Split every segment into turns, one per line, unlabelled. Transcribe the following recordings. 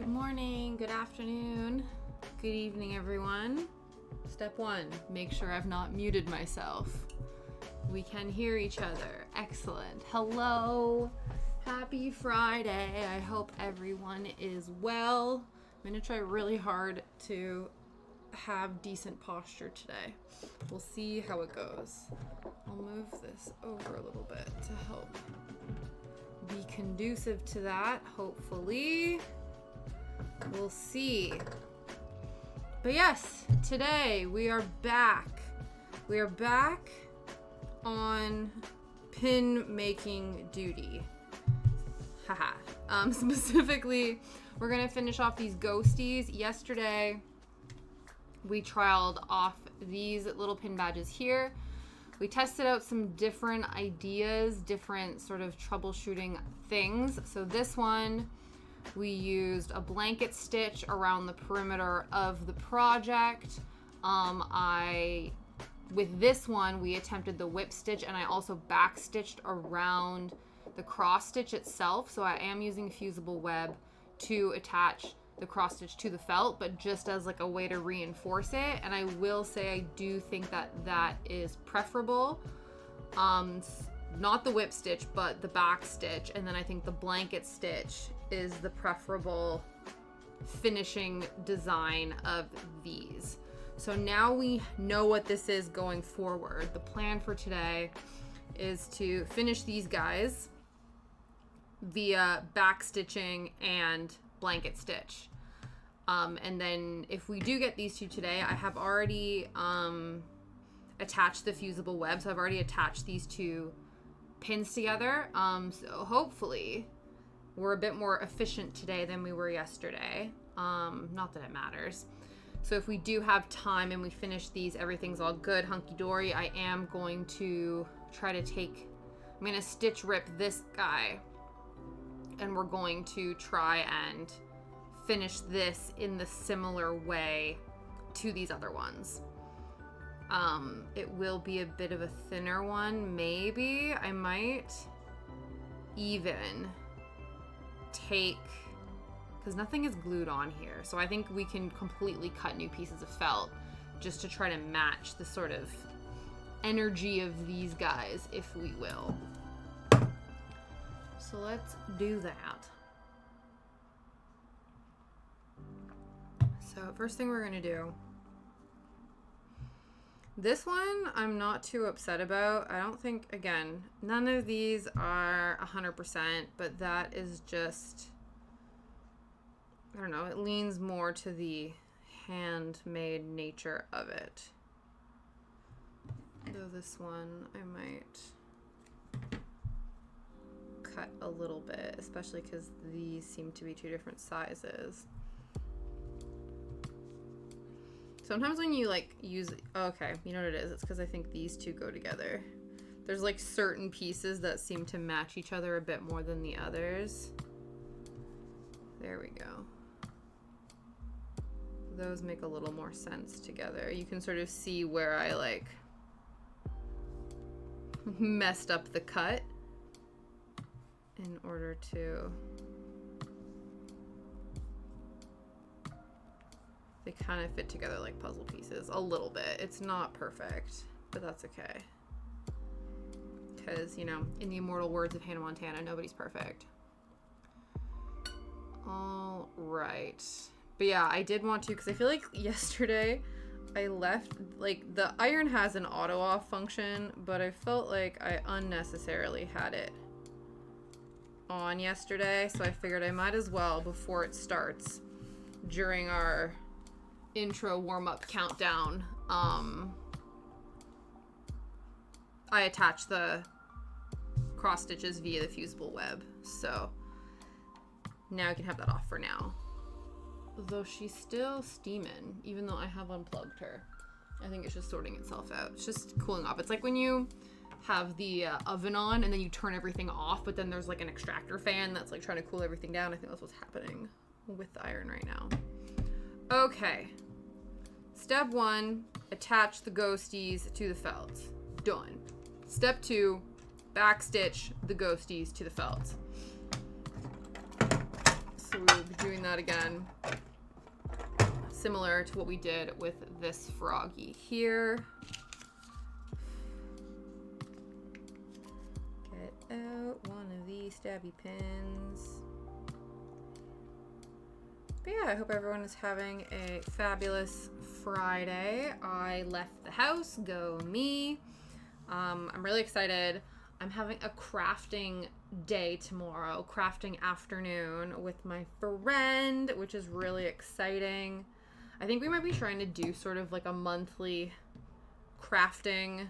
Good morning, good afternoon, good evening, everyone. Step one, make sure I've not muted myself. We can hear each other. Excellent. Hello. Happy Friday. I hope everyone is well. I'm going to try really hard to have decent posture today. We'll see how it goes. I'll move this over a little bit to help be conducive to that, hopefully. We'll see. But yes, today we are back. We are back on pin making duty. Haha. Specifically, we're going to finish off these ghosties. Yesterday, we trialed off these little pin badges here. We tested out some different ideas, different sort of troubleshooting things. So this one, we used a blanket stitch around the perimeter of the project. With this one, we attempted the whip stitch, and I also back stitched around the cross stitch itself. So I am using fusible web to attach the cross stitch to the felt, but just as like a way to reinforce it. And I will say I do think that that is preferable. Not the whip stitch, but the back stitch. And then I think the blanket stitch is the preferable finishing design of these. So now we know what this is going forward. The plan for today is to finish these guys via back stitching and blanket stitch. And then if we do get these two today, I have already attached the fusible web. So I've already attached these two pins together. So hopefully we're a bit more efficient today than we were yesterday. Not that it matters. So if we do have time and we finish these, everything's all good, hunky-dory. I am going to try to I'm going to stitch rip this guy, and we're going to try and finish this in the similar way to these other ones. It will be a bit of a thinner one, maybe. I might even take, because nothing is glued on here, so I think we can completely cut new pieces of felt just to try to match the sort of energy of these guys, if we will. So let's do that. So first thing we're going to do, this one I'm not too upset about. I don't think, again, none of these are 100%, but that is just, I don't know, it leans more to the handmade nature of it. Though this one I might cut a little bit, especially because these seem to be two different sizes. Sometimes when you like use, okay, you know what it is? It's because I think these two go together. There's like certain pieces that seem to match each other a bit more than the others. There we go. Those make a little more sense together. You can sort of see where I like messed up the cut in order to, they kind of fit together like puzzle pieces a little bit. It's not perfect, but that's okay. Because, you know, in the immortal words of Hannah Montana, nobody's perfect. All right. But yeah, I did want to, because I feel like yesterday I left, like, the iron has an auto off function, but I felt like I unnecessarily had it on yesterday. So I figured I might as well, before it starts, during our intro warm-up countdown, I attached the cross stitches via the fusible web, so now I can have that off for now. Though she's still steaming, even though I have unplugged her. I think it's just sorting itself out. It's just cooling off. It's like when you have the oven on and then you turn everything off, but then there's like an extractor fan that's like trying to cool everything down. I think that's what's happening with the iron right now. Okay. Step 1, attach the ghosties to the felt. Done. Step 2, backstitch the ghosties to the felt. So we'll be doing that again. Similar to what we did with this froggy here. Get out one of these stabby pins. But yeah, I hope everyone is having a fabulous Friday. I left the house, go me. I'm really excited. I'm having a crafting day tomorrow, crafting afternoon with my friend, which is really exciting. I think we might be trying to do sort of like a monthly crafting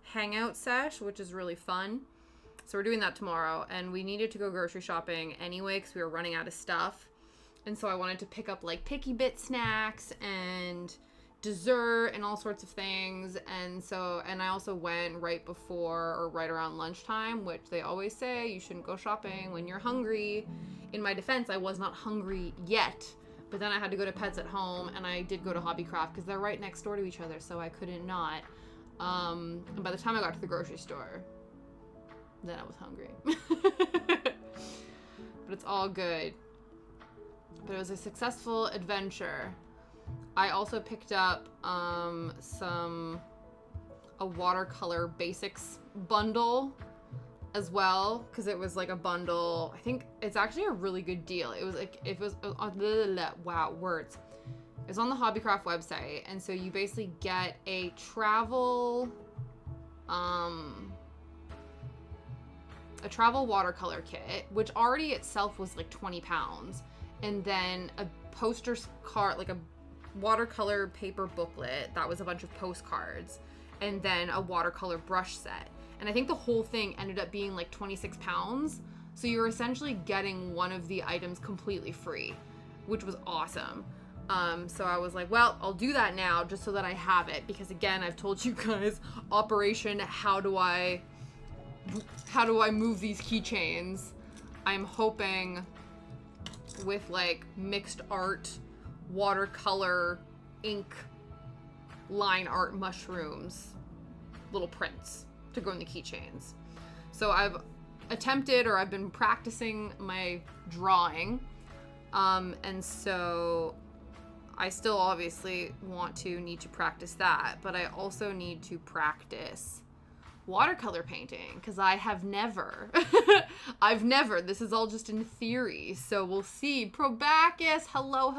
hangout sesh, which is really fun. So we're doing that tomorrow, and we needed to go grocery shopping anyway because we were running out of stuff. And so I wanted to pick up like picky bit snacks and dessert and all sorts of things. And I also went right before or right around lunchtime, which they always say you shouldn't go shopping when you're hungry. In my defense, I was not hungry yet, but then I had to go to Pets at Home, and I did go to Hobbycraft because they're right next door to each other, so I couldn't not. And by the time I got to the grocery store, then I was hungry. But it's all good. But it was a successful adventure. I also picked up a watercolor basics bundle as well, because it was like a bundle. I think it's actually a really good deal. It was wow, words. It was on the Hobbycraft website, and so you basically get a travel watercolor kit, which already itself was like 20 pounds. And then a poster card, like a watercolor paper booklet that was a bunch of postcards, and then a watercolor brush set. And I think the whole thing ended up being like 26 pounds. So you're essentially getting one of the items completely free, which was awesome. So I was like, well, I'll do that now just so that I have it. Because again, I've told you guys, Operation How do I move these keychains? I'm hoping with like mixed art, watercolor, ink, line art mushrooms, little prints to go in the keychains. So I've attempted, or I've been practicing my drawing, and so I still obviously need to practice that, but I also need to practice watercolor painting, because I have never. This is all just in theory, so we'll see. Probacus, hello.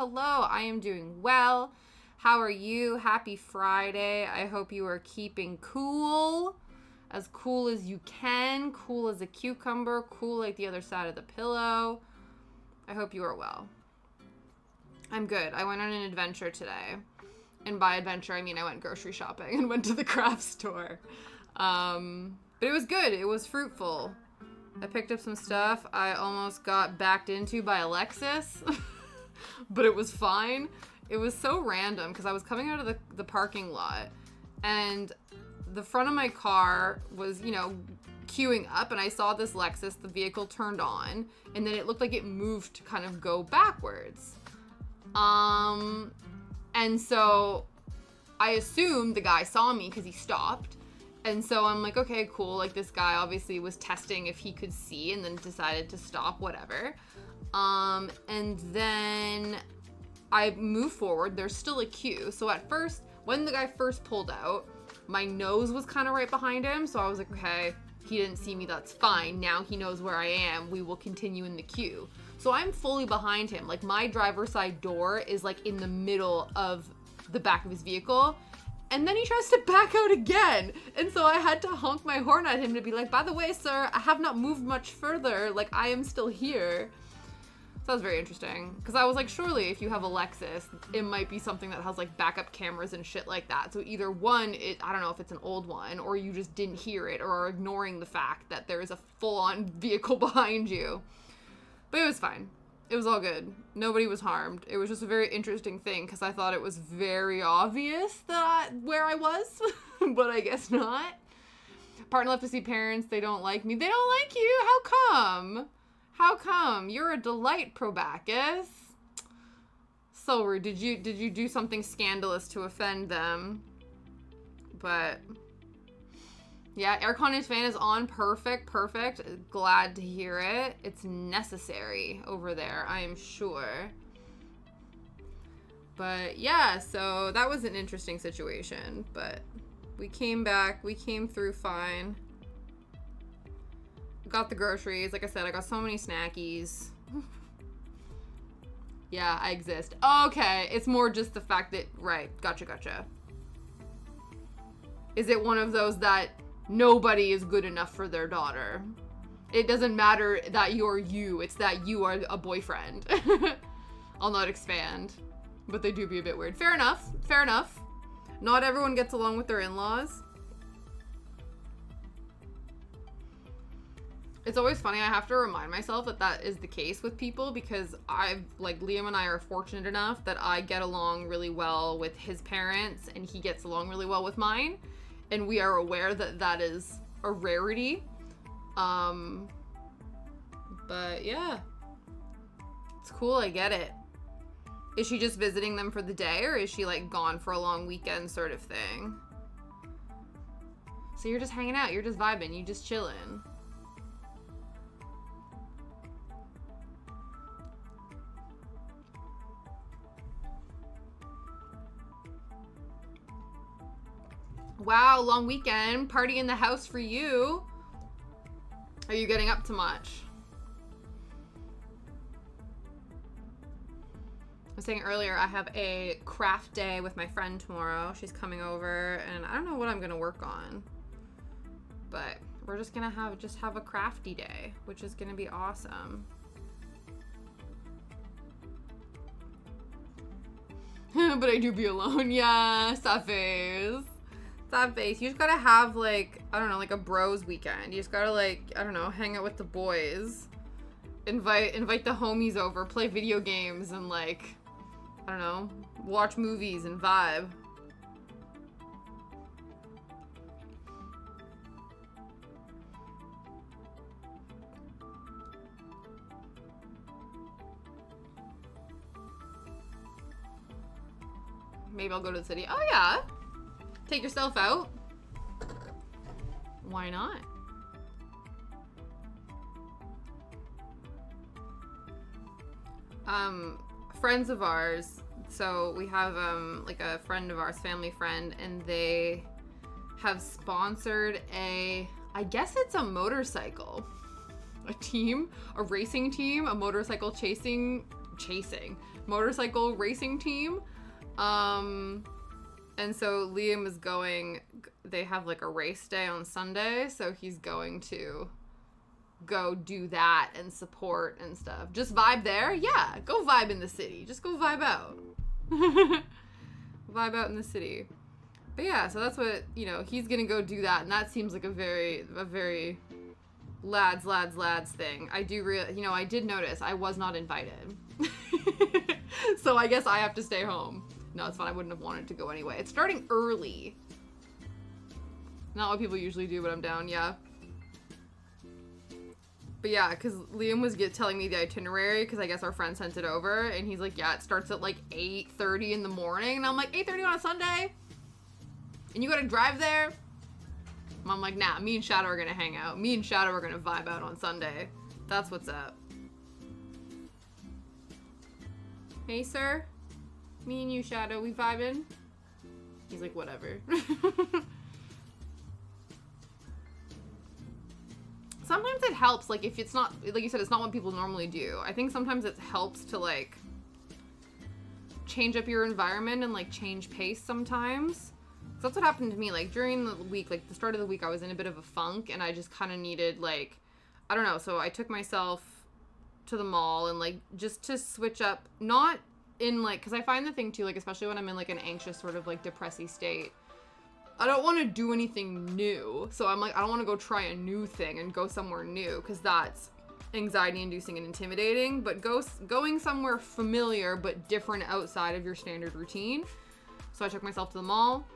I am doing well. How are you? Happy Friday. I hope you are keeping cool. As cool as you can. Cool as a cucumber. Cool like the other side of the pillow. I hope you are well. I'm good. I went on an adventure today. And by adventure, I mean I went grocery shopping and went to the craft store. But it was good. It was fruitful. I picked up some stuff I almost got backed into by Alexis, but it was fine. It was so random because I was coming out of the parking lot, and the front of my car was, queuing up, and I saw this Lexus, the vehicle turned on, and then it looked like it moved to kind of go backwards. And so I assumed the guy saw me because he stopped. And so I'm like, okay, cool. Like, this guy obviously was testing if he could see and then decided to stop, whatever. And then I move forward. There's still a queue. So at first, when the guy first pulled out, my nose was kind of right behind him. So I was like, okay, he didn't see me. That's fine. Now he knows where I am. We will continue in the queue. So I'm fully behind him. Like, my driver's side door is like in the middle of the back of his vehicle. And then he tries to back out again. And so I had to honk my horn at him to be like, by the way, sir, I have not moved much further. Like, I am still here. So that was very interesting. Because I was like, surely if you have a Lexus, it might be something that has like backup cameras and shit like that. So either one, I don't know if it's an old one, or you just didn't hear it, or are ignoring the fact that there is a full-on vehicle behind you. But it was fine. It was all good. Nobody was harmed. It was just a very interesting thing because I thought it was very obvious where I was, but I guess not. Partner left to see parents. They don't like me. They don't like you? How come? How come? You're a delight, Probacus. So rude. Did you do something scandalous to offend them? But Yeah, aircon and fan is on. Perfect. Glad to hear it. It's necessary over there, I am sure. But yeah, so that was an interesting situation. But we came back. We came through fine. Got the groceries. Like I said, I got so many snackies. Yeah, I exist. Okay, it's more just the fact that, right, gotcha. Is it one of those that nobody is good enough for their daughter? It doesn't matter that you're you, it's that you are a boyfriend. I'll not expand, but they do be a bit weird. Fair enough. Not everyone gets along with their in-laws. It's always funny, I have to remind myself that is the case with people because Liam and I are fortunate enough that I get along really well with his parents and he gets along really well with mine. And we are aware that is a rarity. But yeah. It's cool, I get it. Is she just visiting them for the day or is she like gone for a long weekend sort of thing? So you're just hanging out, you're just vibing, you just chilling. Wow, long weekend. Party in the house for you. Are you getting up to much? I was saying earlier, I have a craft day with my friend tomorrow. She's coming over, and I don't know what I'm going to work on. But we're just going to have a crafty day, which is going to be awesome. But I do be alone. Yeah, sad face. Sad face. You just gotta have like, I don't know, like a bros weekend. You just gotta like, I don't know, hang out with the boys. Invite the homies over, play video games and like, I don't know, watch movies and vibe. Maybe I'll go to the city. Oh yeah. Take yourself out. Why not? Friends of ours, so we have like a friend of ours, family friend, and they have sponsored I guess it's a motorcycle. A team, a racing team, a motorcycle motorcycle racing team. And so Liam is going, they have like a race day on Sunday, so he's going to go do that and support and stuff. Just vibe there? Yeah, go vibe in the city. Just go vibe out. Vibe out in the city. But yeah, so that's what, he's gonna go do that, and that seems like a very lads thing. I did notice I was not invited. So I guess I have to stay home. No, it's fine. I wouldn't have wanted to go anyway. It's starting early. Not what people usually do, but I'm down, yeah. But yeah, because Liam was telling me the itinerary, because I guess our friend sent it over, and he's like, yeah, it starts at like 8:30 in the morning. And I'm like, 8:30 on a Sunday? And you gotta drive there? And I'm like, nah, me and Shadow are gonna hang out. Me and Shadow are gonna vibe out on Sunday. That's what's up. Hey, sir? Me and you, Shadow, we vibing? He's like, whatever. Sometimes it helps, like, if it's not, like you said, it's not what people normally do. I think sometimes it helps to, like, change up your environment and, like, change pace sometimes. So that's what happened to me, like, during the week, like, the start of the week, I was in a bit of a funk, and I just kind of needed, like, I don't know, so I took myself to the mall and, like, just to switch up, not in, like, because I find the thing, too, like, especially when I'm in, like, an anxious sort of, like, depressy state, I don't want to do anything new. So I'm like, I don't want to go try a new thing and go somewhere new, because that's anxiety-inducing and intimidating. But going somewhere familiar but different outside of your standard routine. So I took myself to the mall.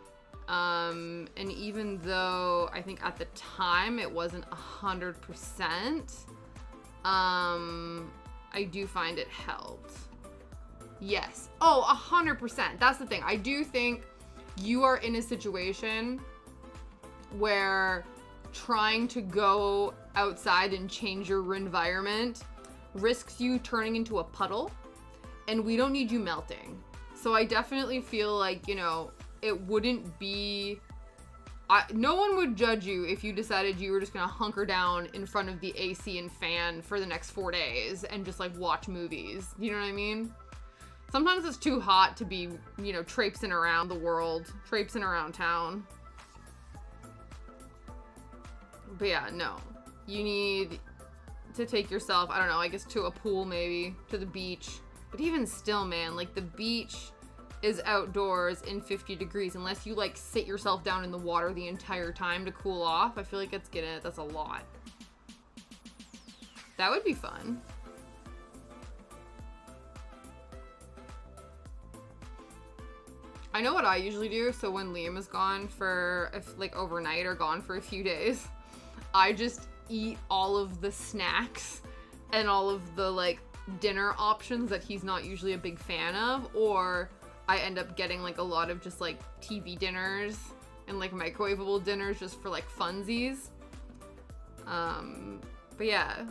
And even though I think at the time it wasn't 100%, I do find it helped. Yes. Oh, 100%. That's the thing. I do think you are in a situation where trying to go outside and change your environment risks you turning into a puddle, and we don't need you melting. So I definitely feel like, you know, it wouldn't be... no one would judge you if you decided you were just gonna hunker down in front of the AC and fan for the next 4 days and just, like, watch movies. You know what I mean? Sometimes it's too hot to be, you know, traipsing around the world, traipsing around town. But yeah, no. You need to take yourself, I don't know, I guess to a pool maybe, to the beach. But even still, man, like, the beach is outdoors in 50 degrees. Unless you, like, sit yourself down in the water the entire time to cool off, I feel like that's a lot. That would be fun. I know what I usually do, so when Liam is gone for, like, overnight or gone for a few days, I just eat all of the snacks and all of the, like, dinner options that he's not usually a big fan of, or I end up getting, like, a lot of just, like, TV dinners and, like, microwavable dinners just for, like, funsies. But yeah,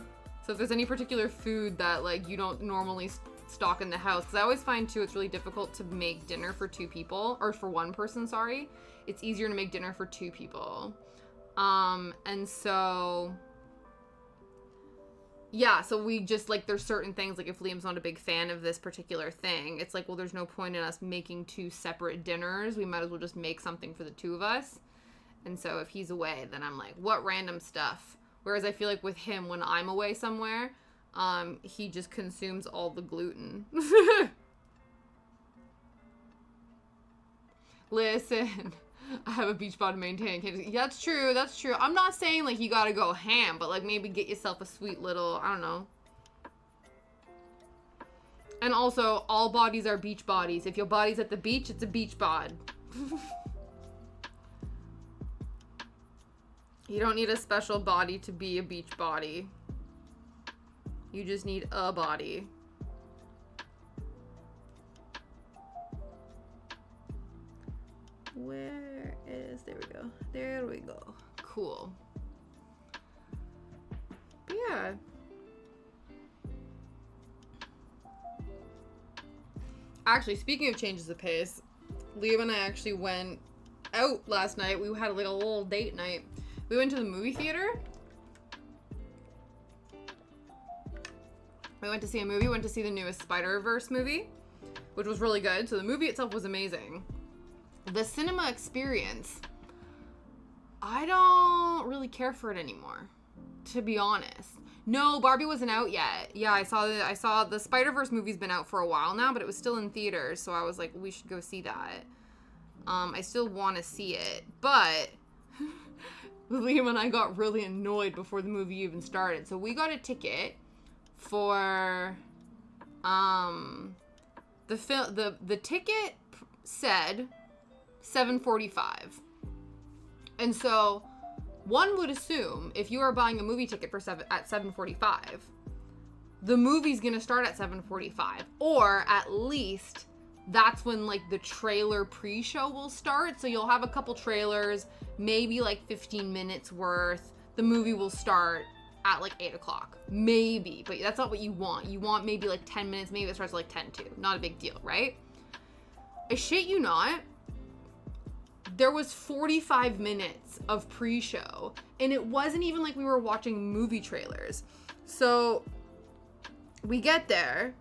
so if there's any particular food that, like, you don't normally stock in the house, because I always find, too, it's really difficult to make dinner for 2 people, or for 1 person, sorry. It's easier to make dinner for 2 people. And so, yeah, so we just, like, there's certain things, like, if Liam's not a big fan of this particular thing, it's like, well, there's no point in us making 2 separate dinners. We might as well just make something for the 2 of us. And so if he's away, then I'm like, what random stuff? Whereas I feel like with him, when I'm away somewhere, he just consumes all the gluten. Listen, I have a beach body to maintain. Yeah, that's true. That's true. I'm not saying, like, you gotta go ham, but, like, maybe get yourself a sweet little, I don't know. And also, all bodies are beach bodies. If your body's at the beach, it's a beach bod. You don't need a special body to be a beach body. You just need a body. Where is... There we go. There we go. Cool. But yeah. Actually, speaking of changes of pace, Liam and I actually went out last night. We had like a little date night. We went to the movie theater. We went to see a movie. We went to see the newest Spider-Verse movie, which was really good. So the movie itself was amazing. The cinema experience, I don't really care for it anymore, to be honest. No, Barbie wasn't out yet. Yeah, I saw the Spider-Verse movie's been out for a while now, but it was still in theaters, so I was like, we should go see that. I still want to see it, but Liam and I got really annoyed before the movie even started. So we got a ticket for the ticket said 7:45. And so one would assume if you are buying a movie ticket for at 7:45, the movie's going to start at 7:45, or at least that's when like the trailer pre-show will start. So you'll have a couple trailers, maybe like 15 minutes worth. The movie will start at like 8 o'clock, maybe, but that's not what you want. You want maybe like 10 minutes, maybe it starts at like 10:02. Not a big deal, right? I shit you not, there was 45 minutes of pre-show, and it wasn't even like we were watching movie trailers. So we get there,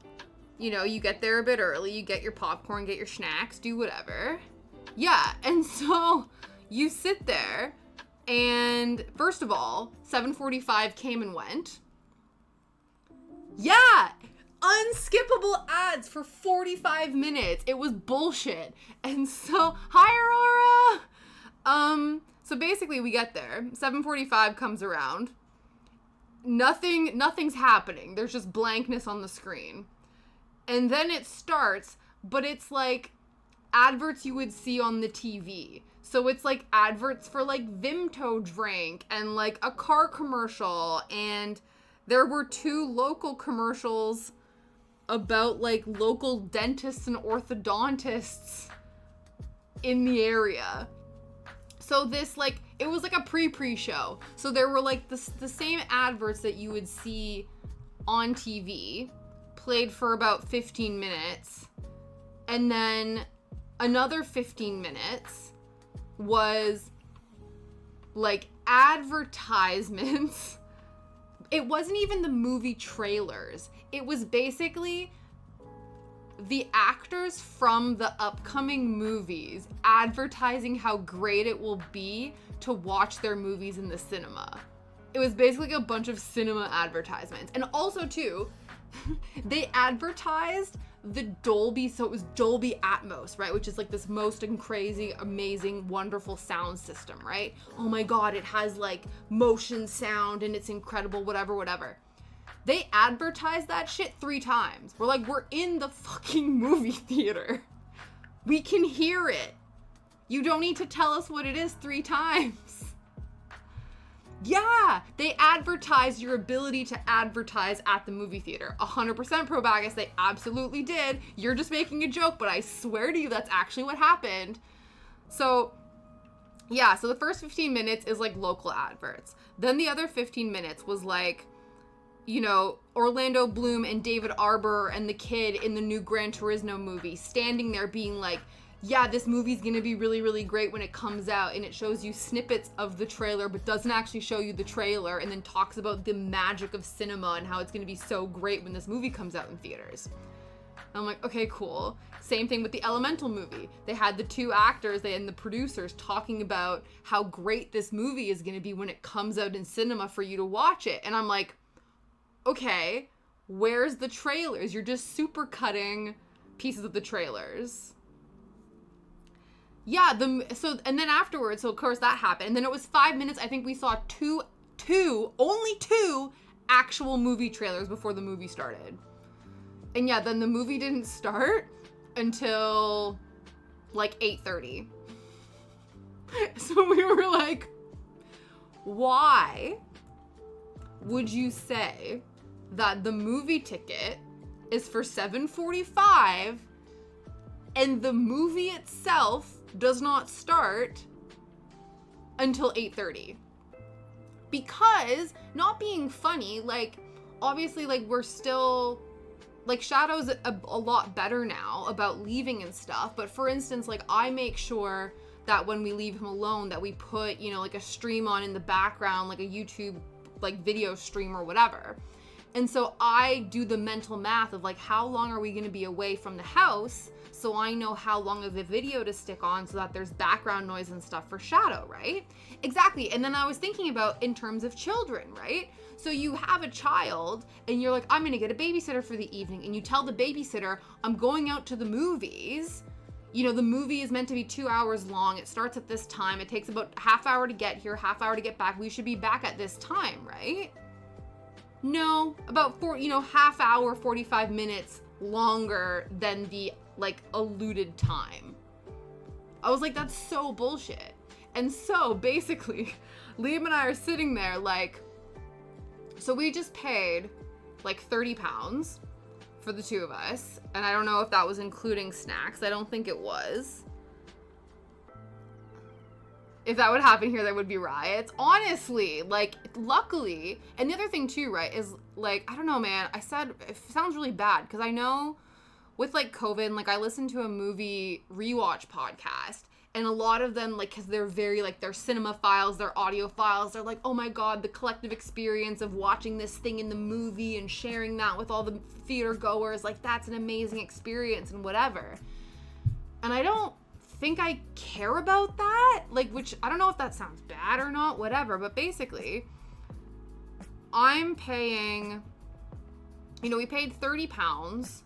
you know, you get there a bit early, you get your popcorn, get your snacks, do whatever. Yeah, and so you sit there, and first of all, 7:45 came and went. Yeah, unskippable ads for 45 minutes. It was bullshit. And so, hi Aurora! So basically we get there, 7:45 comes around. Nothing's happening. There's just blankness on the screen. And then it starts, but it's like adverts you would see on the TV. So it's like adverts for like Vimto drink and like a car commercial, and there were 2 local commercials about like local dentists and orthodontists in the area. So this, like, it was like a pre-show. So there were like the same adverts that you would see on TV, played for about 15 minutes. And then another 15 minutes was like advertisements. It wasn't even the movie trailers. It was basically the actors from the upcoming movies advertising how great it will be to watch their movies in the cinema. It was basically a bunch of cinema advertisements. And also, too, they advertised the Dolby, so it was Dolby Atmos, right? Which is like this most crazy, amazing, wonderful sound system, right? Oh my God, it has like motion sound and it's incredible, whatever. They advertised that shit 3 times. We're like, we're in the fucking movie theater. We can hear it. You don't need to tell us what it is 3 times. Yeah, they advertised your ability to advertise at the movie theater. 100% pro Bagus, they absolutely did. You're just making a joke, but I swear to you that's actually what happened. So, yeah, so the first 15 minutes is like local adverts. Then the other 15 minutes was like, you know, Orlando Bloom and David Arbor and the kid in the new Gran Turismo movie standing there being like, yeah, this movie's gonna be really, really great when it comes out, and it shows you snippets of the trailer but doesn't actually show you the trailer, and then talks about the magic of cinema and how it's gonna be so great when this movie comes out in theaters. And I'm like, okay, cool. Same thing with the Elemental movie. They had the 2 actors and the producers talking about how great this movie is gonna be when it comes out in cinema for you to watch it. And I'm like, okay, where's the trailers? You're just super cutting pieces of the trailers. Yeah, and then afterwards, so of course that happened. And then it was 5 minutes. I think we saw only two actual movie trailers before the movie started. And yeah, then the movie didn't start until like 8:30. So we were like, why would you say that the movie ticket is for $7.45 and the movie itself does not start until 8:30? Because, not being funny, like, obviously, like, we're still, like, Shadow's a lot better now about leaving and stuff, but for instance, like, I make sure that when we leave him alone that we put, you know, like, a stream on in the background, like a YouTube, like, video stream or whatever. And so I do the mental math of, like, how long are we going to be away from the house, so I know how long of a video to stick on so that there's background noise and stuff for Shadow, right? Exactly. And then I was thinking about in terms of children, right? So you have a child and you're like, I'm going to get a babysitter for the evening, and you tell the babysitter, I'm going out to the movies. You know, the movie is meant to be 2 hours long. It starts at this time. It takes about half hour to get here, half hour to get back. We should be back at this time, right? No, about half hour, 45 minutes longer than the, like, alluded time. I was like, that's so bullshit. And so basically, Liam and I are sitting there like, so we just paid like £30 for the 2 of us. And I don't know if that was including snacks. I don't think it was. If that would happen here, there would be riots. Honestly, like, luckily. And the other thing too, right, is like, I don't know, man. I said, it sounds really bad because I know with like COVID, like, I listened to a movie rewatch podcast, and a lot of them, like, because they're very, like, they're cinema files, they're audio files, they're like, oh my God, the collective experience of watching this thing in the movie and sharing that with all the theater goers, like, that's an amazing experience and whatever. And I don't think I care about that, like, which I don't know if that sounds bad or not, whatever, but basically I'm paying, you know, we paid £30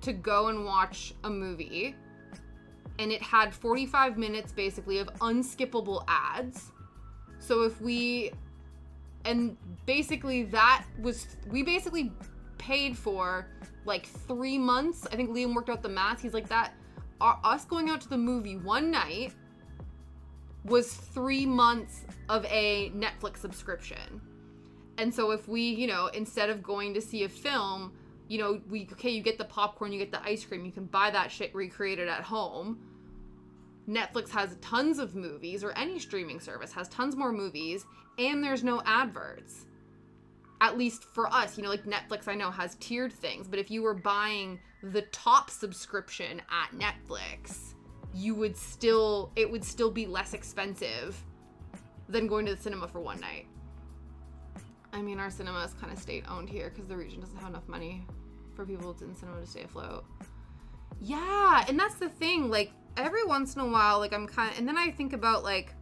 to go and watch a movie, and it had 45 minutes basically of unskippable ads. So we basically paid for like 3 months. I think Liam worked out the math. He's like, us going out to the movie one night was 3 months of a Netflix subscription. And so if we, you know, instead of going to see a film, you know, you get the popcorn, you get the ice cream, you can buy that shit recreated at home. Netflix has tons of movies, or any streaming service has tons more movies, and there's no adverts. At least for us, you know, like Netflix I know has tiered things, but if you were buying the top subscription at Netflix, it would still be less expensive than going to the cinema for one night. I mean, our cinema is kind of state owned here because the region doesn't have enough money for people in cinema to stay afloat. Yeah, and that's the thing, like, every once in a while, like, and then I think about, like,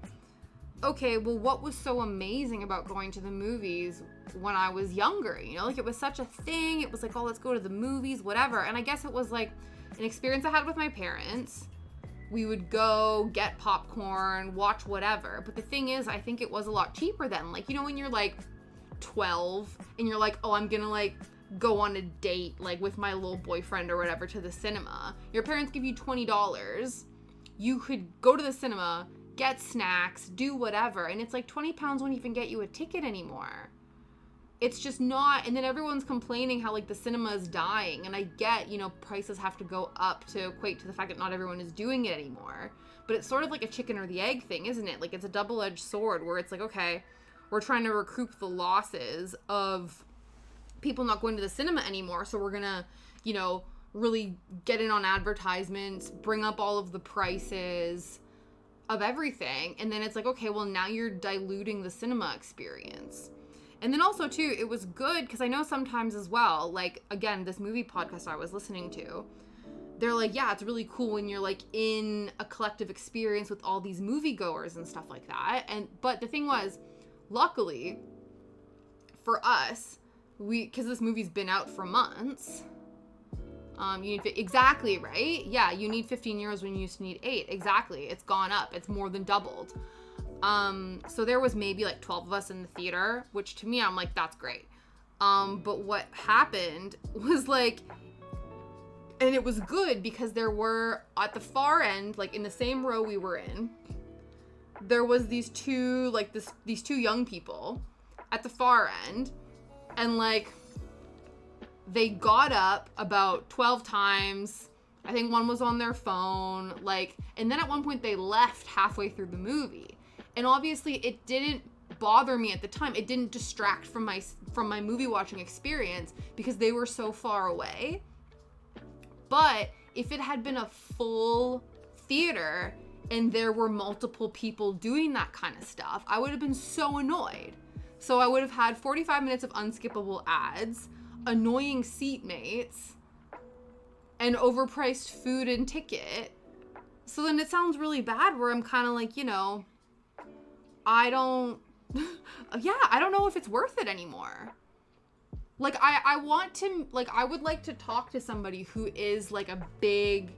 okay, well, what was so amazing about going to the movies when I was younger, you know? Like, it was such a thing. It was like, oh, let's go to the movies, whatever. And I guess it was, like, an experience I had with my parents. We would go get popcorn, watch whatever. But the thing is, I think it was a lot cheaper then. Like, you know, when you're, like, 12 and you're like, oh, I'm gonna, like, go on a date, like, with my little boyfriend or whatever to the cinema. Your parents give you $20. You could go to the cinema, get snacks, do whatever, and it's like £20 won't even get you a ticket anymore. It's just not, and then everyone's complaining how, like, the cinema is dying, and I get, you know, prices have to go up to equate to the fact that not everyone is doing it anymore, but it's sort of like a chicken or the egg thing, isn't it? Like, it's a double-edged sword where it's like, okay, we're trying to recoup the losses of people not going to the cinema anymore, so we're gonna, you know, really get in on advertisements, bring up all of the prices of everything, and then it's like, okay, well, now you're diluting the cinema experience. And then also, too, it was good, because I know sometimes as well, like, again, this movie podcast I was listening to, they're like, yeah, it's really cool when you're, like, in a collective experience with all these moviegoers and stuff like that, but the thing was, luckily, for us, because this movie's been out for months, you need, exactly, right? Yeah, you need 15 euros when you used to need 8. Exactly. It's gone up. It's more than doubled. So there was maybe like 12 of us in the theater, which to me, I'm like, that's great. But what happened was like, and it was good because there were, at the far end, like in the same row we were in, there was these two young people at the far end, and like, they got up about 12 times. I think one was on their phone, like, and then at one point they left halfway through the movie. And obviously it didn't bother me at the time. It didn't distract from my movie watching experience because they were so far away. But if it had been a full theater and there were multiple people doing that kind of stuff, I would have been so annoyed. So I would have had 45 minutes of unskippable ads, annoying seatmates, and overpriced food and ticket. So then it sounds really bad where I'm kind of like, you know, I don't know if it's worth it anymore. Like, I would like to talk to somebody who is like a big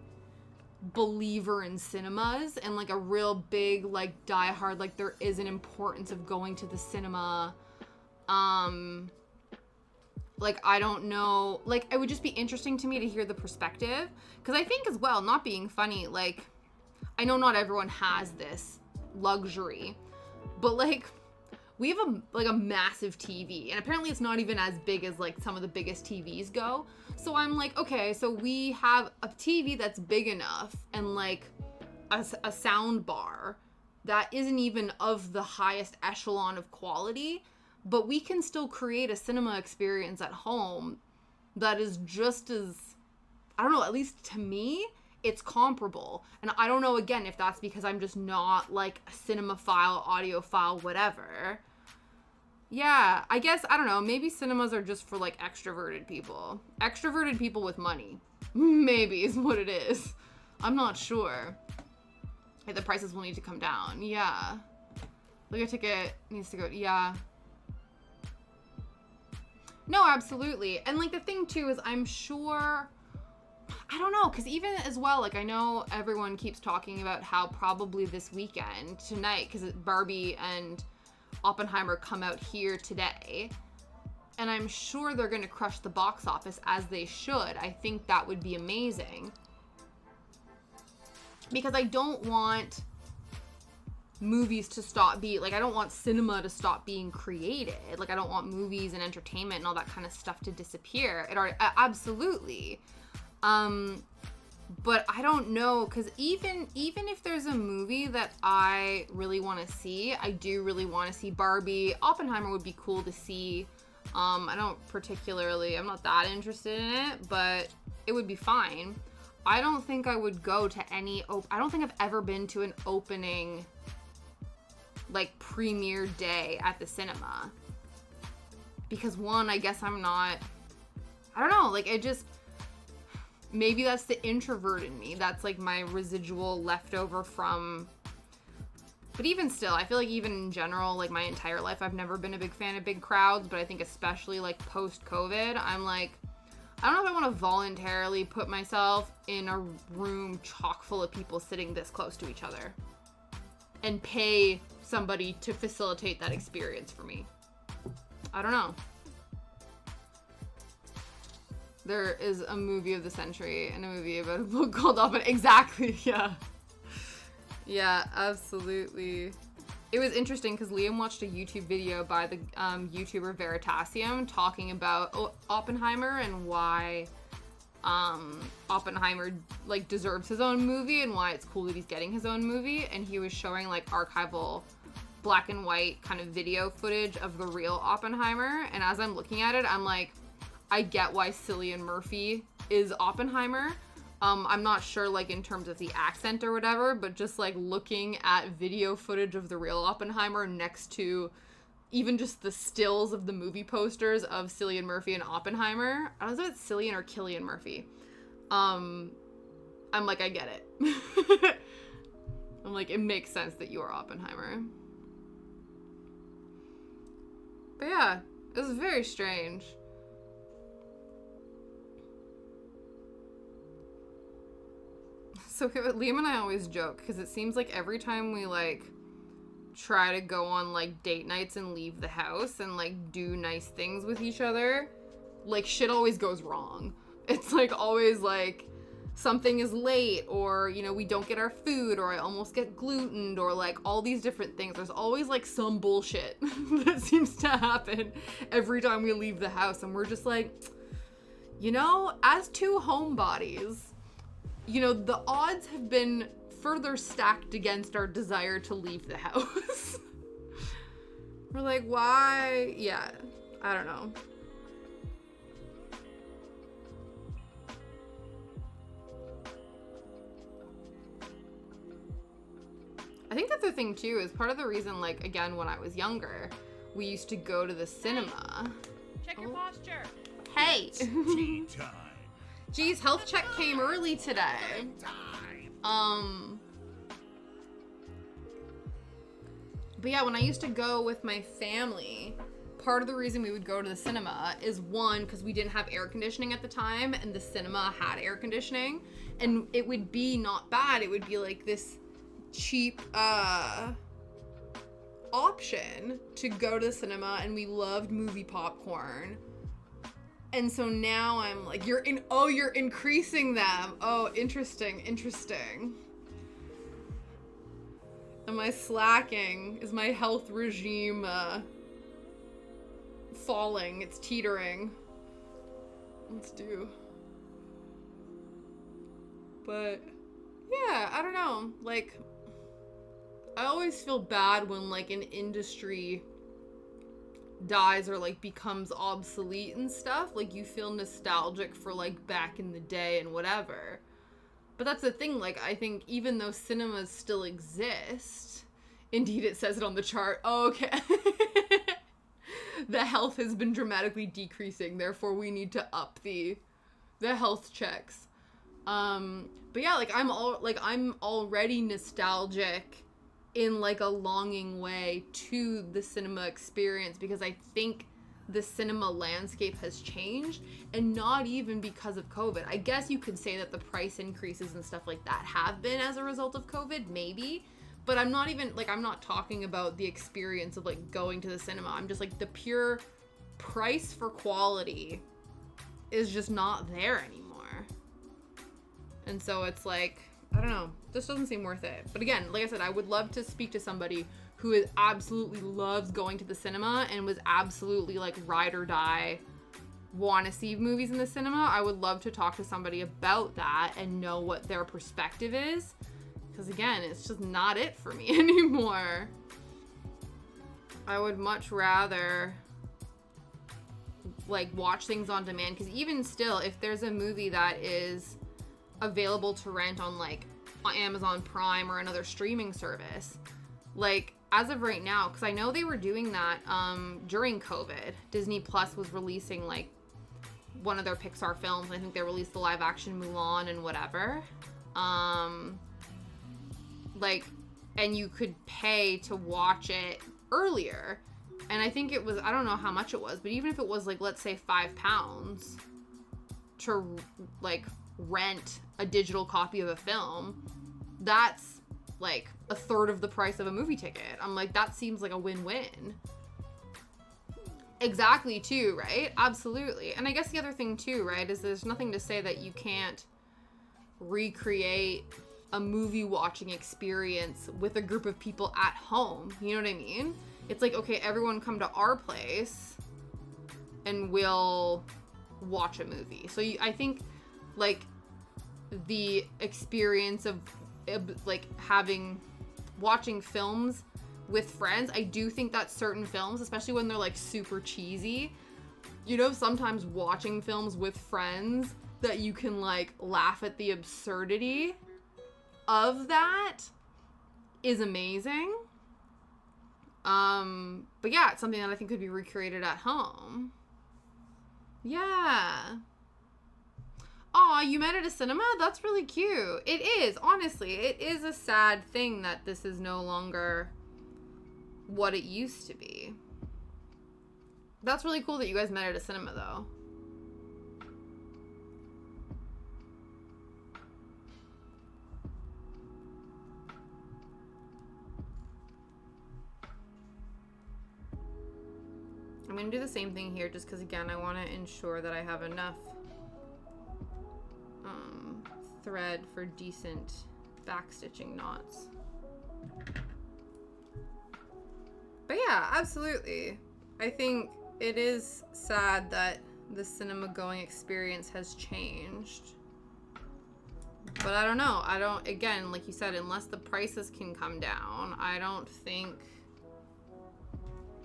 believer in cinemas and like a real big, like, diehard, like, there is an importance of going to the cinema. Like, I don't know, like, it would just be interesting to me to hear the perspective, because I think as well, not being funny, like, I know not everyone has this luxury, but like, we have a massive TV, and apparently it's not even as big as like some of the biggest TVs go. So I'm like, okay, so we have a TV that's big enough and like a sound bar that isn't even of the highest echelon of quality, but we can still create a cinema experience at home that is just as, I don't know, at least to me, it's comparable. And I don't know, again, if that's because I'm just not like a cinemaphile, audiophile, whatever. Yeah, I guess, I don't know, maybe cinemas are just for like extroverted people. Extroverted people with money. Maybe is what it is. I'm not sure. Like, the prices will need to come down. Yeah. Like, a ticket needs to go, yeah. No, absolutely. And like, the thing too is, I'm sure, I don't know, because even as well, like, I know everyone keeps talking about how probably this weekend, tonight, because Barbie and Oppenheimer come out here today, and I'm sure they're going to crush the box office, as they should. I think that would be amazing, because I don't want movies to stop being, like, I don't want cinema to stop being created. Like, I don't want movies and entertainment and all that kind of stuff to disappear. It already, absolutely. But I don't know, because even if there's a movie that I really want to see, I do really want to see Barbie. Oppenheimer would be cool to see. I'm not that interested in it, but it would be fine. I don't think I would go to I don't think I've ever been to an opening, like, premiere day at the cinema. Because one, I guess I don't know, like, maybe that's the introvert in me. That's, like, my residual leftover from... But even still, I feel like even in general, like, my entire life, I've never been a big fan of big crowds, but I think especially, like, post-COVID, I'm like, I don't know if I want to voluntarily put myself in a room chock full of people sitting this close to each other and pay somebody to facilitate that experience for me. I don't know. There is a movie of the century and a movie about a book called Oppenheimer. Exactly, yeah. Yeah, absolutely. It was interesting because Liam watched a YouTube video by the YouTuber Veritasium talking about Oppenheimer and why Oppenheimer, like, deserves his own movie and why it's cool that he's getting his own movie. And he was showing, like, archival black and white kind of video footage of the real Oppenheimer. And as I'm looking at it, I'm like, I get why Cillian Murphy is Oppenheimer. I'm not sure, like, in terms of the accent or whatever, but just, like, looking at video footage of the real Oppenheimer next to even just the stills of the movie posters of Cillian Murphy and Oppenheimer. I don't know if it's Cillian or Killian Murphy. I'm like, I get it. I'm like, it makes sense that you are Oppenheimer. But yeah, it was very strange. So Liam and I always joke, because it seems like every time we, like, try to go on, like, date nights and leave the house and, like, do nice things with each other, like, shit always goes wrong. It's, like, always, like, something is late, or, you know, we don't get our food, or I almost get glutened, or, like, all these different things. There's always, like, some bullshit that seems to happen every time we leave the house, and we're just like, you know, as two homebodies, you know, the odds have been further stacked against our desire to leave the house. We're like, why? Yeah, I don't know. I think that's the thing too, is part of the reason, like, again, when I was younger, we used to go to the cinema.
Check your posture.
Hey.
Tea time.
Geez, health check came early today. But yeah, when I used to go with my family, part of the reason we would go to the cinema is, one, because we didn't have air conditioning at the time, and the cinema had air conditioning, and it would be not bad. It would be like this cheap option to go to the cinema, and we loved movie popcorn. And so now I'm like, you're increasing them. Oh, interesting. Am I slacking? Is my health regime falling? It's teetering. Let's do. But yeah, I don't know. Like, I always feel bad when, like, an industry dies or, like, becomes obsolete and stuff. Like, you feel nostalgic for, like, back in the day and whatever. But that's the thing, like, I think even though cinemas still exist, indeed it says it on the chart. Oh, okay. The health has been dramatically decreasing, therefore we need to up the health checks. But yeah, like, I'm already nostalgic in, like, a longing way to the cinema experience, because I think the cinema landscape has changed, and not even because of COVID. I guess you could say that the price increases and stuff like that have been as a result of COVID, maybe, but I'm not even, like, I'm not talking about the experience of, like, going to the cinema. I'm just like, the pure price for quality is just not there anymore. And so it's like, I don't know, this doesn't seem worth it. But again, like I said, I would love to speak to somebody who absolutely loves going to the cinema and was absolutely, like, ride or die want to see movies in the cinema, I would love to talk to somebody about that and know what their perspective is. Because again, it's just not it for me anymore. I would much rather like watch things on demand, because even still, if there's a movie that is available to rent on like on Amazon Prime or another streaming service, like as of right now, because I know they were doing that during COVID, Disney Plus was releasing like one of their Pixar films. I think they released the live action Mulan and whatever, like, and you could pay to watch it earlier. And I think it was, I don't know how much it was, but even if it was like, let's say £5 to like rent a digital copy of a film, that's like a third of the price of a movie ticket. I'm like, that seems like a win-win. Exactly, too, right? Absolutely. And I guess the other thing too, right, is there's nothing to say that you can't recreate a movie watching experience with a group of people at home. You know what I mean? It's like, okay, everyone come to our place and we'll watch a movie. So I think like the experience of like watching films with friends, I do think that certain films, especially when they're like super cheesy, you know, sometimes watching films with friends that you can like laugh at the absurdity of that is amazing. But yeah, it's something that I think could be recreated at home. Yeah. Aw, you met at a cinema? That's really cute. It is, honestly. It is a sad thing that this is no longer what it used to be. That's really cool that you guys met at a cinema, though. I'm going to do the same thing here just because, again, I want to ensure that I have enough thread for decent backstitching knots. But yeah, absolutely. I think it is sad that the cinema going experience has changed. But I don't know. Again, like you said, unless the prices can come down, I don't think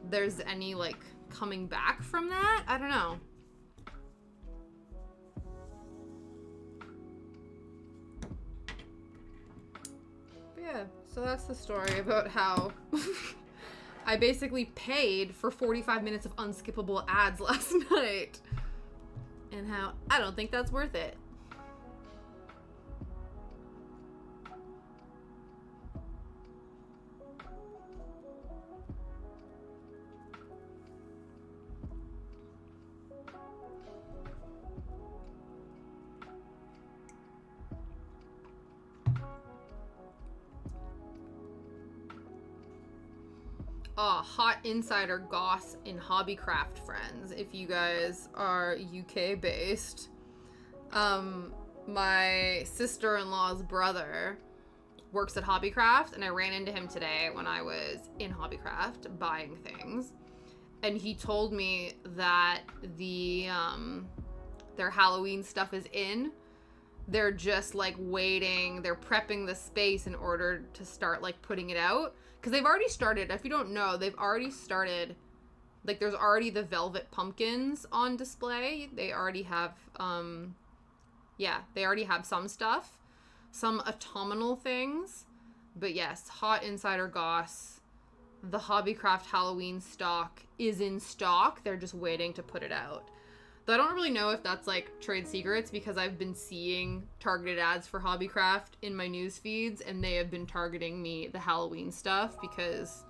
there's any like coming back from that. I don't know. But yeah, so that's the story about how I basically paid for 45 minutes of unskippable ads last night. And how I don't think that's worth it. Hot insider goss in Hobbycraft friends, if you guys are UK based. My sister-in-law's brother works at Hobbycraft, and I ran into him today when I was in Hobbycraft buying things, and he told me that their Halloween stuff is in. They're just like waiting, they're prepping the space in order to start like putting it out. Because they've already started, if you don't know, they've already started, like there's already the velvet pumpkins on display. They already have, they already have some stuff, some autumnal things. But yes, hot insider goss, the Hobbycraft Halloween stock is in stock. They're just waiting to put it out. Though I don't really know if that's like trade secrets, because I've been seeing targeted ads for Hobbycraft in my news feeds, and they have been targeting me the Halloween stuff because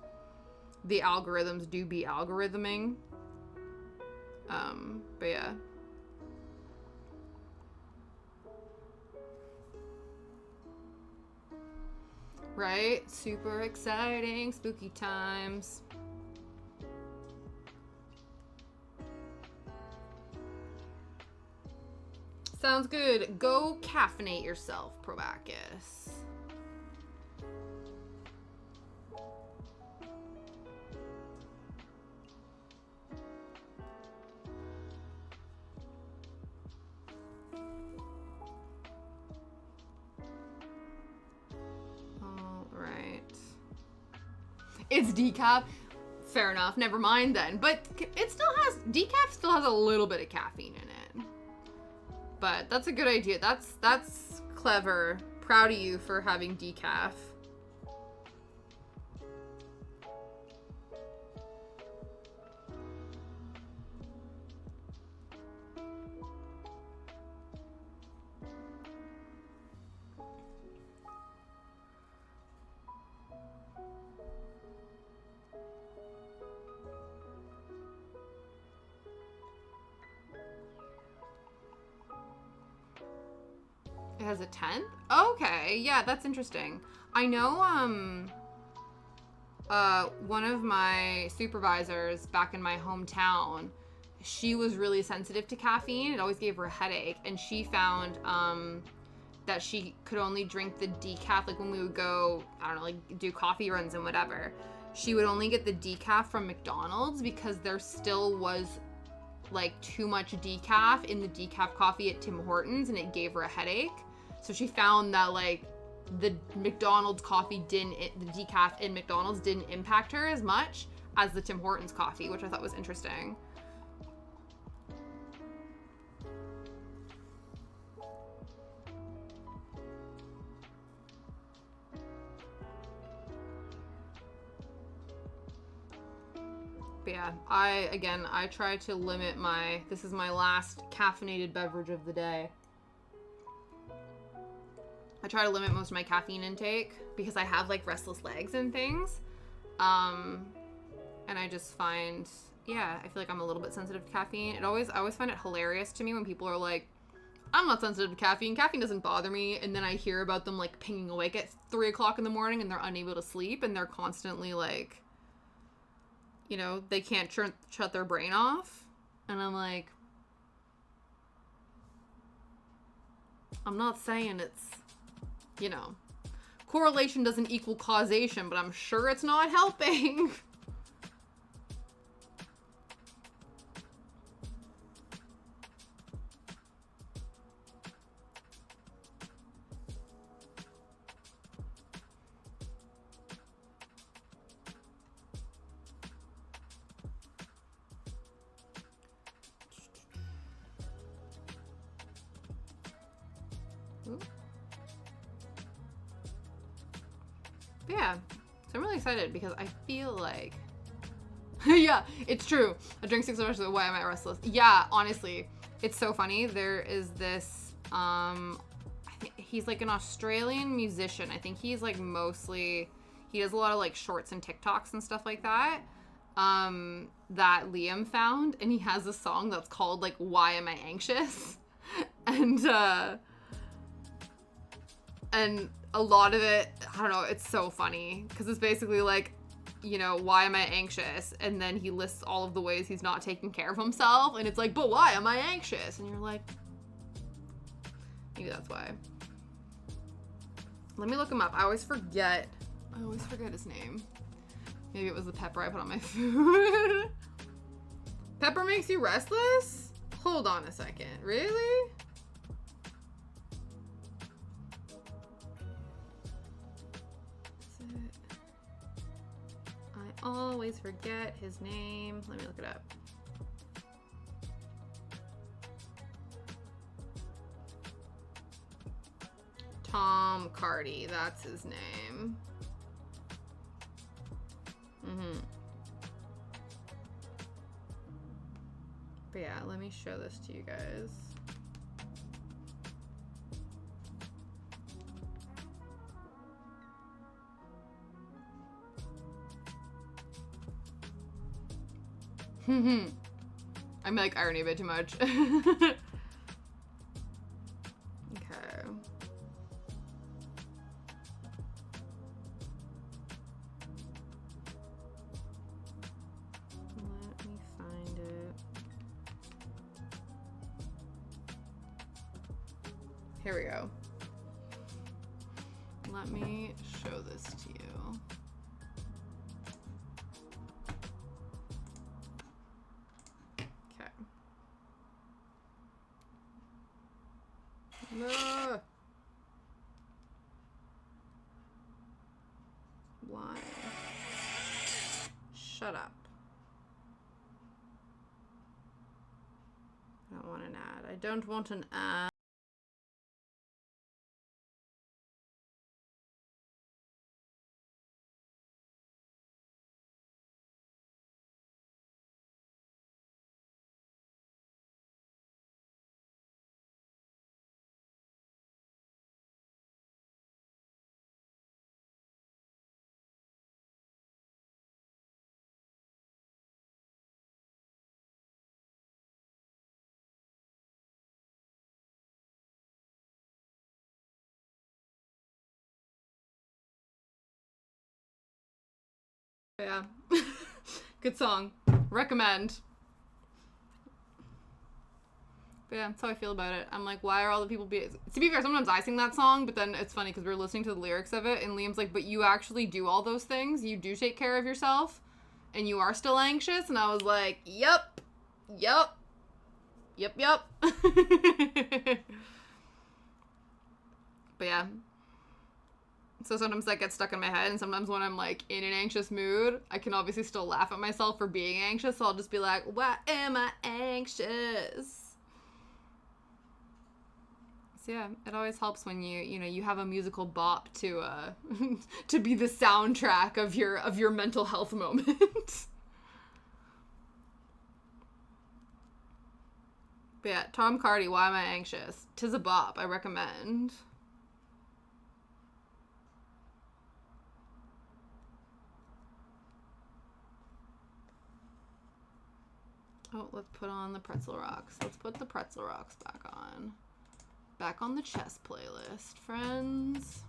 the algorithms do be algorithming. But yeah. Right? Super exciting, spooky times. Sounds good. Go caffeinate yourself, Probacus. It's decaf. Fair enough. Never mind then. But it still has, decaf still has a little bit of caffeine in it. But that's a good idea. That's clever. Proud of you for having decaf. It has a 10th? Okay, yeah, that's interesting. I know, one of my supervisors back in my hometown, she was really sensitive to caffeine. It always gave her a headache. And she found, that she could only drink the decaf, like when we would go, I don't know, like do coffee runs and whatever. She would only get the decaf from McDonald's because there still was like too much decaf in the decaf coffee at Tim Hortons and it gave her a headache. So she found that like the McDonald's coffee the decaf in McDonald's didn't impact her as much as the Tim Hortons coffee, which I thought was interesting. But yeah, I try to limit this is my last caffeinated beverage of the day. I try to limit most of my caffeine intake because I have like restless legs and things. And I just find, yeah, I feel like I'm a little bit sensitive to caffeine. I always find it hilarious to me when people are like, I'm not sensitive to caffeine. Caffeine doesn't bother me. And then I hear about them like pinging awake at 3 o'clock in the morning and they're unable to sleep and they're constantly like, you know, they can't shut their brain off. And I'm like, I'm not saying it's, you know, correlation doesn't equal causation, but I'm sure it's not helping. Yeah, so I'm really excited because I feel like, yeah, it's true. I drink 6 hours, why am I restless? Yeah, honestly, it's so funny. There is this, I think he's like an Australian musician. I think he's like he does a lot of like shorts and TikToks and stuff like that, that Liam found. And he has a song that's called like, Why Am I Anxious? And a lot of it, I don't know, it's so funny because it's basically like, you know, why am I anxious? And then he lists all of the ways he's not taking care of himself. And it's like, but why am I anxious? And you're like, maybe that's why. Let me look him up. I always forget his name. Maybe it was the pepper I put on my food. Pepper makes you restless? Hold on a second. Really? I always forget his name. Let me look it up. Tom Cardy, that's his name. But yeah, let me show this to you guys. I'm like irony a bit too much. Okay. Let me find it. Here we go. Let me show this to you. Why? I don't want an ad. Yeah. Good song. Recommend. But yeah, that's how I feel about it. I'm like, why are all the people To be fair, sometimes I sing that song, but then it's funny because we're listening to the lyrics of it, and Liam's like, but you actually do all those things. You do take care of yourself, and you are still anxious. And I was like, yep. But yeah. So sometimes that gets stuck in my head, and sometimes when I'm like in an anxious mood, I can obviously still laugh at myself for being anxious, so I'll just be like, why am I anxious? So yeah, it always helps when you have a musical bop to to be the soundtrack of your mental health moment. But yeah, Tom Cardy, Why Am I Anxious? 'Tis a bop, I recommend. Oh, let's put on the Pretzel Rocks. Let's put the Pretzel Rocks back on. Back on the chess playlist, friends.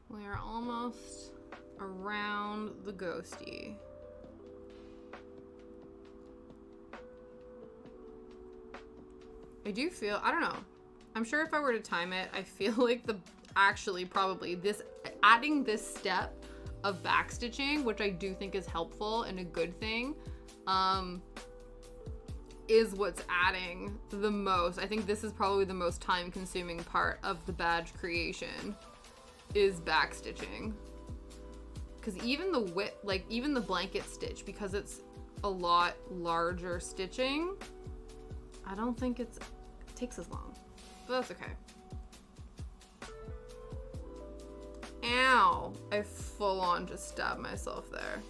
We are almost around the ghosty. I do feel, I don't know. I'm sure if I were to time it, I feel like adding this step of backstitching, which I do think is helpful and a good thing, is what's adding the most. I think this is probably the most time consuming part of the badge creation is backstitching. Because even the blanket stitch, because it's a lot larger stitching, I don't think it takes as long. But that's okay. Ow! I full on just stabbed myself there.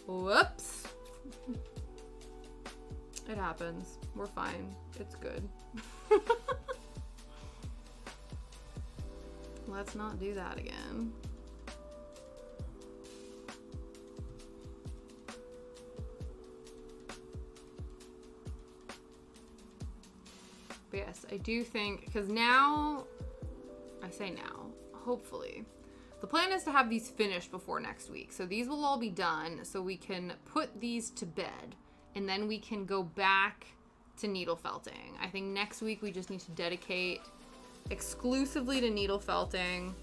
Whoops. It happens. We're fine. It's good. Let's not do that again. But yes, I do think, because now, I say now, hopefully, the plan is to have these finished before next week. So these will all be done so we can put these to bed and then we can go back to needle felting. I think next week we just need to dedicate exclusively to needle felting.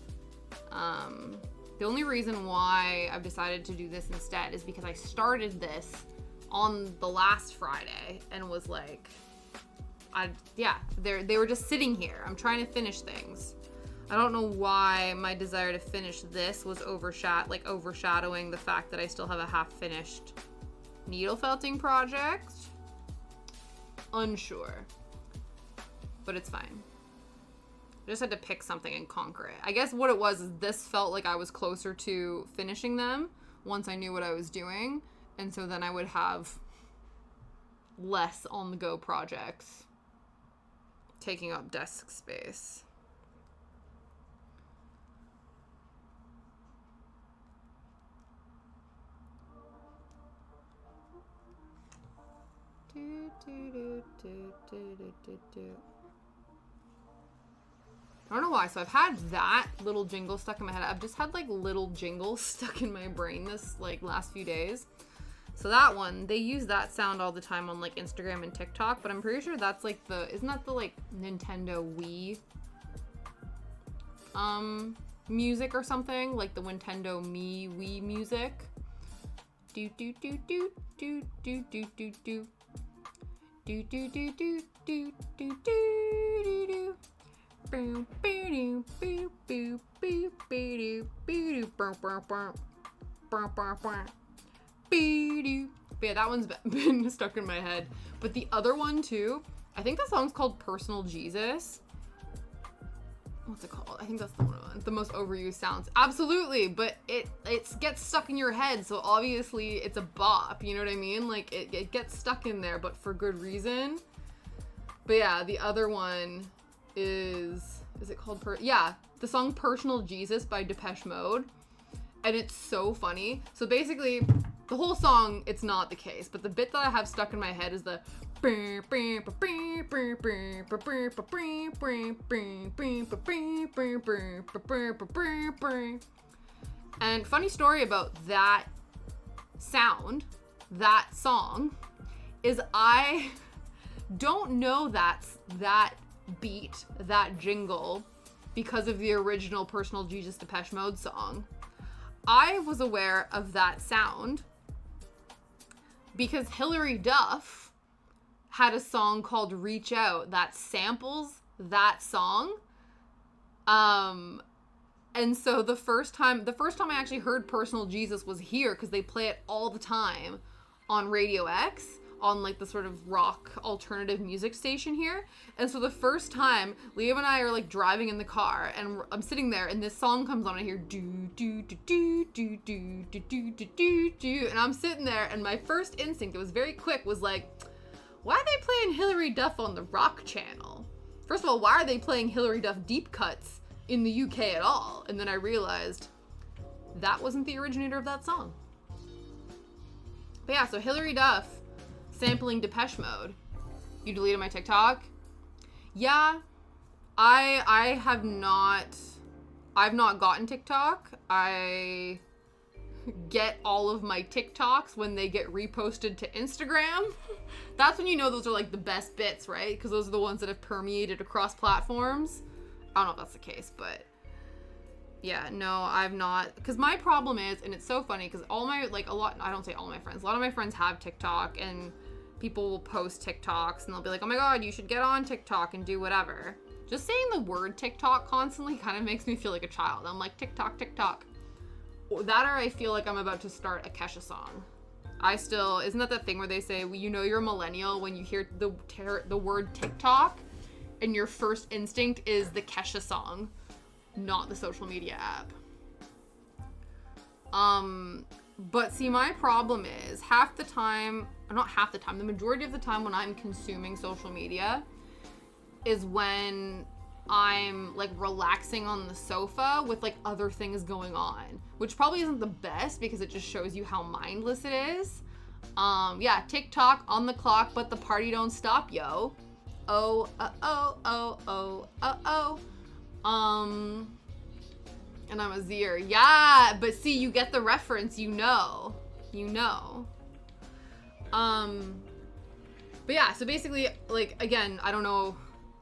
The only reason why I've decided to do this instead is because I started this on the last Friday and was like, they were just sitting here. I'm trying to finish things. I don't know why my desire to finish this was overshadowing the fact that I still have a half-finished needle felting project. Unsure. But it's fine. I just had to pick something and conquer it. I guess what it was is this felt like I was closer to finishing them once I knew what I was doing. And so then I would have less on-the-go projects taking up desk space. I don't know why. So I've had that little jingle stuck in my head. I've just had like little jingles stuck in my brain this like last few days. So that one, they use that sound all the time on like Instagram and TikTok, but I'm pretty sure that's like isn't that the like Nintendo Wii music or something? Like the Nintendo Wii music. Do do do do do do do do do. Do do do do do do do do. Boom boo boo boo boo boo boo boo. But yeah, that one's been stuck in my head. But the other one too, I think the song's called Personal Jesus. What's it called? I think that's the one. The most overused sounds. Absolutely, but it gets stuck in your head, so obviously it's a bop, you know what I mean? Like it gets stuck in there, but for good reason. But yeah, the other one is it called the song Personal Jesus by Depeche Mode. And it's so funny. So basically, the whole song, it's not the case, but the bit that I have stuck in my head is the and funny story about that sound, that song, is I don't know that beat, that jingle, because of the original Personal Jesus Depeche Mode song. I was aware of that sound because Hilary Duff had a song called Reach Out that samples that song. And so the first time I actually heard Personal Jesus was here, because they play it all the time on Radio X, on like the sort of rock alternative music station here. And so the first time, Liam and I are like driving in the car, and I'm sitting there, and this song comes on, and I hear do do do do do do do do do do do, and I'm sitting there, and my first instinct, it was very quick, was like, why are they playing Hilary Duff on the rock channel? First of all, why are they playing Hilary Duff deep cuts in the UK at all? And then I realized that wasn't the originator of that song. But yeah, so Hilary Duff sampling Depeche Mode. You deleted my TikTok? Yeah, I've not gotten TikTok. I get all of my TikToks when they get reposted to Instagram. That's when you know those are like the best bits, right? Because those are the ones that have permeated across platforms. I don't know if that's the case, but yeah, no, I've not. Because my problem is, and it's so funny, because I don't say all my friends, a lot of my friends have TikTok, and people will post TikToks, and they'll be like, oh my god, you should get on TikTok and do whatever. Just saying the word TikTok constantly kind of makes me feel like a child. I'm like, TikTok, TikTok. That, or I feel like I'm about to start a Kesha song. Isn't that thing where they say, well, you know you're a millennial when you hear the word TikTok, and your first instinct is the Kesha song, not the social media app. But see, my problem is the majority of the time when I'm consuming social media is when I'm like relaxing on the sofa with like other things going on, which probably isn't the best because it just shows you how mindless it is. Yeah, TikTok on the clock, but the party don't stop, yo. Oh, oh, oh, oh, oh, oh. And I'm a Zier. Yeah, but see, you get the reference, you know. But yeah, so basically, like, again, I don't know,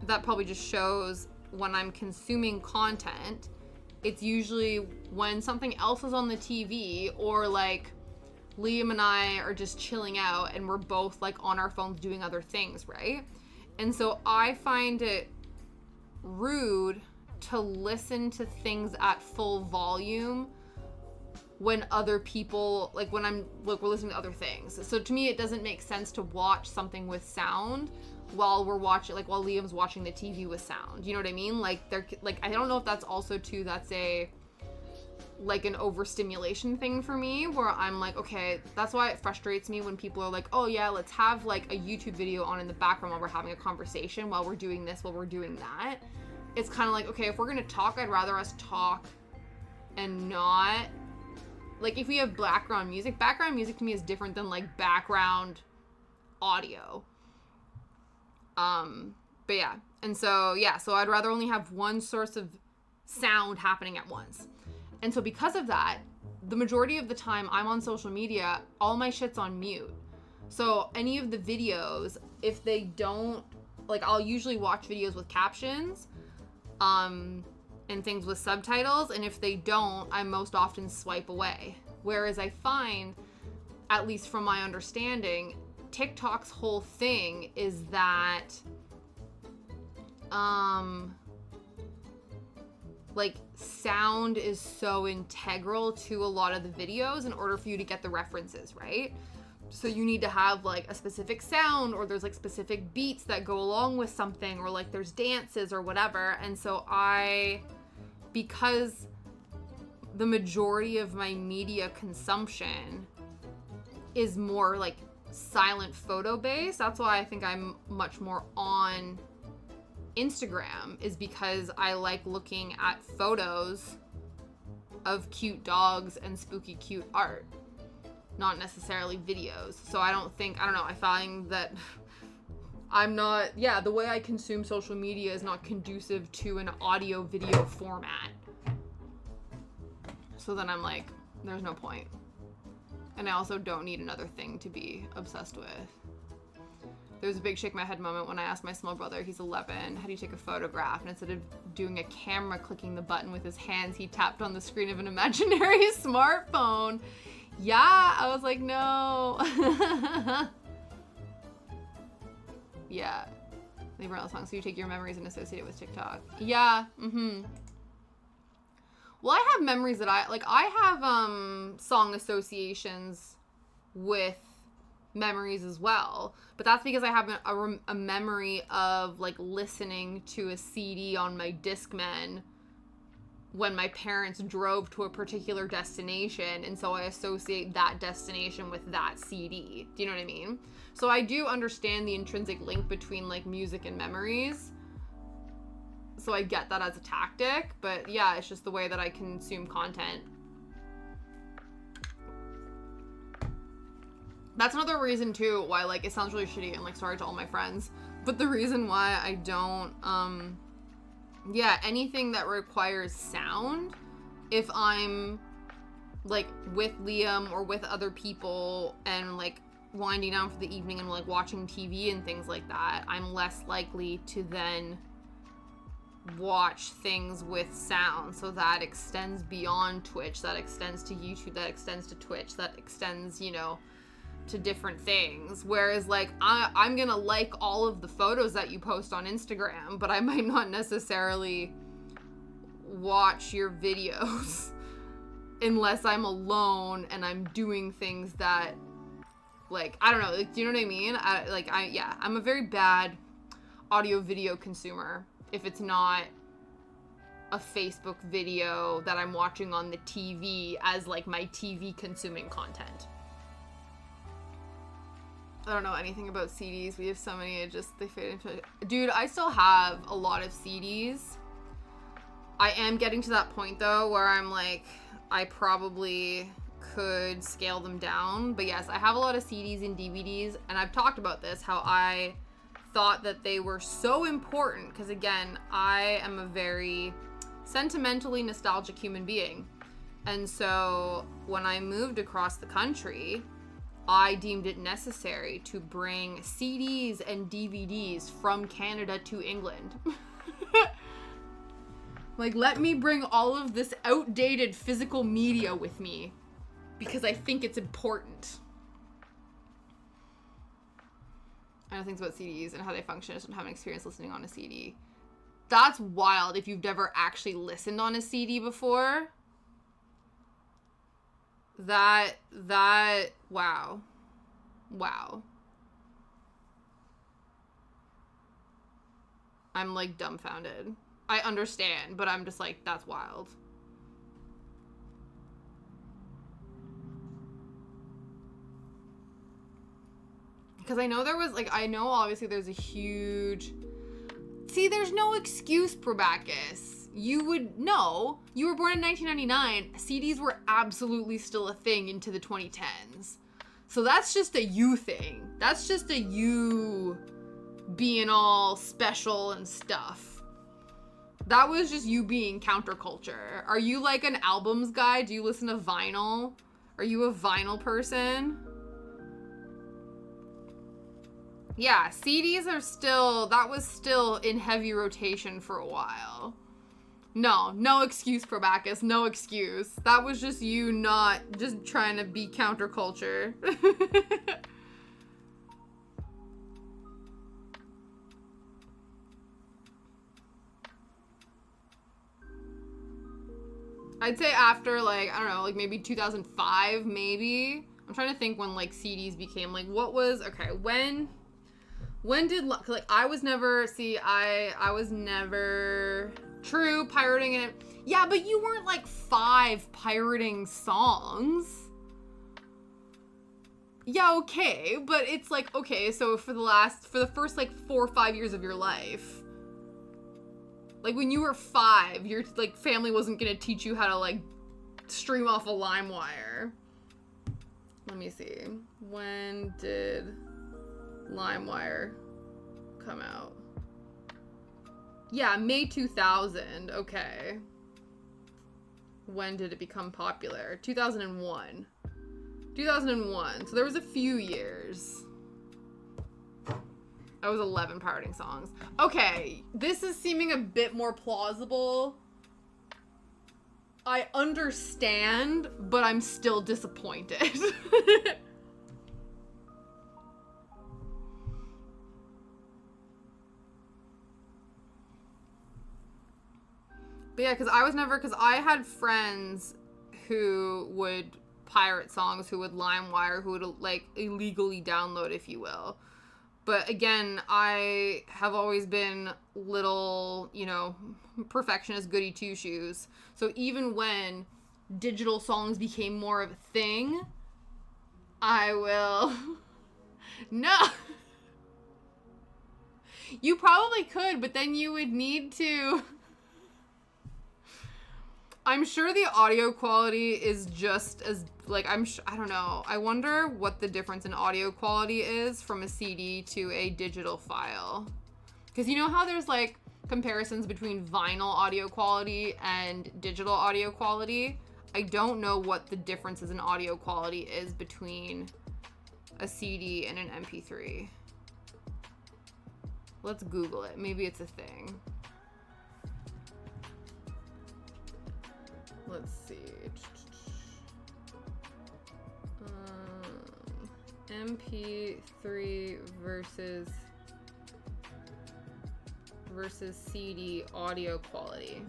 that probably just shows when I'm consuming content, it's usually when something else is on the TV, or like Liam and I are just chilling out and we're both like on our phones doing other things, right? And so I find it rude to listen to things at full volume when other people, like when we're listening to other things. So to me, it doesn't make sense to watch something with sound while while Liam's watching the TV with sound. You know what I mean? Like I don't know if that's also too, that's an overstimulation thing for me, where I'm like, okay, that's why it frustrates me when people are like, oh yeah, let's have like a YouTube video on in the background while we're having a conversation, while we're doing this, while we're doing that. It's kind of like, okay, if we're gonna talk, I'd rather us talk and not, like, if we have background music to me is different than like background audio. But yeah, And so, yeah, so I'd rather only have one source of sound happening at once. And so because of that, the majority of the time I'm on social media, all my shit's on mute. So any of the videos, if they don't, like, I'll usually watch videos with captions, and things with subtitles, and if they don't, I most often swipe away. Whereas I find, at least from my understanding, TikTok's whole thing is that, like, sound is so integral to a lot of the videos in order for you to get the references, right? So you need to have, like, a specific sound, or there's, like, specific beats that go along with something, or, like, there's dances or whatever. And so because the majority of my media consumption is more, like, silent photo based, that's why I think I'm much more on Instagram, is because I like looking at photos of cute dogs and spooky cute art, not necessarily videos. So I don't know, I find that the way I consume social media is not conducive to an audio video format. So then I'm like, there's no point. And I also don't need another thing to be obsessed with. There was a big shake my head moment when I asked my small brother, he's 11, how do you take a photograph? And instead of doing a camera clicking the button with his hands, he tapped on the screen of an imaginary smartphone. Yeah, I was like, no. Yeah. They wrote a song, so you take your memories and associate it with TikTok. Yeah, Well, I have memories that I have song associations with memories as well, but that's because I have a memory of, like, listening to a CD on my Discman when my parents drove to a particular destination, and so I associate that destination with that CD. Do you know what I mean? So I do understand the intrinsic link between, like, music and memories. So I get that as a tactic, but yeah, it's just the way that I consume content. That's another reason too why, like, it sounds really shitty and, like, sorry to all my friends, but the reason why I don't, anything that requires sound, if I'm, like, with Liam or with other people and, like, winding down for the evening and, like, watching TV and things like that, I'm less likely to then watch things with sound. So that extends beyond Twitch, that extends to YouTube, that extends to Twitch, that extends, you know, to different things. Whereas, like, I'm gonna like all of the photos that you post on Instagram, but I might not necessarily watch your videos unless I'm alone and I'm doing things that, like, I don't know, like, do you know what I mean? I'm a very bad audio video consumer if it's not a Facebook video that I'm watching on the TV as, like, my TV consuming content. I don't know anything about CDs. We have so many, they fade into... Dude, I still have a lot of CDs. I am getting to that point, though, where I'm like, I probably could scale them down. But yes, I have a lot of CDs and DVDs, and I've talked about this, how I thought that they were so important, because, again, I am a very sentimentally nostalgic human being. And so when I moved across the country, I deemed it necessary to bring CDs and DVDs from Canada to England. Like, let me bring all of this outdated physical media with me because I think it's important. I know things about CDs and how they function. I just don't have an experience listening on a CD. That's wild if you've never actually listened on a CD before. Wow. I'm, like, dumbfounded. I understand, but I'm just like, that's wild. Because I know there was, like, obviously there's a huge... See, there's no excuse, Probacus. You would know. You were born in 1999. CDs were absolutely still a thing into the 2010s. So that's just a you thing. That's just a you being all special and stuff. That was just you being counterculture. Are you like an albums guy? Do you listen to vinyl? Are you a vinyl person? Yeah, CDs are still, that was still in heavy rotation for a while. No excuse, Probacus, no excuse. That was just you not just trying to be counterculture. I'd say after, like, I don't know, like maybe 2005, maybe. I'm trying to think when, like, CDs became, like, what was, okay, when did, like, I was never true pirating it. Yeah, but you weren't, like, 5 pirating songs. Yeah, okay, but it's like, okay, so for the first, like, 4 or 5 years of your life, like, when you were 5, your, like, family wasn't gonna teach you how to, like, stream off a LimeWire. Let me see. When did LimeWire come out? Yeah, May 2000. Okay. When did it become popular? 2001. 2001. So there was a few years. I was 11 pirating songs. Okay, this is seeming a bit more plausible. I understand, but I'm still disappointed. But yeah, because I had friends who would pirate songs, who would LimeWire, who would, like, illegally download, if you will. But again, I have always been little, you know, perfectionist goody two-shoes. So even when digital songs became more of a thing, I will... No! You probably could, but then you would need to... I'm sure the audio quality is just as, like, I don't know. I wonder what the difference in audio quality is from a CD to a digital file. Because you know how there's, like, comparisons between vinyl audio quality and digital audio quality? I don't know what the differences in audio quality is between a CD and an MP3. Let's Google it. Maybe it's a thing. Let's see. MP3 versus CD audio quality.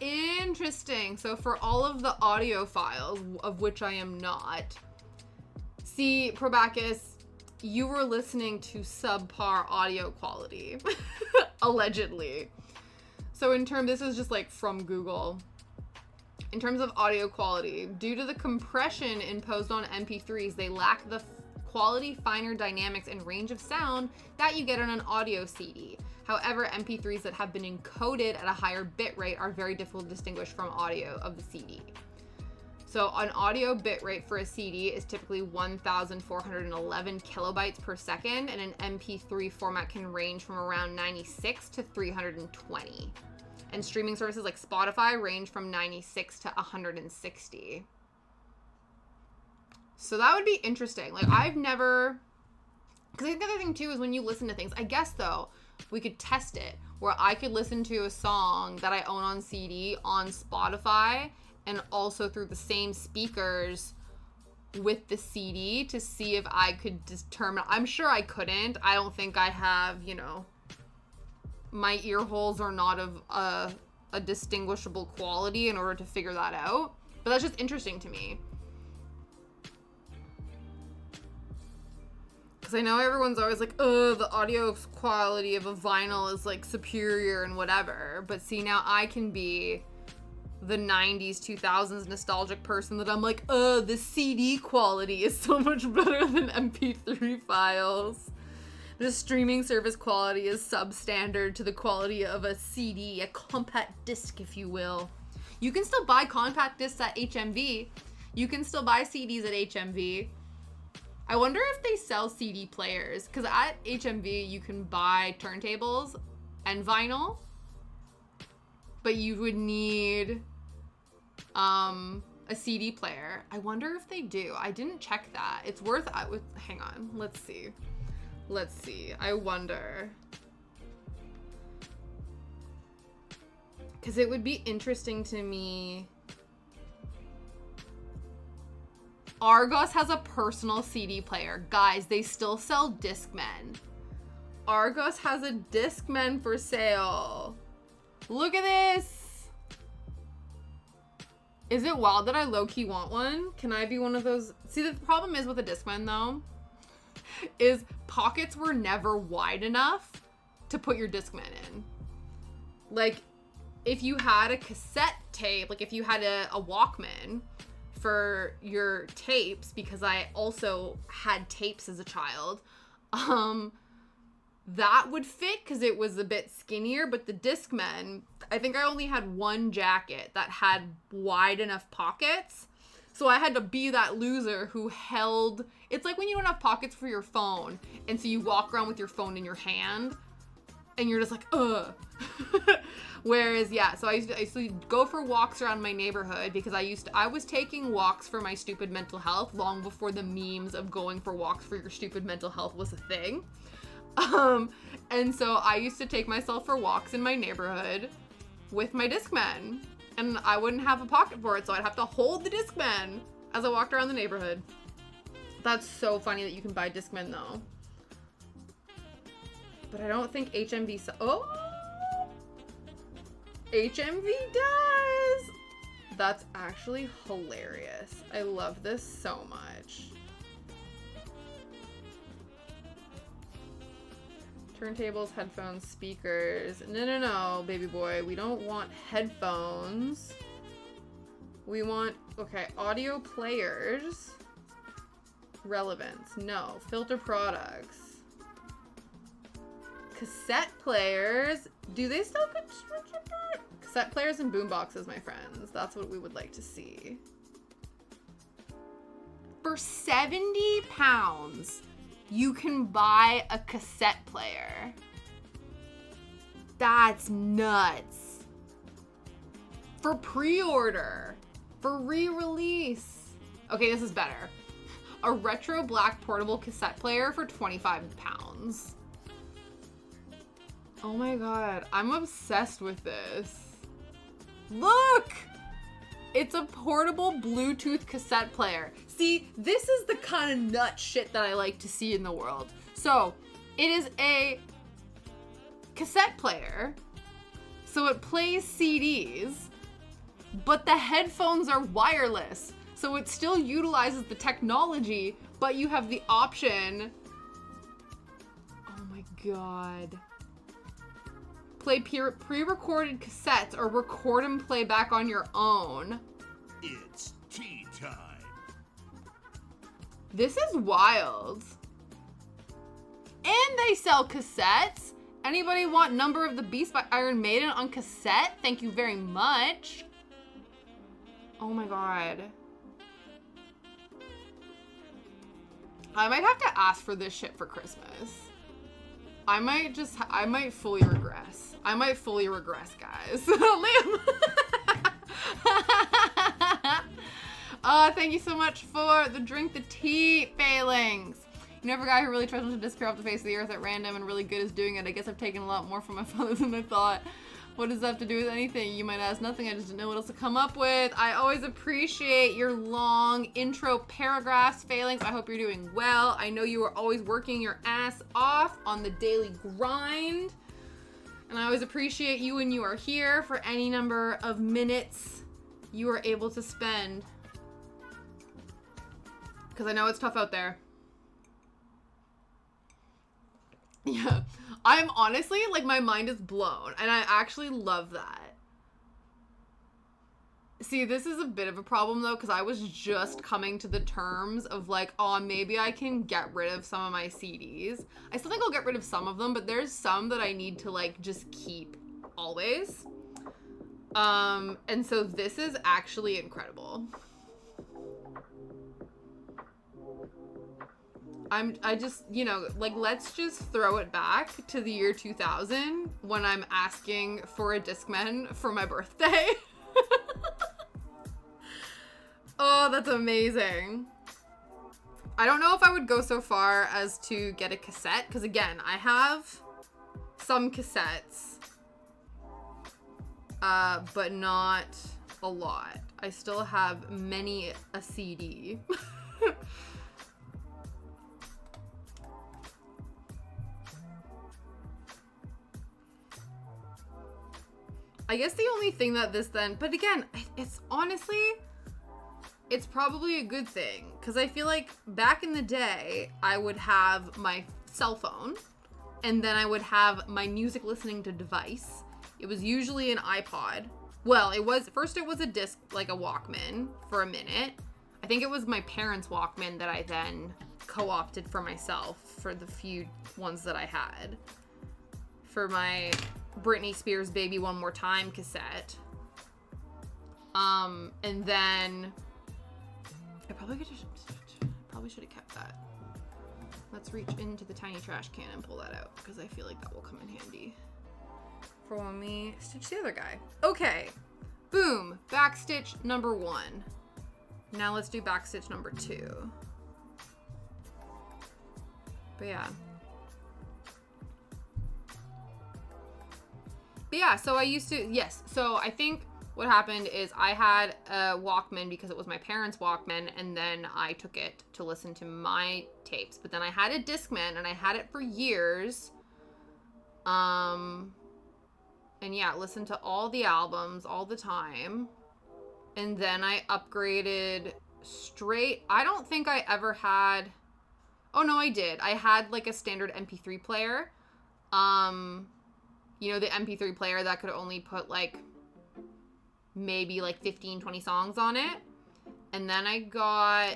Interesting. So for all of the audio files, of which I am not, see, Probacus, you were listening to subpar audio quality, allegedly. So this is just like from Google. In terms of audio quality, due to the compression imposed on MP3s, they lack the quality, finer dynamics, and range of sound that you get on an audio CD. However, MP3s that have been encoded at a higher bitrate are very difficult to distinguish from audio of the CD. So an audio bitrate for a CD is typically 1,411 kilobytes per second, and an MP3 format can range from around 96 to 320. And streaming services like Spotify range from 96 to 160. So that would be interesting. Like, I've never... Because I think the other thing, too, is when you listen to things, I guess, though, we could test it, where I could listen to a song that I own on CD on Spotify and also through the same speakers with the CD to see if I could determine. I'm sure I couldn't. I don't think I have, you know, my ear holes are not of a distinguishable quality in order to figure that out. But that's just interesting to me. Because I know everyone's always like, oh, the audio quality of a vinyl is, like, superior and whatever. But see, now I can be the 90s, 2000s nostalgic person that I'm like, oh, the CD quality is so much better than MP3 files. The streaming service quality is substandard to the quality of a CD, a compact disc, if you will. You can still buy compact discs at HMV. You can still buy CDs at HMV. I wonder if they sell CD players, because at HMV you can buy turntables and vinyl, but you would need a CD player. I wonder if they do. I didn't check that. It's worth, hang on, let's see. I wonder. Because it would be interesting to me. Argos has a personal CD player. Guys, they still sell Discmen. Argos has a Discman for sale. Look at this. Is it wild that I low-key want one? Can I be one of those? See, the problem is with a Discman, though, is pockets were never wide enough to put your Discman in. Like, if you had a cassette tape, like if you had a Walkman for your tapes, because I also had tapes as a child, that would fit because it was a bit skinnier, but the Discman, I think I only had one jacket that had wide enough pockets. So I had to be that loser who held, it's like when you don't have pockets for your phone, and so you walk around with your phone in your hand, and you're just like, ugh. Whereas, yeah, so I used to go for walks around my neighborhood because I was taking walks for my stupid mental health long before the memes of going for walks for your stupid mental health was a thing. And so I used to take myself for walks in my neighborhood with my Discman, and I wouldn't have a pocket for it, so I'd have to hold the Discman as I walked around the neighborhood. That's so funny that you can buy Discman though. But I don't think HMV HMV does! That's actually hilarious. I love this so much. Turntables, headphones, speakers. No, baby boy. We don't want headphones. We want, okay, audio players. Relevance. No. Filter products. Cassette players. Do they still put cassette players and boomboxes, my friends? That's what we would like to see. For 70 pounds, you can buy a cassette player. That's nuts. For pre-order. For re-release. Okay, this is better. A retro black portable cassette player for 25 pounds. Oh my god, I'm obsessed with this. Look! It's a portable Bluetooth cassette player. See, this is the kind of nut shit that I like to see in the world. So, it is a cassette player, so it plays CDs, but the headphones are wireless. So it still utilizes the technology, but you have the option. Oh my god. Play pre-recorded cassettes or record and play back on your own.
It's tea time.
This is wild. And they sell cassettes. Anybody want Number of the Beast by Iron Maiden on cassette? Thank you very much. Oh my god. I might have to ask for this shit for Christmas. I might fully regress. I might fully regress, guys. Liam! Thank you so much for the drink the tea failings. You know, for a guy who really tries to disappear off the face of the earth at random and really good is doing it, I guess I've taken a lot more from my father than I thought. What does that have to do with anything? You might ask. Nothing. I just didn't know what else to come up with. I always appreciate your long intro paragraphs, failings. I hope you're doing well. I know you are always working your ass off on the daily grind. And I always appreciate you when you are here for any number of minutes you are able to spend. Because I know it's tough out there. Yeah. I'm honestly, like, my mind is blown, and I actually love that. See, this is a bit of a problem though, because I was just coming to the terms of like, oh, maybe I can get rid of some of my CDs. I still think I'll get rid of some of them, but there's some that I need to like just keep always. And so this is actually incredible. I just, you know, like, let's just throw it back to the year 2000 when I'm asking for a Discman for my birthday. Oh, that's amazing. I don't know if I would go so far as to get a cassette, because again, I have some cassettes, but not a lot. I still have many a CD. I guess the only thing that this then, but again, it's honestly, it's probably a good thing, because I feel like back in the day, I would have my cell phone, and then I would have my music listening to device. It was usually an iPod. Well, it was a disc, like a Walkman for a minute. I think it was my parents' Walkman that I then co-opted for myself for the few ones that I had. For my Britney Spears Baby One More Time cassette. And then I probably should have kept that. Let's reach into the tiny trash can and pull that out, because I feel like that will come in handy for when we stitch the other guy. Okay, boom, backstitch number 1. Now let's do backstitch number 2. But yeah, so so I think what happened is I had a Walkman because it was my parents' Walkman, and then I took it to listen to my tapes. But then I had a Discman, and I had it for years. And yeah, listened to all the albums all the time. And then I upgraded straight. I don't think I ever had... Oh, no, I did. I had like a standard MP3 player. You know, the MP3 player that could only put like maybe like 15, 20 songs on it. And then I got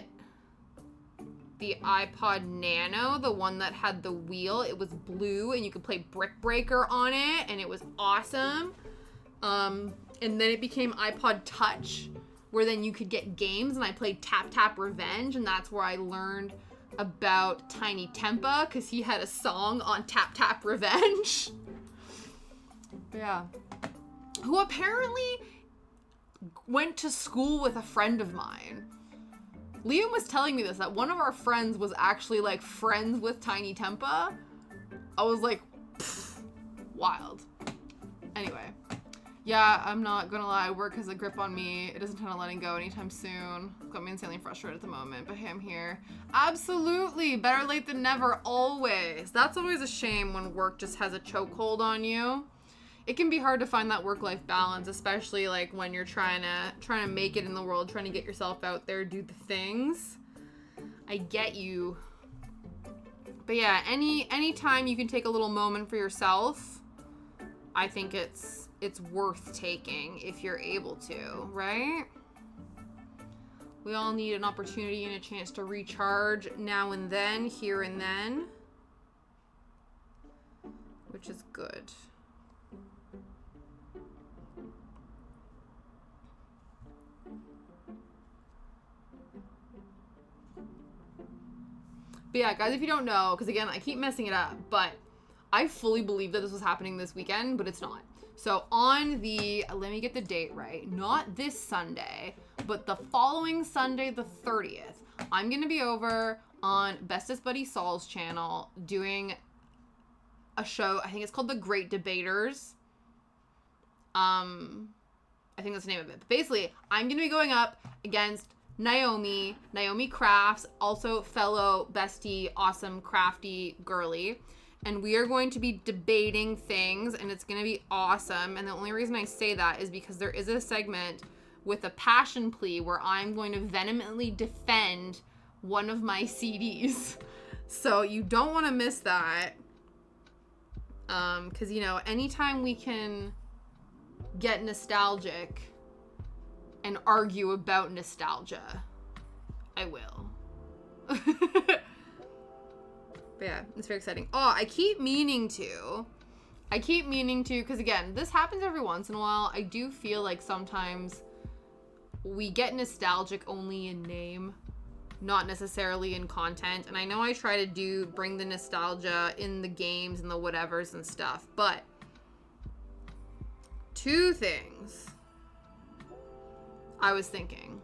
the iPod Nano, the one that had the wheel. It was blue and you could play Brick Breaker on it, and it was awesome. And then it became iPod Touch, where then you could get games, and I played Tap Tap Revenge, and that's where I learned about Tiny Tempa, because he had a song on Tap Tap Revenge. Yeah. Who apparently went to school with a friend of mine. Liam was telling me this, that one of our friends was actually like friends with Tiny Tempa. I was like, wild. Anyway. Yeah, I'm not gonna lie, work has a grip on me. It isn't kind of letting go anytime soon. It's got me insanely frustrated at the moment, but hey, I'm here. Absolutely, better late than never, always. That's always a shame when work just has a chokehold on you. It can be hard to find that work-life balance, especially like when you're trying to make it in the world, trying to get yourself out there, do the things. I get you. But yeah, any time you can take a little moment for yourself, I think it's worth taking if you're able to, right? We all need an opportunity and a chance to recharge now and then, here and then, which is good. But yeah, guys, if you don't know, because again, I keep messing it up, but I fully believe that this was happening this weekend, but it's not. So on the, let me get the date right, not this Sunday, but the following Sunday, the 30th, I'm going to be over on Bestest Buddy Saul's channel doing a show. I think it's called The Great Debaters. I think that's the name of it. But basically, I'm going to be going up against Naomi Crafts, also fellow bestie, awesome, crafty girly. And we are going to be debating things, and it's going to be awesome. And the only reason I say that is because there is a segment with a passion plea where I'm going to vehemently defend one of my CDs. So you don't want to miss that. Because, you know, anytime we can get nostalgic and argue about nostalgia. I will. But yeah, it's very exciting. Oh, I keep meaning to, because again, this happens every once in a while. I do feel like sometimes we get nostalgic only in name, not necessarily in content. And I know I try to bring the nostalgia in the games and the whatevers and stuff, but two things I was thinking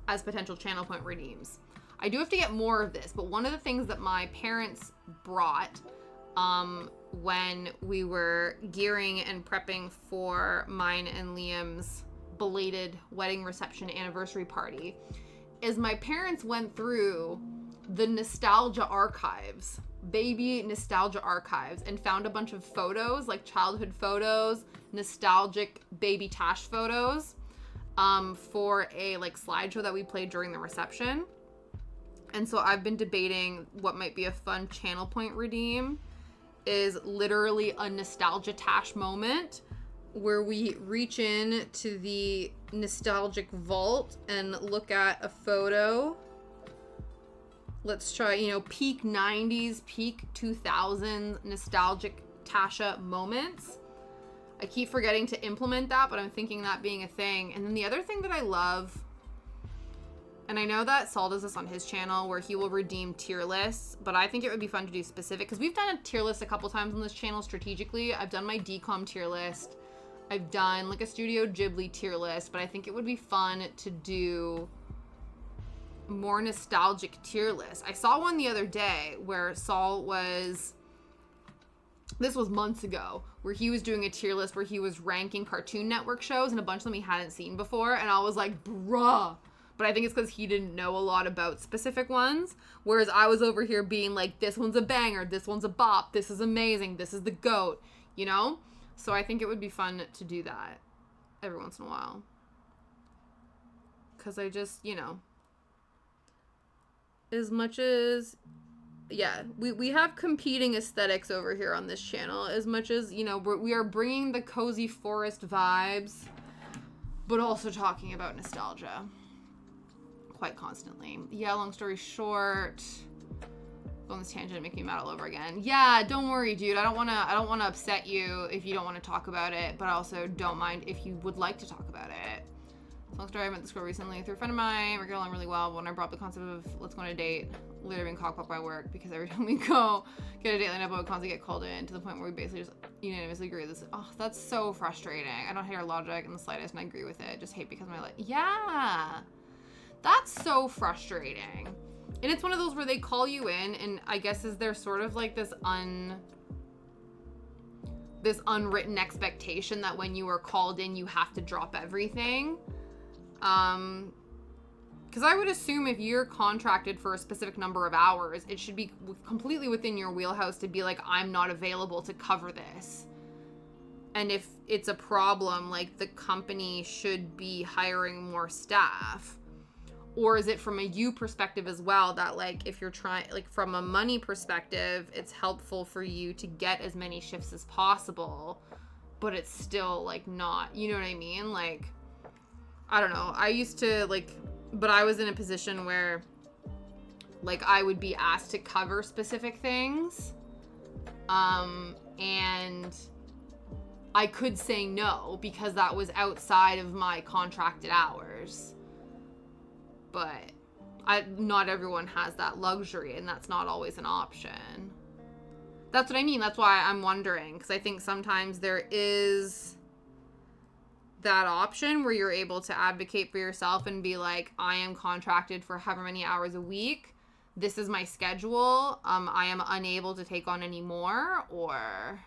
as potential channel point redeems. I do have to get more of this, but one of the things that my parents brought when we were gearing and prepping for mine and Liam's belated wedding reception anniversary party is my parents went through the nostalgia archives, baby nostalgia archives, and found a bunch of photos, like childhood photos, nostalgic baby Tash photos, for a like slideshow that we played during the reception. And so I've been debating what might be a fun channel point redeem is literally a nostalgia Tash moment where we reach in to the nostalgic vault and look at a photo. Let's try, peak 90s, peak 2000s nostalgic Tasha moments. I keep forgetting to implement that, but I'm thinking that being a thing. And then the other thing that I love, and I know that Saul does this on his channel where he will redeem tier lists, but I think it would be fun to do specific because we've done a tier list a couple times on this channel strategically. I've done my DCOM tier list. I've done like a Studio Ghibli tier list, but I think it would be fun to do more nostalgic tier lists. I saw one the other day where Saul was, this was months ago, where he was doing a tier list where he was ranking Cartoon Network shows and a bunch of them he hadn't seen before, and I was like, bruh. But I think it's because he didn't know a lot about specific ones, whereas I was over here being like, this one's a banger, this one's a bop, this is amazing, this is the GOAT, So I think it would be fun to do that every once in a while. Because I just, as much as, yeah, we have competing aesthetics over here on this channel. As much as, we are bringing the cozy forest vibes, but also talking about nostalgia quite constantly. Yeah, long story short, go on this tangent and make me mad all over again. Yeah, don't worry, dude. I don't wanna upset you if you don't want to talk about it, but I also don't mind if you would like to talk about it. Long story, I met this girl recently through a friend of mine. We're getting along really well. When I brought up the concept of let's go on a date, literally being cockblocked by work because every time we go get a date lined up, I would constantly get called in to the point where we basically just unanimously agree. That's so frustrating. I don't hate her logic in the slightest, and I agree with it. Just hate because my yeah, that's so frustrating. And it's one of those where they call you in, and I guess is there sort of like this unwritten expectation that when you are called in, you have to drop everything. Because I would assume if you're contracted for a specific number of hours, it should be completely within your wheelhouse to be like, I'm not available to cover this. And if it's a problem, like the company should be hiring more staff. Or is it from a you perspective as well that like if you're trying, like from a money perspective, it's helpful for you to get as many shifts as possible, but it's still like not, you know what I mean? Like, I don't know. I used to but I was in a position where like I would be asked to cover specific things. And I could say no because that was outside of my contracted hours. But not everyone has that luxury, and that's not always an option. That's what I mean. That's why I'm wondering, because I think sometimes there is that option where you're able to advocate for yourself and be like, I am contracted for however many hours a week. This is my schedule. I am unable to take on any more, or...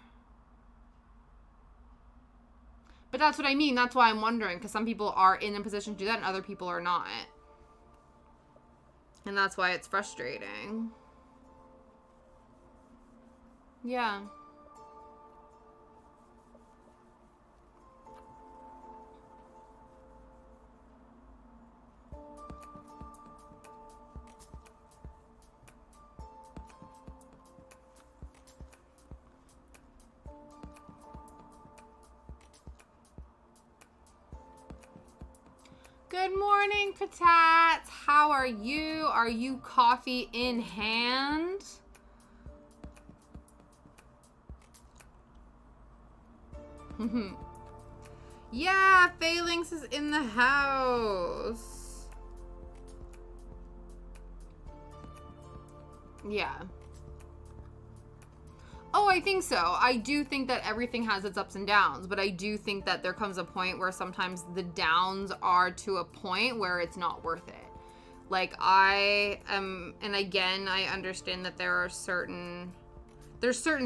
But that's what I mean. That's why I'm wondering, because some people are in a position to do that and other people are not. And that's why it's frustrating. Yeah. Good morning, Patats. How are you? Are you coffee in hand? Yeah, Phalanx is in the house. Yeah. Oh, I think so. I do think that everything has its ups and downs, but I do think that there comes a point where sometimes the downs are to a point where it's not worth it. Like, I am, and again, I understand that there's certain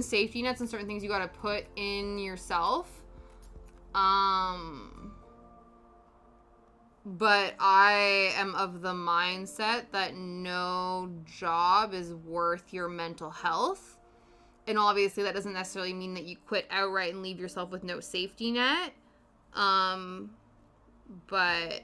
safety nets and certain things you gotta put in yourself. But I am of the mindset that no job is worth your mental health. And obviously that doesn't necessarily mean that you quit outright and leave yourself with no safety net. But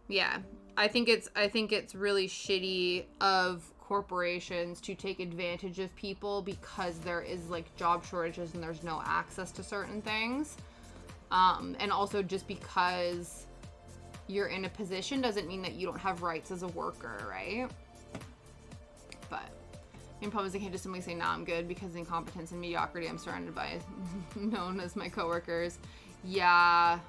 yeah, I think it's really shitty of corporations to take advantage of people because there is like job shortages and there's no access to certain things. And also just because you're in a position doesn't mean that you don't have rights as a worker, right? But the problem is I can't just simply say, nah, I'm good, because incompetence and mediocrity I'm surrounded by is known as my coworkers. Yeah.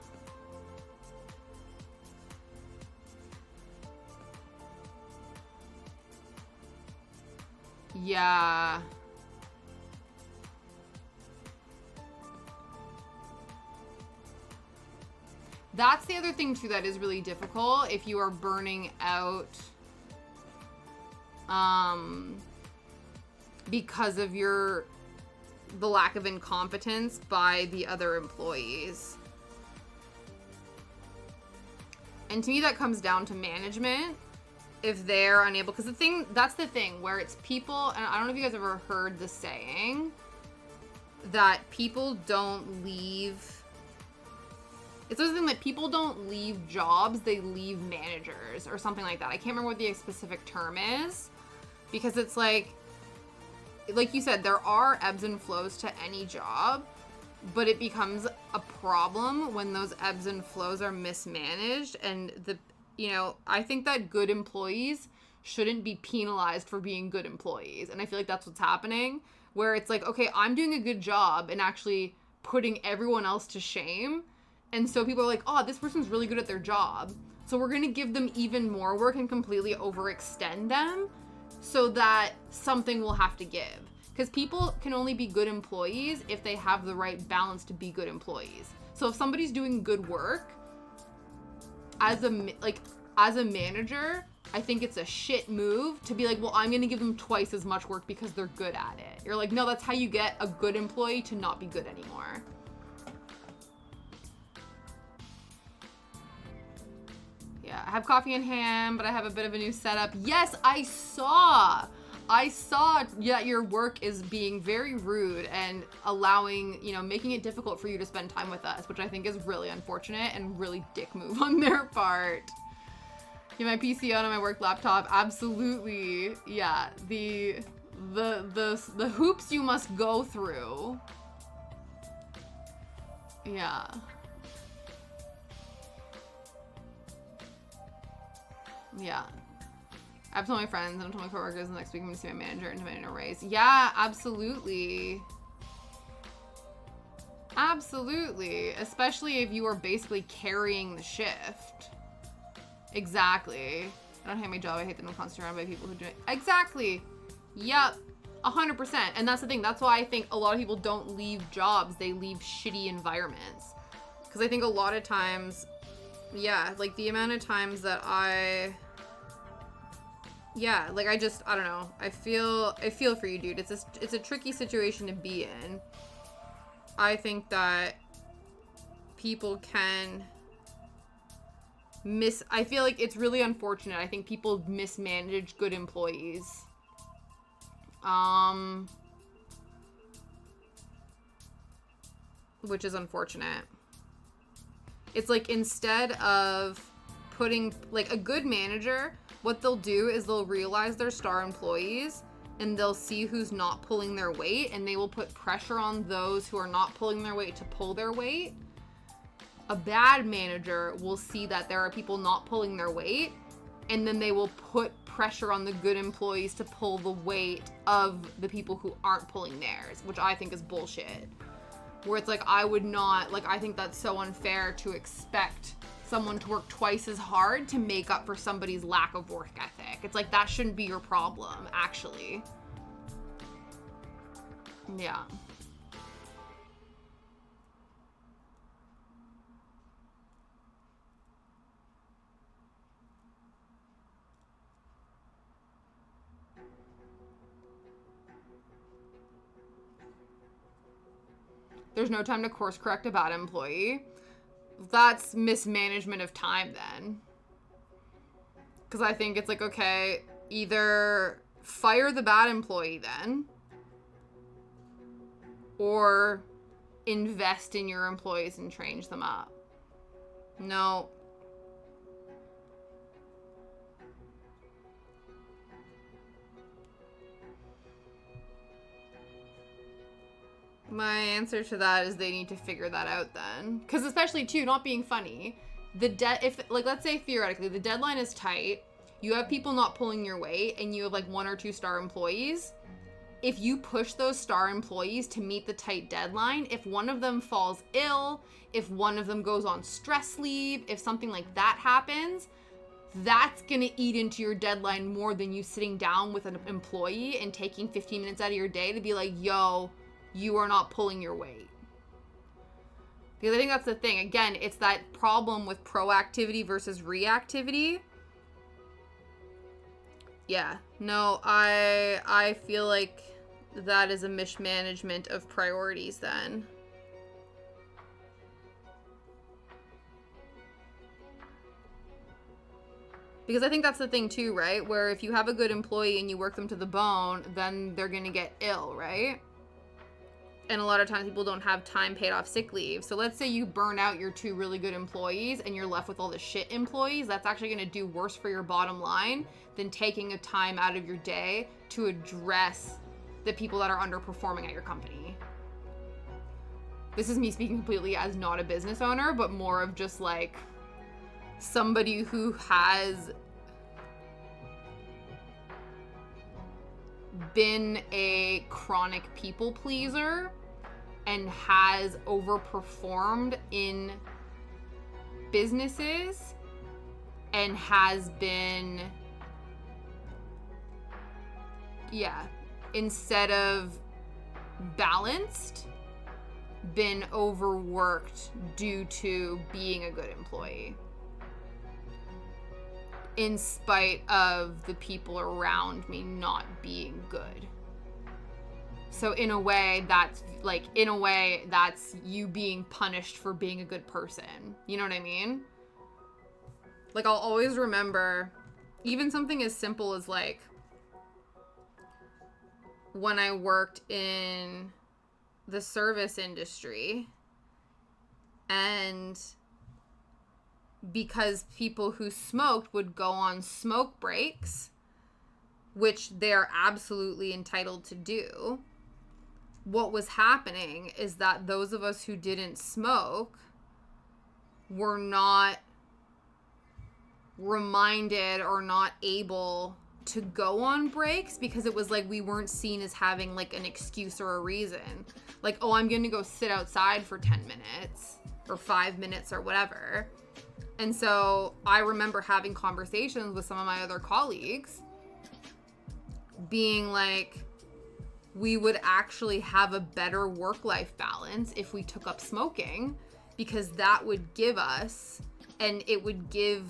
Yeah. That's the other thing too that is really difficult if you are burning out because of the lack of incompetence by the other employees. And to me that comes down to management. If they're unable, because that's the thing where it's people, and I don't know if you guys ever heard the saying that people don't leave. It's the thing that people don't leave jobs, they leave managers or something like that. I can't remember what the specific term is, because it's like you said, there are ebbs and flows to any job, but it becomes a problem when those ebbs and flows are mismanaged. And I think that good employees shouldn't be penalized for being good employees. And I feel like that's what's happening, where it's like, okay, I'm doing a good job and actually putting everyone else to shame. And so people are like, oh, this person's really good at their job, so we're going to give them even more work and completely overextend them so that something will have to give. Because people can only be good employees if they have the right balance to be good employees. So if somebody's doing good work, as a manager, I think it's a shit move to be like, well, I'm going to give them twice as much work because they're good at it. You're like, no, that's how you get a good employee to not be good anymore. Yeah, I have coffee in hand, but I have a bit of a new setup. Yes, I saw that your work is being very rude and allowing, making it difficult for you to spend time with us, which I think is really unfortunate and really dick move on their part. Get my PC on my work laptop. Absolutely. Yeah, the hoops you must go through. Yeah. Yeah. I've told my friends and I've told my coworkers, and next week I'm going to see my manager and demand a raise. Yeah, absolutely. Absolutely. Especially if you are basically carrying the shift. Exactly. I don't hate my job. I hate that I'm constantly surrounded by people who do it. Exactly. Yep. 100%. And that's the thing. That's why I think a lot of people don't leave jobs. They leave shitty environments. Because I think a lot of times, yeah, like the amount of times that I don't know. I feel for you, dude. It's a tricky situation to be in. I think that people can I feel like it's really unfortunate. I think people mismanage good employees. Which is unfortunate. It's like, instead of putting, like, a good manager, what they'll do is they'll realize their star employees and they'll see who's not pulling their weight, and they will put pressure on those who are not pulling their weight to pull their weight. A bad manager will see that there are people not pulling their weight, and then they will put pressure on the good employees to pull the weight of the people who aren't pulling theirs, which I think is bullshit. Where it's like, I would not, like, I think that's so unfair to expect someone to work twice as hard to make up for somebody's lack of work ethic. It's like, that shouldn't be your problem, actually. Yeah. There's no time to course correct a bad employee. That's mismanagement of time then. Because I think it's like, okay, either fire the bad employee then, or invest in your employees and train them up. No. My answer to that is they need to figure that out then. Because especially, too, not being funny, let's say theoretically, the deadline is tight, you have people not pulling your weight, and you have like 1 or 2 star employees. If you push those star employees to meet the tight deadline, if one of them falls ill, if one of them goes on stress leave, if something like that happens, that's gonna eat into your deadline more than you sitting down with an employee and taking 15 minutes out of your day to be like, yo, you are not pulling your weight. Because I think that's the thing. Again, it's that problem with proactivity versus reactivity. Yeah, no, I feel like that is a mismanagement of priorities then. Because I think that's the thing too, right? Where if you have a good employee and you work them to the bone, then they're gonna get ill, right? And a lot of times people don't have time paid off sick leave. So let's say you burn out your 2 really good employees and you're left with all the shit employees. That's actually going to do worse for your bottom line than taking a time out of your day to address the people that are underperforming at your company. This is me speaking completely as not a business owner, but more of just like somebody who has been a chronic people pleaser and has overperformed in businesses and has been, instead of balanced, been overworked due to being a good employee, in spite of the people around me not being good. So in a way, that's you being punished for being a good person. You know what I mean? Like, I'll always remember even something as simple as like when I worked in the service industry, and because people who smoked would go on smoke breaks, which they're absolutely entitled to do, what was happening is that those of us who didn't smoke were not reminded or not able to go on breaks because it was like we weren't seen as having like an excuse or a reason. Like, oh, I'm going to go sit outside for 10 minutes or 5 minutes or whatever. And so I remember having conversations with some of my other colleagues being like, we would actually have a better work-life balance if we took up smoking, because that would give us, and it would give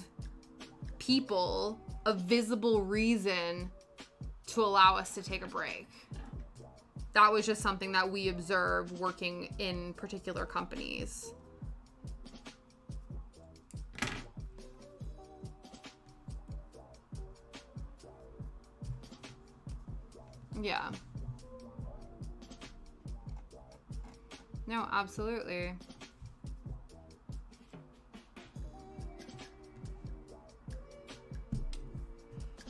people a visible reason to allow us to take a break. That was just something that we observed working in particular companies. Yeah. No, absolutely.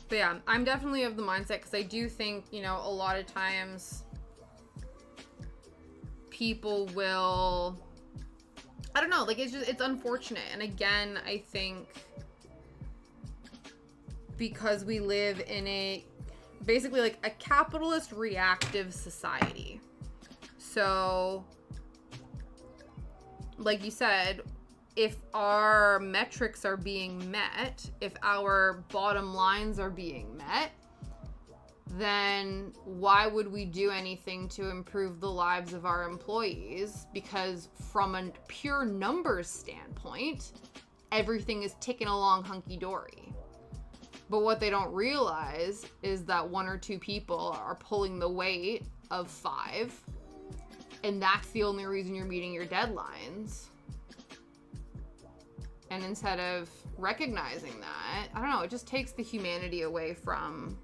But yeah, I'm definitely of the mindset, because I do think, you know, a lot of times people will, I don't know, like, it's unfortunate. And again, I think because we live in basically like a capitalist reactive society. So, like you said, if our metrics are being met, if our bottom lines are being met, then why would we do anything to improve the lives of our employees? Because from a pure numbers standpoint, everything is ticking along hunky-dory. But what they don't realize is that 1 or 2 people are pulling the weight of 5, and that's the only reason you're meeting your deadlines. And instead of recognizing that, I don't know, it just takes the humanity away from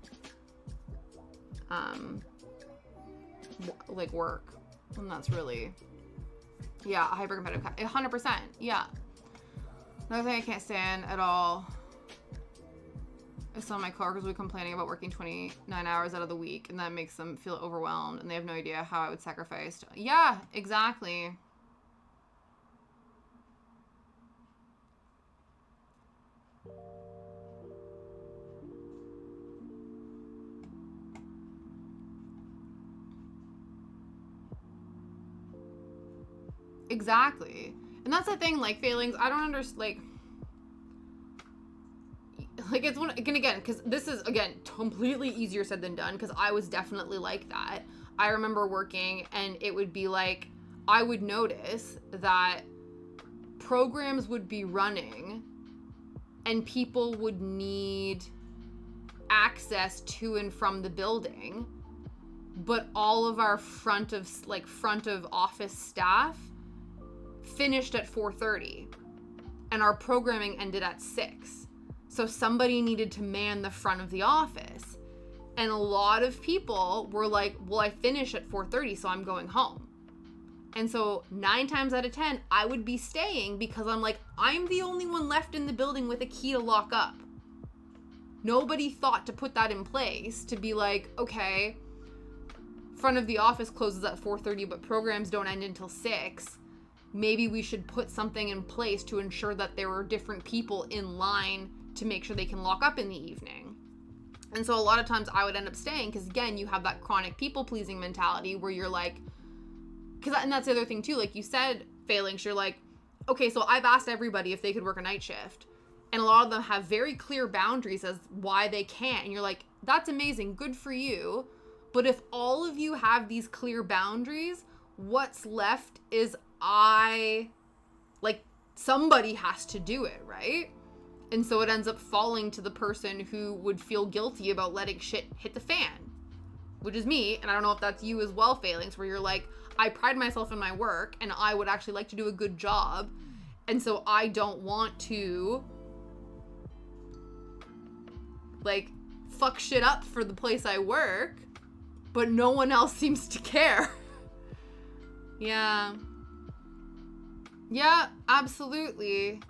like work. And that's really, yeah, a hyper competitive, 100%. Yeah. Another thing I can't stand at all is some of my coworkers will be complaining about working 29 hours out of the week, and that makes them feel overwhelmed, and they have no idea how I would sacrifice. Yeah, exactly. Exactly. And that's the thing, like, failings, I don't understand, like it's one, again, because this is, again, completely easier said than done, because I was definitely like that. I remember working, and it would be like, I would notice that programs would be running, and people would need access to and from the building, but all of our front of office staff finished at 4:30, and our programming ended at 6. So somebody needed to man the front of the office. And a lot of people were like, well, I finish at 4:30, so I'm going home. And so 9 times out of 10, I would be staying because I'm like, I'm the only one left in the building with a key to lock up. Nobody thought to put that in place to be like, okay, front of the office closes at 4:30, but programs don't end until 6. Maybe we should put something in place to ensure that there are different people in line to make sure they can lock up in the evening. And so a lot of times I would end up staying because, again, you have that chronic people-pleasing mentality where you're like, and that's the other thing too, like you said, failings, you're like, okay, so I've asked everybody if they could work a night shift, and a lot of them have very clear boundaries as why they can't, and you're like, that's amazing, good for you, but if all of you have these clear boundaries, what's left is somebody has to do it, right? And so it ends up falling to the person who would feel guilty about letting shit hit the fan, which is me. And I don't know if that's you as well, failings, where you're like, I pride myself in my work and I would actually like to do a good job. And so I don't want to like fuck shit up for the place I work, but no one else seems to care. Yeah. Yeah, absolutely.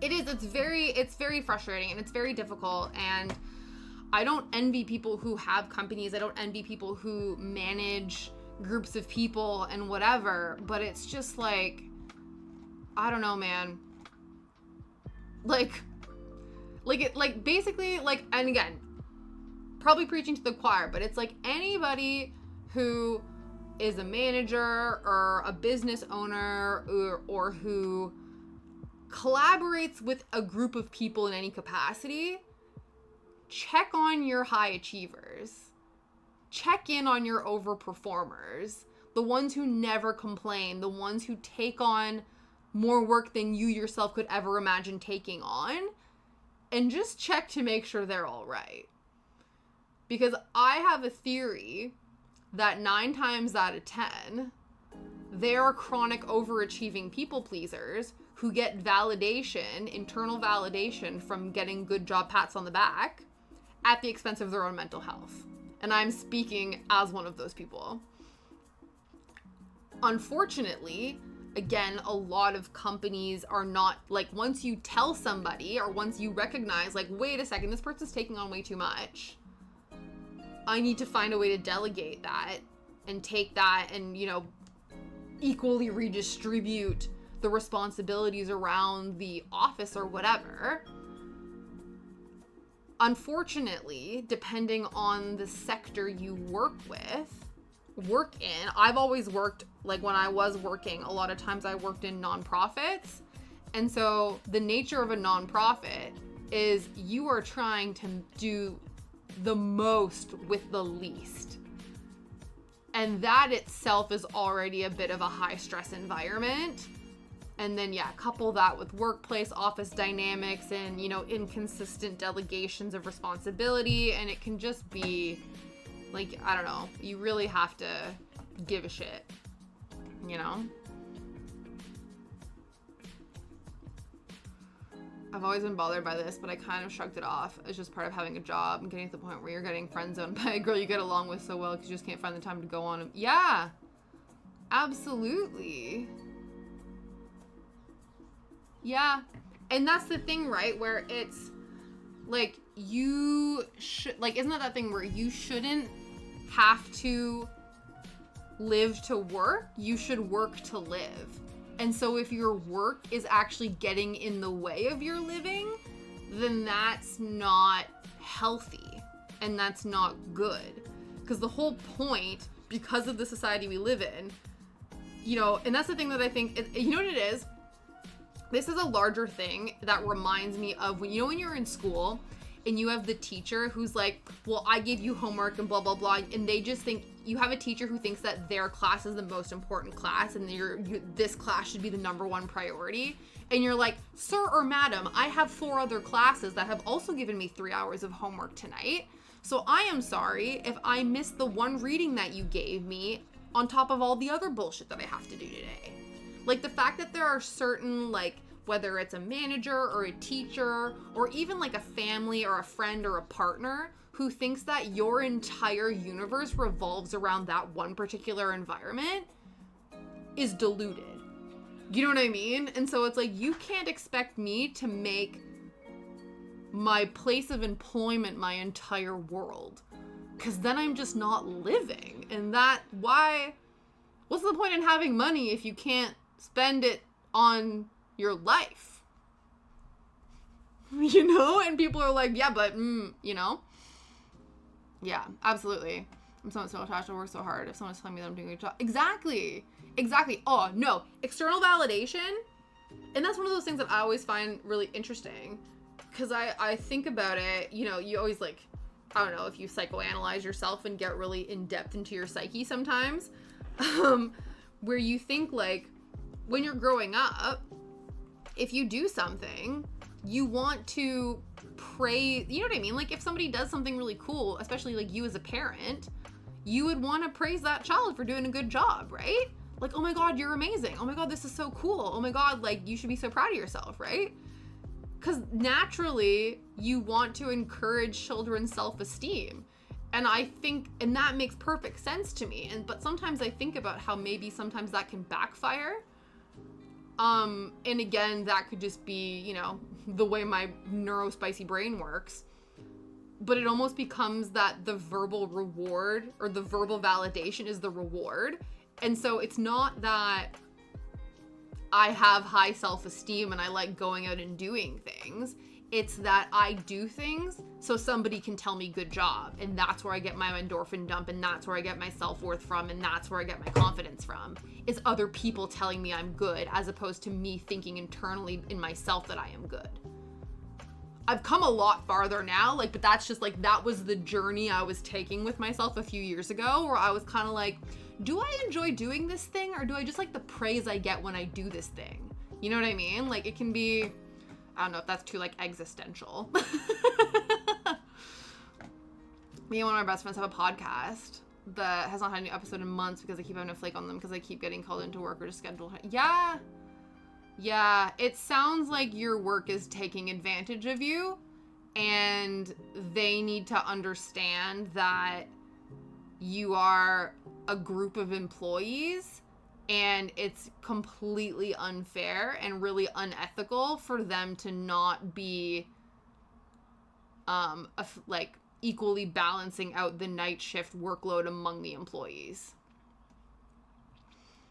It is. It's very frustrating and it's very difficult. And I don't envy people who have companies. I don't envy people who manage groups of people and whatever. But it's just like, I don't know, man. Basically, and again, probably preaching to the choir, but it's like anybody who is a manager or a business owner or who collaborates with a group of people in any capacity, check on your high achievers. Check in on your overperformers. The ones who never complain, the ones who take on more work than you yourself could ever imagine taking on, and just check to make sure they're all right. Because I have a theory that 9 times out of 10, they're chronic overachieving people pleasers who get validation, internal validation from getting good job pats on the back at the expense of their own mental health. And I'm speaking as one of those people. Unfortunately, again, a lot of companies are not, like, once you tell somebody or once you recognize, like, wait a second, this person's taking on way too much, I need to find a way to delegate that and take that and, equally redistribute the responsibilities around the office or whatever. Unfortunately, depending on the sector you work in, I've always worked, like when I was working, a lot of times I worked in nonprofits. And so the nature of a nonprofit is you are trying to do the most with the least. And that itself is already a bit of a high stress environment. And then, yeah, couple that with workplace office dynamics and, you know, inconsistent delegations of responsibility. And it can just be like, I don't know, you really have to give a shit, you know? I've always been bothered by this, but I kind of shrugged it off. It's just part of having a job and getting to the point where you're getting friend zoned by a girl you get along with so well because you just can't find the time to go on. Yeah, absolutely. Yeah. And that's the thing, right? Where it's like you should, like, isn't that thing where you shouldn't have to live to work? You should work to live. And so if your work is actually getting in the way of your living, then that's not healthy and that's not good. Because the whole point, because of the society we live in, you know, and that's the thing that I think, you know what it is? This is a larger thing that reminds me of when, you know, when you're in school and you have the teacher who's like, well, I gave you homework and blah, blah, blah. And they just think, you have a teacher who thinks that their class is the most important class and this class should be the number one priority. And you're like, sir or madam, I have 4 other classes that have also given me 3 hours of homework tonight. So I am sorry if I missed the one reading that you gave me on top of all the other bullshit that I have to do today. Like, the fact that there are certain, like, whether it's a manager or a teacher or even like a family or a friend or a partner who thinks that your entire universe revolves around that one particular environment is deluded. You know what I mean? And so it's like, you can't expect me to make my place of employment my entire world, because then I'm just not living. And what's the point in having money if you can't spend it on your life? You know? And people are like, yeah, but, you know? Yeah, absolutely. I'm so attached to work so hard. If someone's telling me that I'm doing a good job. Exactly. Oh, no. External validation. And that's one of those things that I always find really interesting. Because I think about it, you know, you always like, I don't know, if you psychoanalyze yourself and get really in depth into your psyche sometimes, where you think like, when you're growing up, if you do something, you want to praise, you know what I mean? Like, if somebody does something really cool, especially like you as a parent, you would want to praise that child for doing a good job, right? Like, oh my God, you're amazing. Oh my God, this is so cool. Oh my God, like, you should be so proud of yourself, right? Because naturally, you want to encourage children's self-esteem. And I think, and that makes perfect sense to me. But sometimes I think about how maybe sometimes that can backfire. And again, that could just be, you know, the way my neurospicy brain works. But it almost becomes that the verbal reward or the verbal validation is the reward. And so it's not that I have high self-esteem and I like going out and doing things. It's that I do things so somebody can tell me good job. And that's where I get my endorphin dump, and that's where I get my self-worth from, and that's where I get my confidence from. Is other people telling me I'm good, as opposed to me thinking internally in myself that I am good. I've come a lot farther now, like, but that's just like, that was the journey I was taking with myself a few years ago, where I was kind of like, do I enjoy doing this thing, or do I just like the praise I get when I do this thing? You know what I mean? Like, it can be, I don't know if that's too like existential. Me and one of my best friends have a podcast that has not had a new episode in months because I keep having to flake on them because I keep getting called into work or to schedule. Yeah, it sounds like your work is taking advantage of you, and they need to understand that you are a group of employees, and it's completely unfair and really unethical for them to not be like equally balancing out the night shift workload among the employees.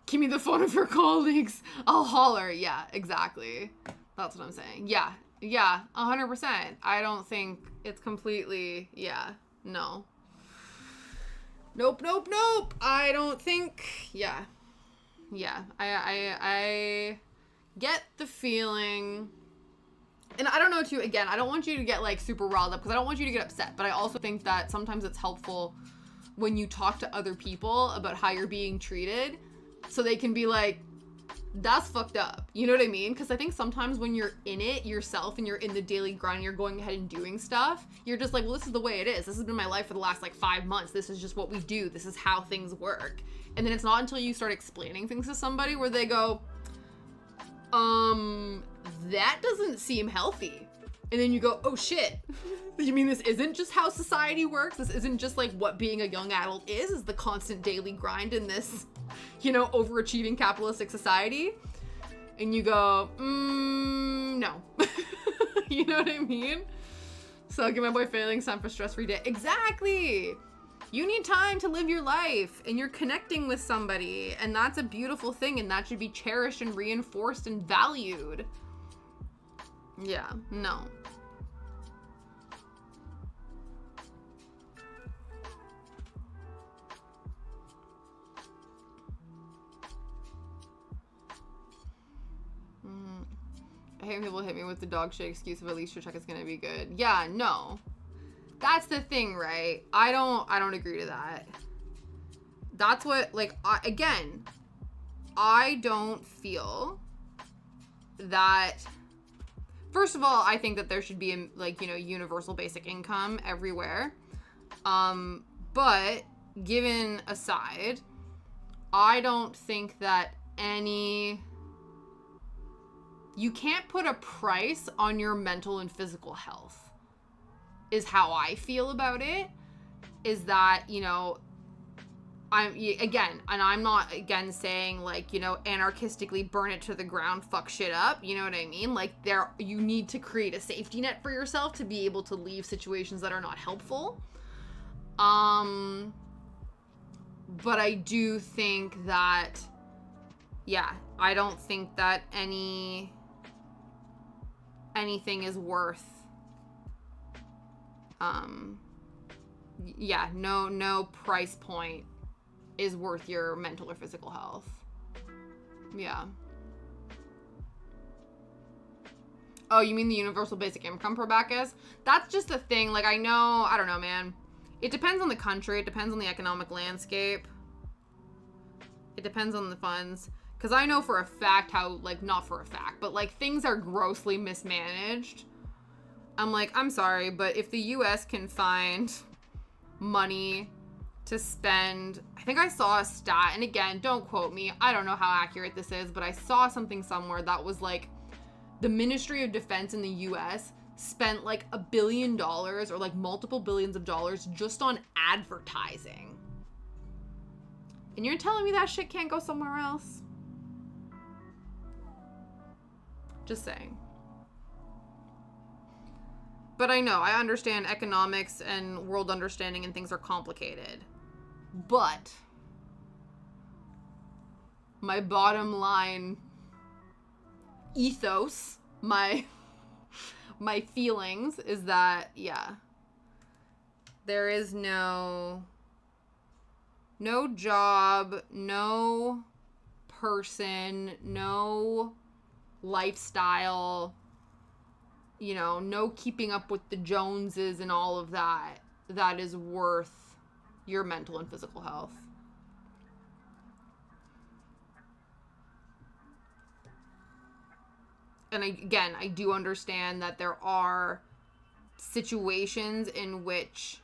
Give me the phone of your colleagues. I'll holler. Yeah, exactly. That's what I'm saying. Yeah. Yeah, 100%. I don't think it's completely, yeah, no. Nope. I don't think, yeah. Yeah, I get the feeling, and I don't know too, again, I don't want you to get like super riled up because I don't want you to get upset, but I also think that sometimes it's helpful when you talk to other people about how you're being treated so they can be like, that's fucked up. You know what I mean? Because I think sometimes when you're in it yourself and you're in the daily grind, you're going ahead and doing stuff, you're just like, well, this is the way it is. This has been my life for the last like 5 months. This is just what we do. This is how things work. And then it's not until you start explaining things to somebody where they go, that doesn't seem healthy. And then you go, oh shit. You mean this isn't just how society works? This isn't just like what being a young adult is the constant daily grind in this, you know, overachieving capitalistic society? And you go, no. You know what I mean? So give my boy failings time for stress-free day. Exactly. You need time to live your life and you're connecting with somebody and that's a beautiful thing and that should be cherished and reinforced and valued. Yeah, no. I hate when people hit me with the dog shit excuse of at least your check is gonna be good. Yeah, no. That's the thing, right? I don't agree to that. That's what, like, I don't feel that, first of all, I think that there should be, like, you know, universal basic income everywhere. But given aside, I don't think that you can't put a price on your mental and physical health. Is how I feel about it, is that, you know, I'm not again saying like, you know, anarchistically burn it to the ground, fuck shit up, you know what I mean? Like you need to create a safety net for yourself to be able to leave situations that are not helpful. But I do think that, yeah, I don't think that anything is worth no price point is worth your mental or physical health. Yeah. Oh, you mean the universal basic income per Bacchus? That's just a thing. Like, I don't know, man. It depends on the country. It depends on the economic landscape. It depends on the funds. Because I know for a fact how, like, not for a fact, but, like, things are grossly mismanaged. I'm like, I'm sorry, but if the U.S. can find money to spend, I think I saw a stat, and again, don't quote me, I don't know how accurate this is, but I saw something somewhere that was like, the Ministry of Defense in the U.S. spent like $1 billion or like multiple billions of dollars just on advertising. And you're telling me that shit can't go somewhere else? Just saying. But I know, I understand economics and world understanding and things are complicated. But my bottom line ethos, my feelings is that, yeah, there is no job, no person, no lifestyle, you know, no keeping up with the Joneses and all of that is worth your mental and physical health. And I do understand that there are situations in which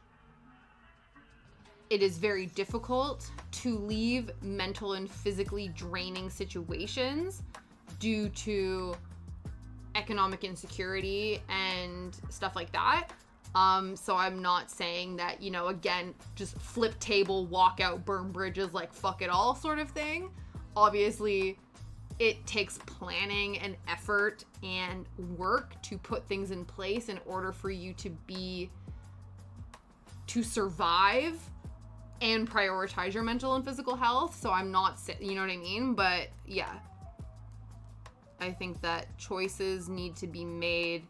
it is very difficult to leave mental and physically draining situations due to economic insecurity and stuff like that. So I'm not saying that, you know, again, just flip table, walk out, burn bridges, like fuck it all sort of thing. Obviously, it takes planning and effort and work to put things in place in order for you to survive and prioritize your mental and physical health. So I'm not, you know what I mean? But yeah, I think that choices need to be made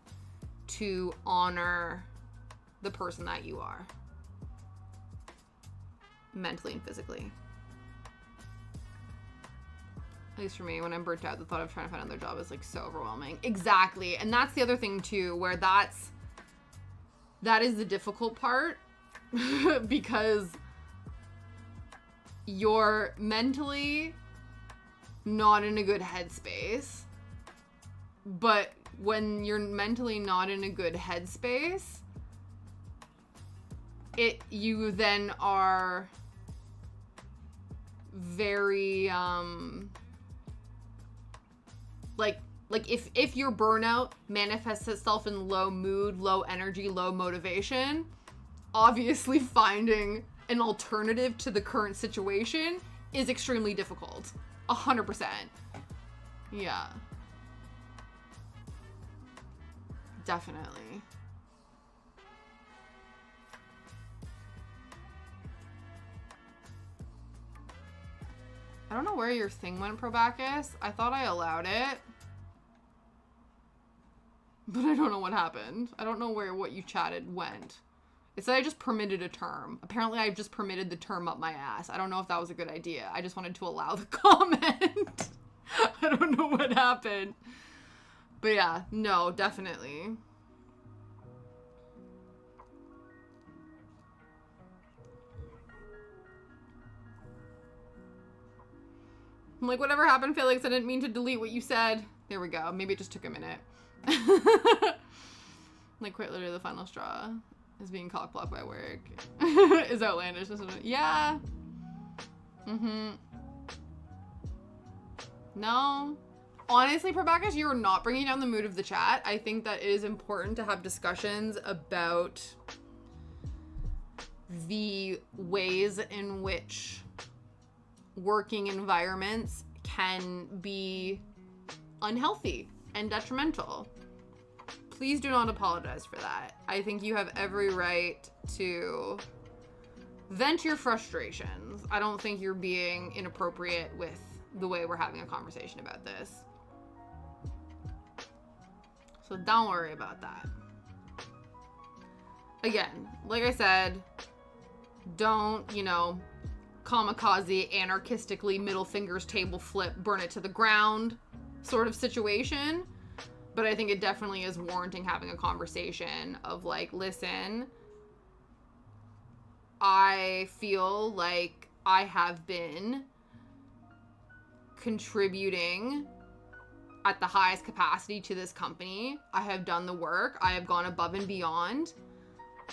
to honor the person that you are, mentally and physically. At least for me, when I'm burnt out, the thought of trying to find another job is like so overwhelming. Exactly. And that's the other thing too, where that is the difficult part because you're mentally not in a good headspace. But when you're mentally not in a good headspace, you then are very like if your burnout manifests itself in low mood, low energy, low motivation, obviously finding an alternative to the current situation is extremely difficult. 100%. Yeah. Definitely. I don't know where your thing went, Probacus. I thought I allowed it. But I don't know what happened. I don't know where what you chatted went. It said I just permitted a term. Apparently I've just permitted the term up my ass. I don't know if that was a good idea. I just wanted to allow the comment. I don't know what happened. But yeah, no, definitely. I'm like, whatever happened, Felix? I didn't mean to delete what you said. There we go. Maybe it just took a minute. Like, quite literally the final straw is being cock-blocked by work. Is outlandish. Yeah. No. Honestly, Prabhakash, you're not bringing down the mood of the chat. I think that it is important to have discussions about the ways in which working environments can be unhealthy and detrimental. Please do not apologize for that. I think you have every right to vent your frustrations. I don't think you're being inappropriate with the way we're having a conversation about this. So don't worry about that. Again, like I said, don't, kamikaze, anarchistically, middle fingers, table flip, burn it to the ground sort of situation. But I think it definitely is warranting having a conversation of like, listen, I feel like I have been contributing at the highest capacity to this company. I have done the work. I have gone above and beyond.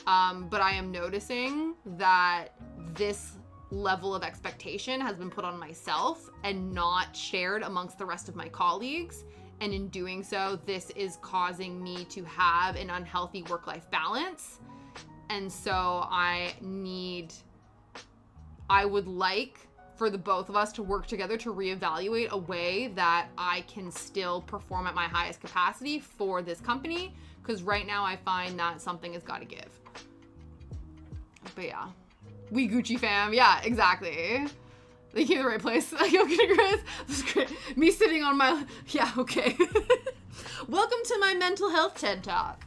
But I am noticing that this level of expectation has been put on myself and not shared amongst the rest of my colleagues. And in doing so, this is causing me to have an unhealthy work-life balance. And so I would like for the both of us to work together to reevaluate a way that I can still perform at my highest capacity for this company. Because right now I find that something has got to give. But yeah. We Gucci fam. Yeah, exactly. They came to the right place. Okay, Chris. This is great. Me sitting on my... Yeah, okay. Welcome to my mental health TED Talk.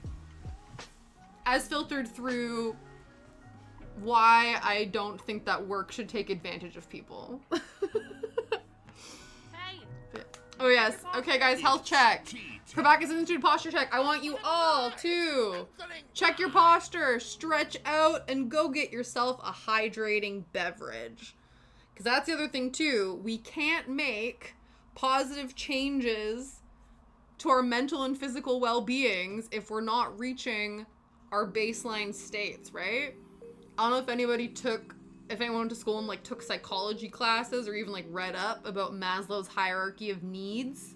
As filtered through why I don't think that work should take advantage of people.
Hey.
Oh, yes. Okay, guys, health check. Prabhaka's Institute posture check. I want you all to check your posture, stretch out, and go get yourself a hydrating beverage. Because that's the other thing, too. We can't make positive changes to our mental and physical well-beings if we're not reaching our baseline states, right? I don't know if anyone went to school and, took psychology classes or even, read up about Maslow's hierarchy of needs.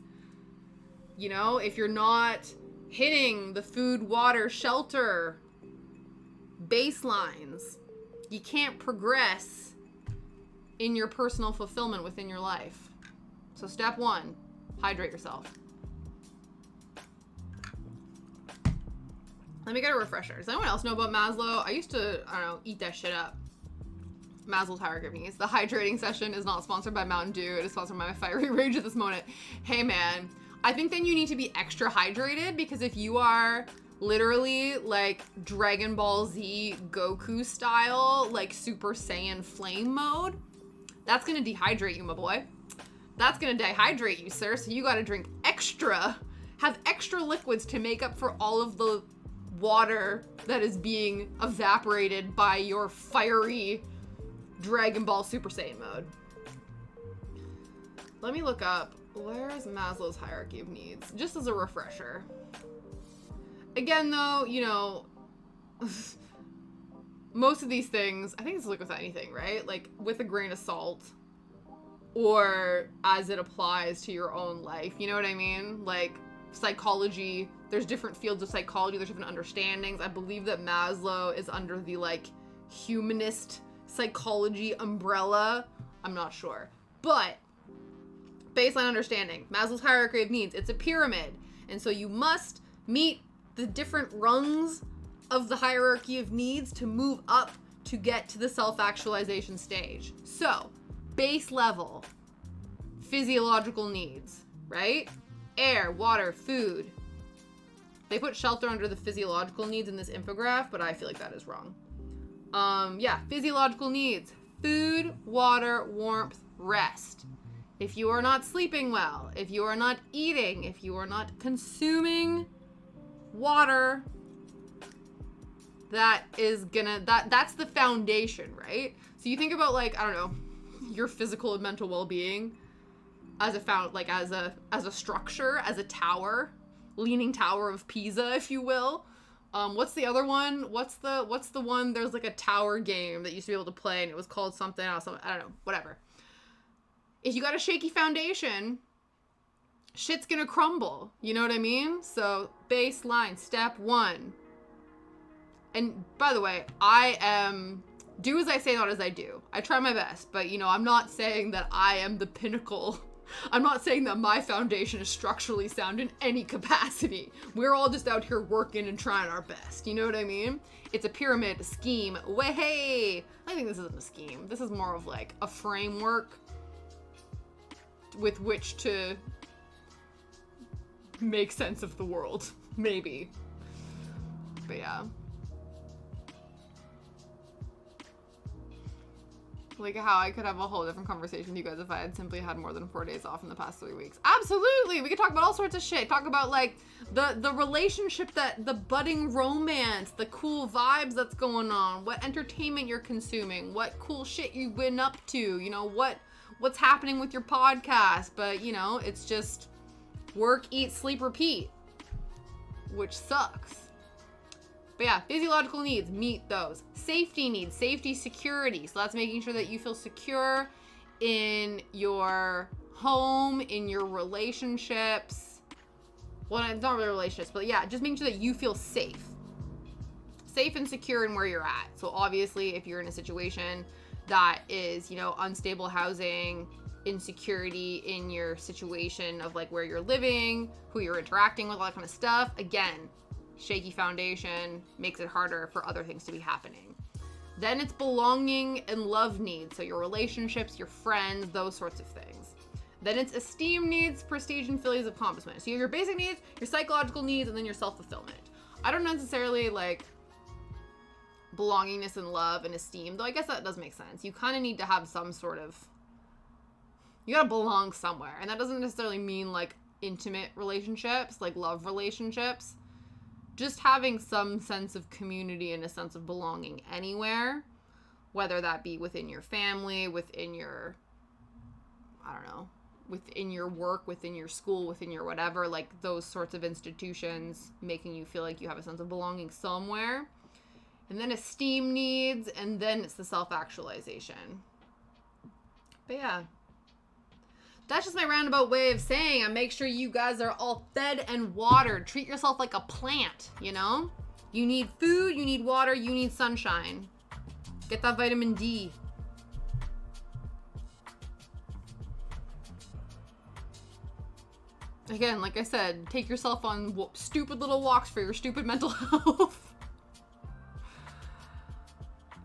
If you're not hitting the food, water, shelter baselines, you can't progress in your personal fulfillment within your life. So step 1, hydrate yourself. Let me get a refresher. Does anyone else know about Maslow? I used to, eat that shit up. Maslow's hierarchy of needs. The hydrating session is not sponsored by Mountain Dew. It is sponsored by my fiery rage at this moment. Hey man, I think then you need to be extra hydrated, because if you are literally like Dragon Ball Z Goku style, like Super Saiyan flame mode, that's gonna dehydrate you, my boy. That's gonna dehydrate you, sir. So you gotta drink extra, have extra liquids to make up for all of the water that is being evaporated by your fiery Dragon Ball Super Saiyan mode. Let me look up, where is Maslow's hierarchy of needs? Just as a refresher. Again, though, you know, most of these things, I think it's like with anything, right? Like with a grain of salt, or as it applies to your own life. You know what I mean? Like psychology, there's different fields of psychology, there's different understandings. I believe that Maslow is under the like humanist psychology umbrella. I'm not sure. But baseline understanding, Maslow's hierarchy of needs, it's a pyramid. And so you must meet the different rungs of the hierarchy of needs to move up to get to the self-actualization stage. So, base level, physiological needs, right? Air, water, food. They put shelter under the physiological needs in this infographic, but I feel like that is wrong. Yeah, physiological needs, food, water, warmth, rest. If you are not sleeping well, if you are not eating, if you are not consuming water, that's the foundation, right? So you think about, like, I don't know, your physical and mental well-being as a structure, as a tower, leaning tower of Pisa, if you will. What's the other one? What's the one? There's like a tower game that you used to be able to play, and it was called something else. I don't know, whatever. If you got a shaky foundation, shit's gonna crumble. You know what I mean? So baseline, step one. And by the way, I am do as I say, not as I do. I try my best, but you know, I'm not saying that I am the pinnacle. I'm not saying that my foundation is structurally sound in any capacity. We're all just out here working and trying our best. You know what I mean? It's a pyramid scheme. Way, I think this isn't a scheme. This is more of like a framework with which to make sense of the world. Maybe. But yeah. Like how I could have a whole different conversation with you guys if I had simply had more than 4 days off in the past 3 weeks. Absolutely! We could talk about all sorts of shit. Talk about like the relationship, the budding romance, the cool vibes that's going on, what entertainment you're consuming, what cool shit you've been up to, you know, what's happening with your podcast. But you know, it's just work, eat, sleep, repeat, which sucks. But yeah, physiological needs, meet those. Safety needs, safety, security. So that's making sure that you feel secure in your home, in your relationships. Well, it's not really relationships, but yeah, just making sure that you feel safe. Safe and secure in where you're at. So obviously, if you're in a situation that is, you know, unstable housing, insecurity in your situation of like where you're living, who you're interacting with, all that kind of stuff, again, shaky foundation makes it harder for other things to be happening. Then it's belonging and love needs. So your relationships, your friends, those sorts of things. Then it's esteem needs, prestige, and feelings of accomplishment. So you have your basic needs, your psychological needs, and then your self-fulfillment. I don't necessarily like belongingness and love and esteem, though I guess that does make sense. You kind of need to have some sort of, you gotta belong somewhere. And that doesn't necessarily mean like intimate relationships, like love relationships. Just having some sense of community and a sense of belonging anywhere, whether that be within your family, within your, I don't know, within your work, within your school, within your whatever, like those sorts of institutions making you feel like you have a sense of belonging somewhere. And then esteem needs, and then it's the self-actualization. But yeah. That's just my roundabout way of saying I make sure you guys are all fed and watered. Treat yourself like a plant, you know? You need food, you need water, you need sunshine. Get that vitamin D. Again, like I said, take yourself on stupid little walks for your stupid mental health.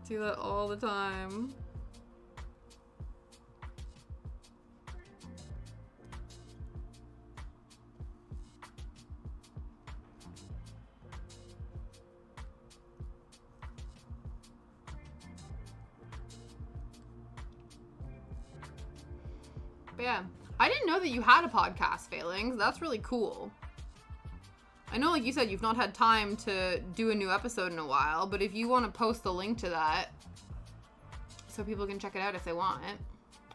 Do that all the time. But yeah, I didn't know that you had a podcast, Failings. That's really cool. I know, like you said, you've not had time to do a new episode in a while, but if you want to post the link to that so people can check it out if they want,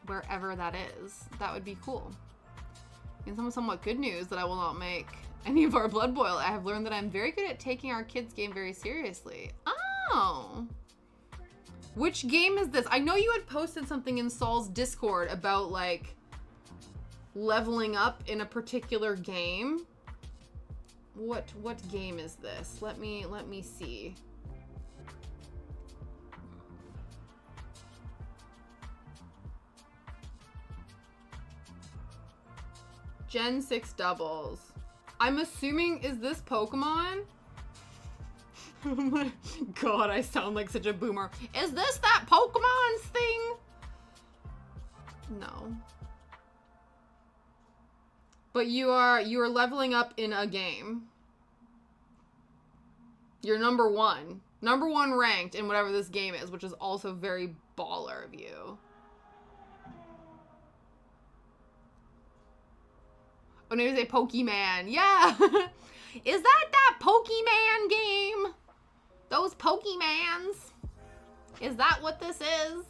wherever that is, that would be cool. In some somewhat good news that I will not make any of our blood boil, I have learned that I'm very good at taking our kids' game very seriously. Oh. Which game is this? I know you had posted something in Saul's Discord about, like, leveling up in a particular game. What game is this? Let me see. Gen 6 doubles. I'm assuming, is this Pokemon? Oh my god, I sound like such a boomer. Is this that Pokemon thing? No. But you are leveling up in a game. You're number one ranked in whatever this game is, which is also very baller of you. Oh, maybe say Pokemon. Yeah. Is that Pokemon game? Those Pokemons? Is that what this is?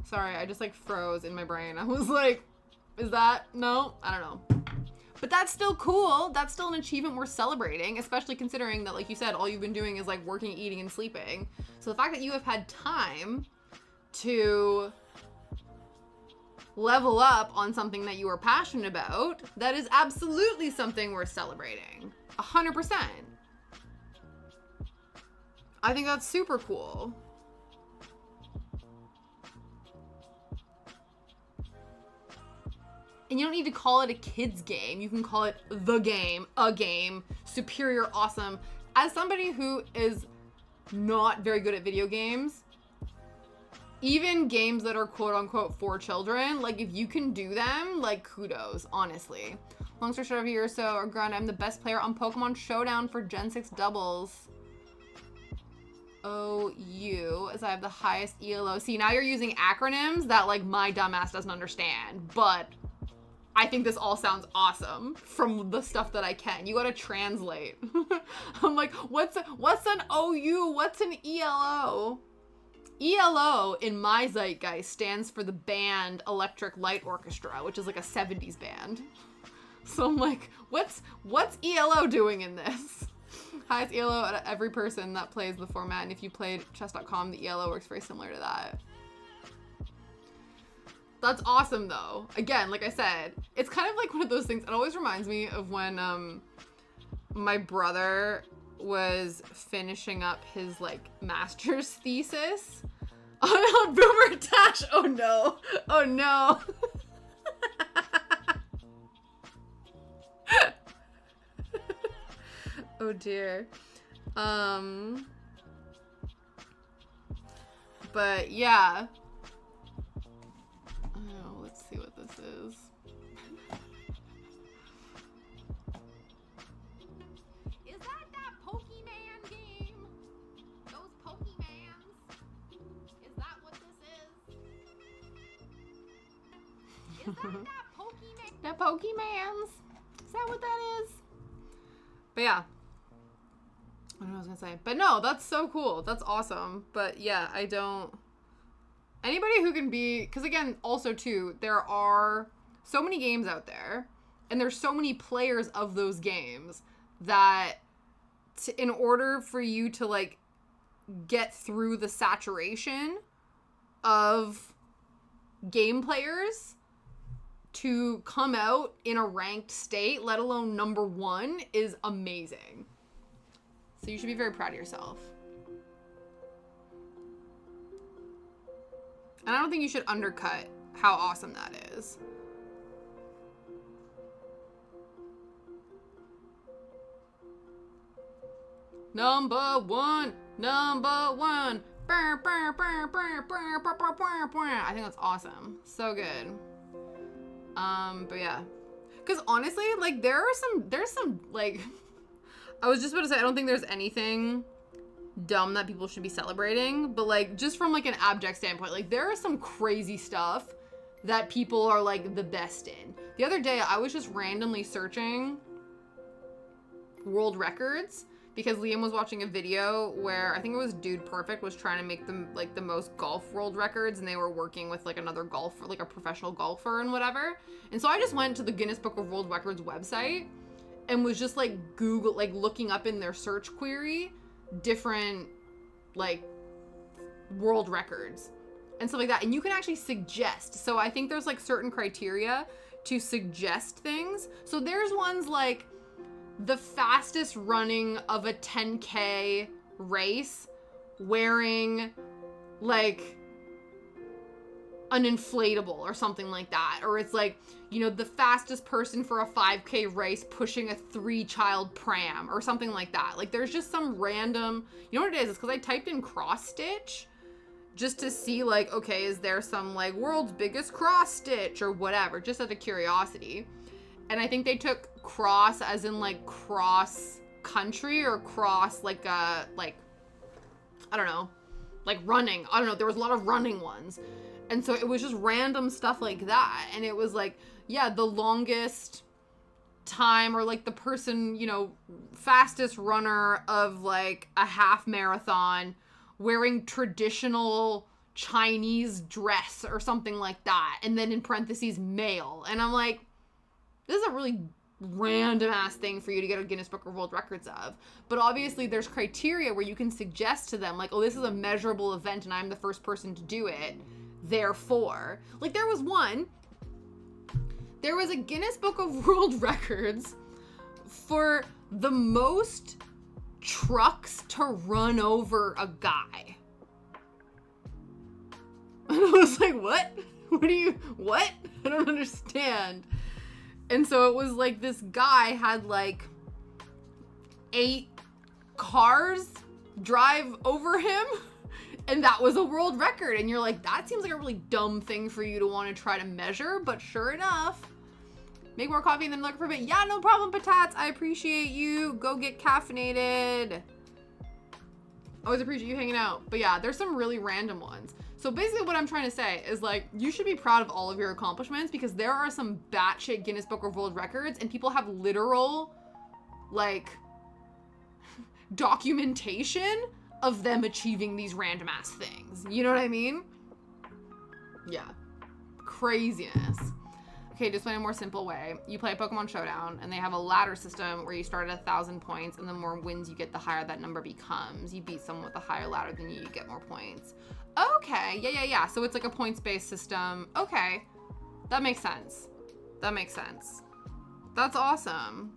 Sorry, I just like froze in my brain. I was like, is that? No? I don't know. But that's still cool. That's still an achievement worth celebrating, especially considering that, like you said, all you've been doing is like working, eating, and sleeping. So the fact that you have had time to level up on something that you are passionate about, that is absolutely something worth celebrating. 100%. I think that's super cool. And you don't need to call it a kid's game. You can call it the game, a game, superior, awesome. As somebody who is not very good at video games, even games that are quote unquote for children, like if you can do them, like kudos, honestly. Long story short, of a year or so or ground, I'm the best player on Pokemon Showdown for Gen 6 doubles. OU, as I have the highest ELO. See, now you're using acronyms that like my dumbass doesn't understand, but I think this all sounds awesome from the stuff that I can. You gotta translate. I'm like, what's an OU? What's an ELO? ELO in my zeitgeist stands for the band Electric Light Orchestra, which is like a 70s band. So I'm like, what's ELO doing in this? Highest ELO out of every person that plays the format, and if you played chess.com, the ELO works very similar to that. That's awesome, though. Again, like I said, it's kind of like one of those things. It always reminds me of when my brother was finishing up his like master's thesis on Boomer Dash. Oh no! Oh no! Oh dear. But yeah. Oh, let's see what this is. Is that Pokemon game? Those Pokemons? Is that what this is? Is that Pokemon? The Pokemons? Is that what that is? But yeah. I don't know what I was gonna say. But no, that's so cool. That's awesome. But yeah, I don't... Anybody who can be... Because again, also too, there are so many games out there, and there's so many players of those games that in order for you to like get through the saturation of game players to come out in a ranked state, let alone number one, is amazing. So you should be very proud of yourself. And I don't think you should undercut how awesome that is. Number one. I think that's awesome. So good. But yeah. Because honestly, like, there's some, like, I was just about to say, I don't think there's anything dumb that people should be celebrating, but, like, just from, like, an abject standpoint, like, there is some crazy stuff that people are, like, the best in. The other day, I was just randomly searching world records because Liam was watching a video where I think it was Dude Perfect was trying to make them, like, the most golf world records, and they were working with, like, another golfer, like, a professional golfer and whatever. And so I just went to the Guinness Book of World Records website and was just, like, looking up in their search query different, like, world records and stuff like that. And you can actually suggest. So I think there's, like, certain criteria to suggest things. So there's ones like the fastest running of a 10K race wearing, like, an inflatable or something like that. Or it's like, you know, the fastest person for a 5K race pushing a 3-child pram or something like that. Like, there's just some random, you know what it is? It's because I typed in cross stitch just to see, like, okay, is there some, like, world's biggest cross stitch or whatever, just out of curiosity. And I think they took cross as in, like, cross country or cross, like, I don't know, like, running. I don't know. There was a lot of running ones. And so it was just random stuff like that. And it was like, yeah, the longest time, or, like, the person, you know, fastest runner of, like, a half marathon wearing traditional Chinese dress or something like that. And then in parentheses, male. And I'm like, this is a really random ass thing for you to get a Guinness Book of World Records of. But obviously there's criteria where you can suggest to them, like, oh, this is a measurable event and I'm the first person to do it. Therefore, like, there was a Guinness Book of World Records for the most trucks to run over a guy. And I was like, what? What? I don't understand. And so it was like this guy had, like, 8 cars drive over him, and that was a world record. And you're like, that seems like a really dumb thing for you to want to try to measure, but sure enough. Make more coffee and then look for a bit. Yeah, no problem, Patats. I appreciate you. Go get caffeinated. Always appreciate you hanging out. But yeah, there's some really random ones. So basically what I'm trying to say is, like, you should be proud of all of your accomplishments, because there are some batshit Guinness Book of World Records and people have literal, like, documentation of them achieving these random ass things. You know what I mean? Yeah. Craziness. Okay, just in a more simple way. You play Pokemon Showdown, and they have a ladder system where you start at 1,000 points, and the more wins you get, the higher that number becomes. You beat someone with a higher ladder than you get more points. Okay, yeah. So it's like a points-based system. Okay, that makes sense. That's awesome.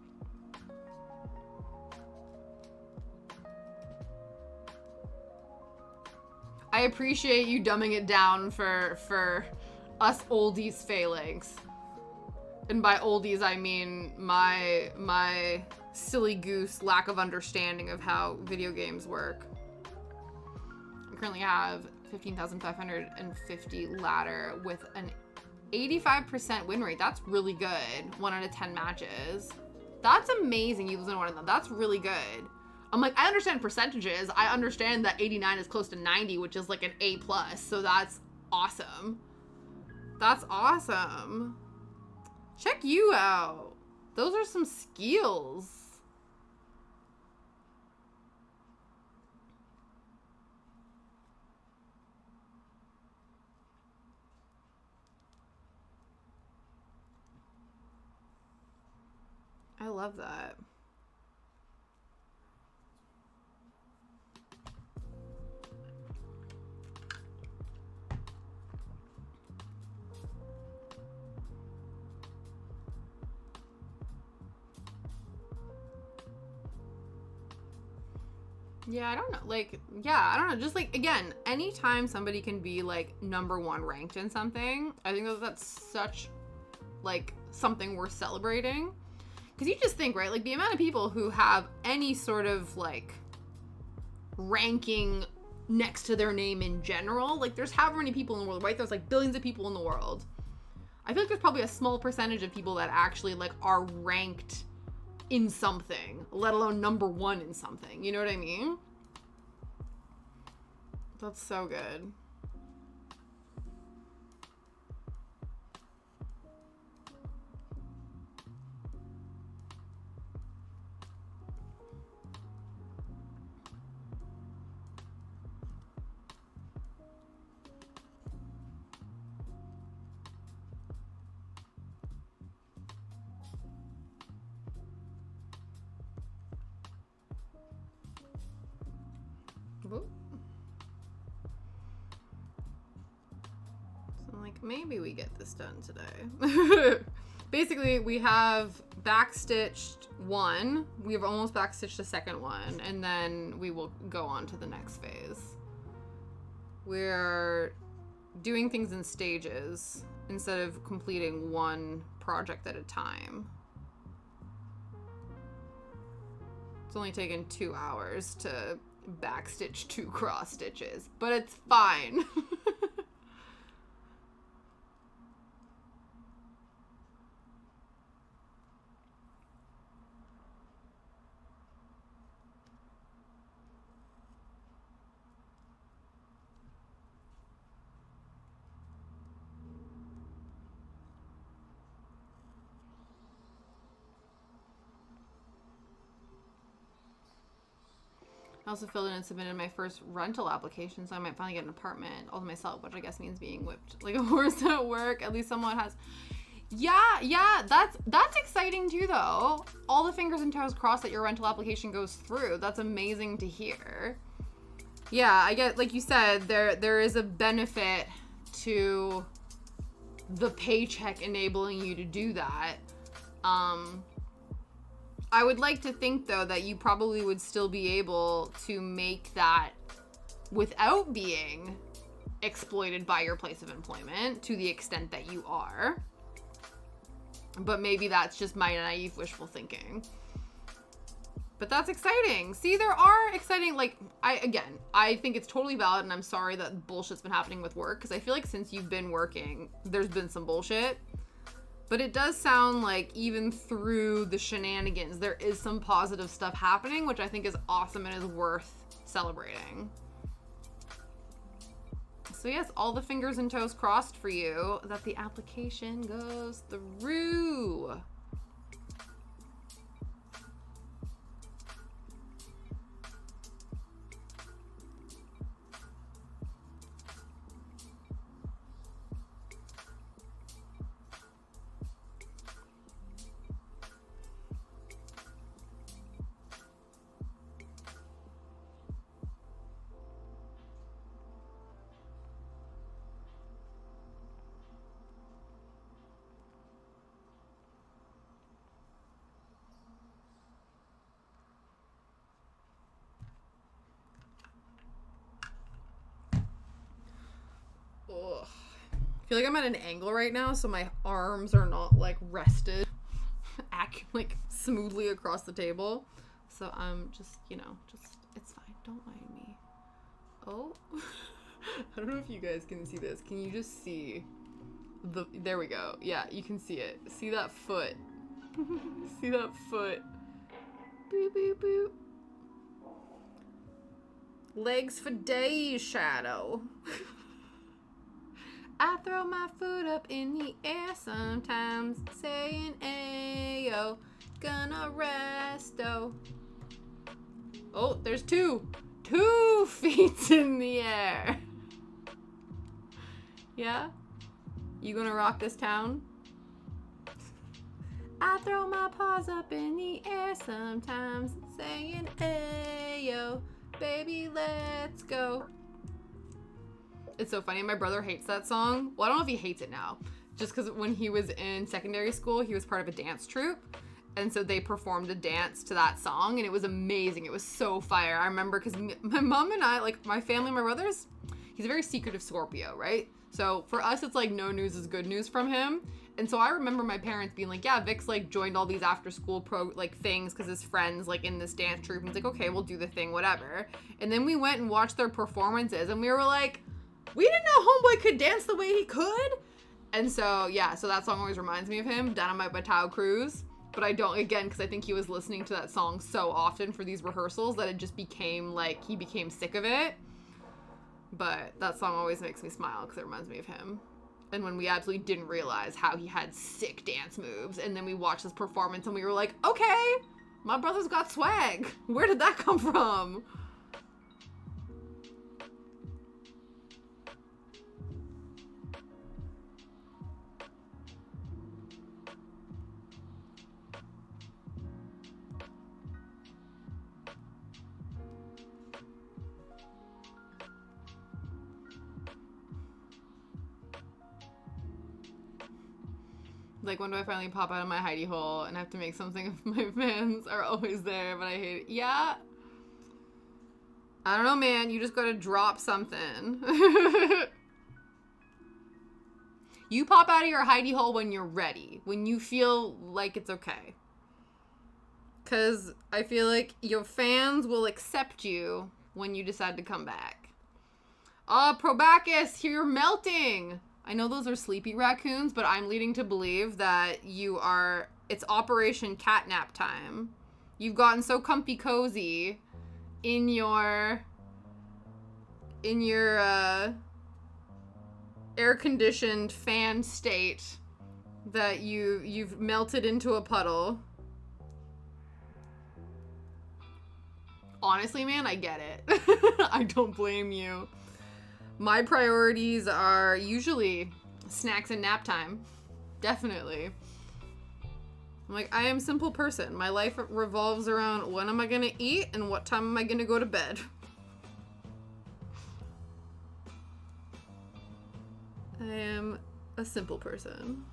I appreciate you dumbing it down for us oldies phalanx. And by oldies, I mean my silly goose lack of understanding of how video games work. I currently have 15,550 ladder with an 85% win rate. That's really good. 1 out of 10 matches. That's amazing. You lose in one of them. That's really good. I'm like, I understand percentages. I understand that 89 is close to 90, which is like an A+. So that's awesome. That's awesome. Check you out. Those are some skills. I love that. Yeah, I don't know. Like, yeah, I don't know. Just, like, again, anytime somebody can be, like, #1 ranked in something, I think that's such, like, something worth celebrating. Because you just think, right, like, the amount of people who have any sort of, like, ranking next to their name in general, like, there's however many people in the world, right? There's, like, billions of people in the world. I feel like there's probably a small percentage of people that actually like are ranked in something, let alone number one in something. You know what I mean? That's so good. So like maybe we get this done today. Basically, we have backstitched one. We've almost backstitched the second one, and then we will go on to the next phase. We're doing things in stages instead of completing one project at a time. It's only taken 2 hours to backstitch 2 cross stitches, but it's fine. I also filled in and submitted my first rental application, so I might finally get an apartment all to myself, which I guess means being whipped like a horse at work. At least someone has. Yeah, that's exciting too, though. All the fingers and toes crossed that your rental application goes through. That's amazing to hear. Yeah, I get, like you said, there is a benefit to the paycheck enabling you to do that. I would like to think, though, that you probably would still be able to make that without being exploited by your place of employment to the extent that you are. But maybe that's just my naive wishful thinking. But that's exciting. See, there are exciting, like, I think it's totally valid, and I'm sorry that bullshit's been happening with work, because I feel like since you've been working, there's been some bullshit. But it does sound like even through the shenanigans, there is some positive stuff happening, which I think is awesome and is worth celebrating. So yes, all the fingers and toes crossed for you that the application goes through. Ugh. I feel like I'm at an angle right now, so my arms are not like rested like smoothly across the table. So I'm just, it's fine. Don't mind me. Oh, I don't know if you guys can see this. Can you just see there we go. Yeah, you can see it. See that foot? See that foot? Boop, boop, boop. Legs for days, Shadow. I throw my foot up in the air sometimes, saying, ayo, gonna resto. Oh, there's two feet in the air. Yeah? You gonna rock this town? I throw my paws up in the air sometimes, saying, ayo, baby, let's go. It's so funny. My brother hates that song. Well, I don't know if he hates it now. Just because when he was in secondary school, he was part of a dance troupe. And so they performed a dance to that song. And it was amazing. It was so fire. I remember because my mom and I, like my family, my brothers, he's a very secretive Scorpio, right? So for us, it's like no news is good news from him. And so I remember my parents being like, yeah, Vic's like joined all these after school things because his friends like in this dance troupe. And he's like, okay, we'll do the thing, whatever. And then we went and watched their performances and we were like, we didn't know Homeboy could dance the way he could. And so, yeah, so that song always reminds me of him, Dynamite by Tao Cruz. But I don't, again, because I think he was listening to that song so often for these rehearsals that it just became, like, he became sick of it. But that song always makes me smile because it reminds me of him. And when we absolutely didn't realize how he had sick dance moves, and then we watched his performance and we were like, okay, my brother's got swag. Where did that come from? Like, when do I finally pop out of my hidey hole and have to make something if my fans are always there, but I hate it? Yeah. I don't know, man. You just gotta drop something. You pop out of your hidey hole when you're ready. When you feel like it's okay. Because I feel like your fans will accept you when you decide to come back. Probacus, you're melting! I know those are sleepy raccoons, but I'm leading to believe that it's Operation Catnap time. You've gotten so comfy cozy in your air-conditioned fan state that you've melted into a puddle. Honestly, man, I get it. I don't blame you. My priorities are usually snacks and nap time. Definitely. I'm like, I am a simple person. My life revolves around when am I going to eat and what time am I going to go to bed. I am a simple person.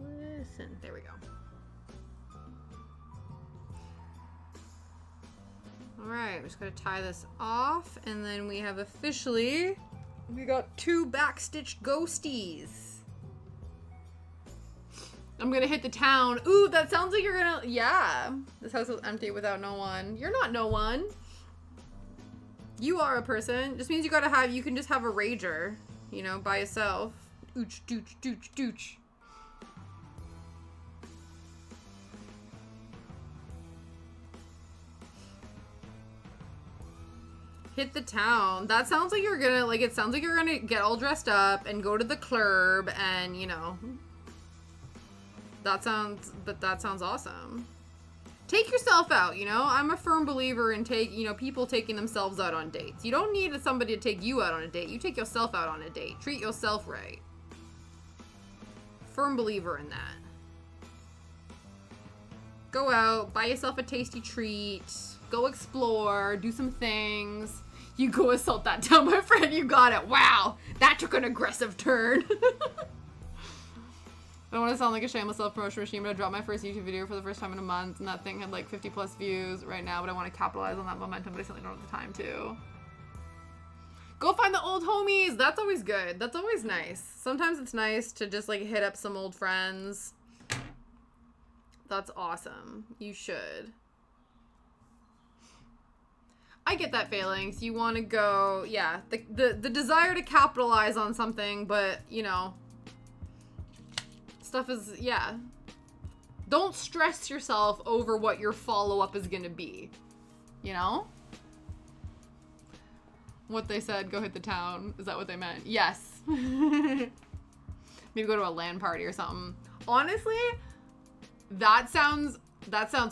Listen, there we go. Alright, we're just gonna tie this off, and then we have we got 2 backstitched ghosties. I'm gonna hit the town. Ooh, that sounds like you're gonna, yeah. This house is empty without no one. You're not no one. You are a person. Just means you can just have a rager, you know, by yourself. Ooch, dooch, dooch, dooch. Hit the town. That sounds like you're gonna, it sounds like you're gonna get all dressed up and go to the club and, you know. That sounds awesome. Take yourself out, you know? I'm a firm believer in people taking themselves out on dates. You don't need somebody to take you out on a date. You take yourself out on a date. Treat yourself right. Firm believer in that. Go out, buy yourself a tasty treat, go explore, do some things. You go assault that town, my friend, you got it. Wow, that took an aggressive turn. I don't want to sound like a shameless self-promotion machine, but I dropped my first YouTube video for the first time in a month, and that thing had like 50 plus views right now, but I want to capitalize on that momentum, but I certainly don't have the time to. Go find the old homies. That's always good. That's always nice. Sometimes it's nice to just like hit up some old friends. That's awesome. You should. I get that feeling. So you want to go, yeah, the desire to capitalize on something, but, you know, stuff is, yeah. Don't stress yourself over what your follow-up is going to be, you know? What they said, go hit the town. Is that what they meant? Yes. Maybe go to a LAN party or something. Honestly, that sounds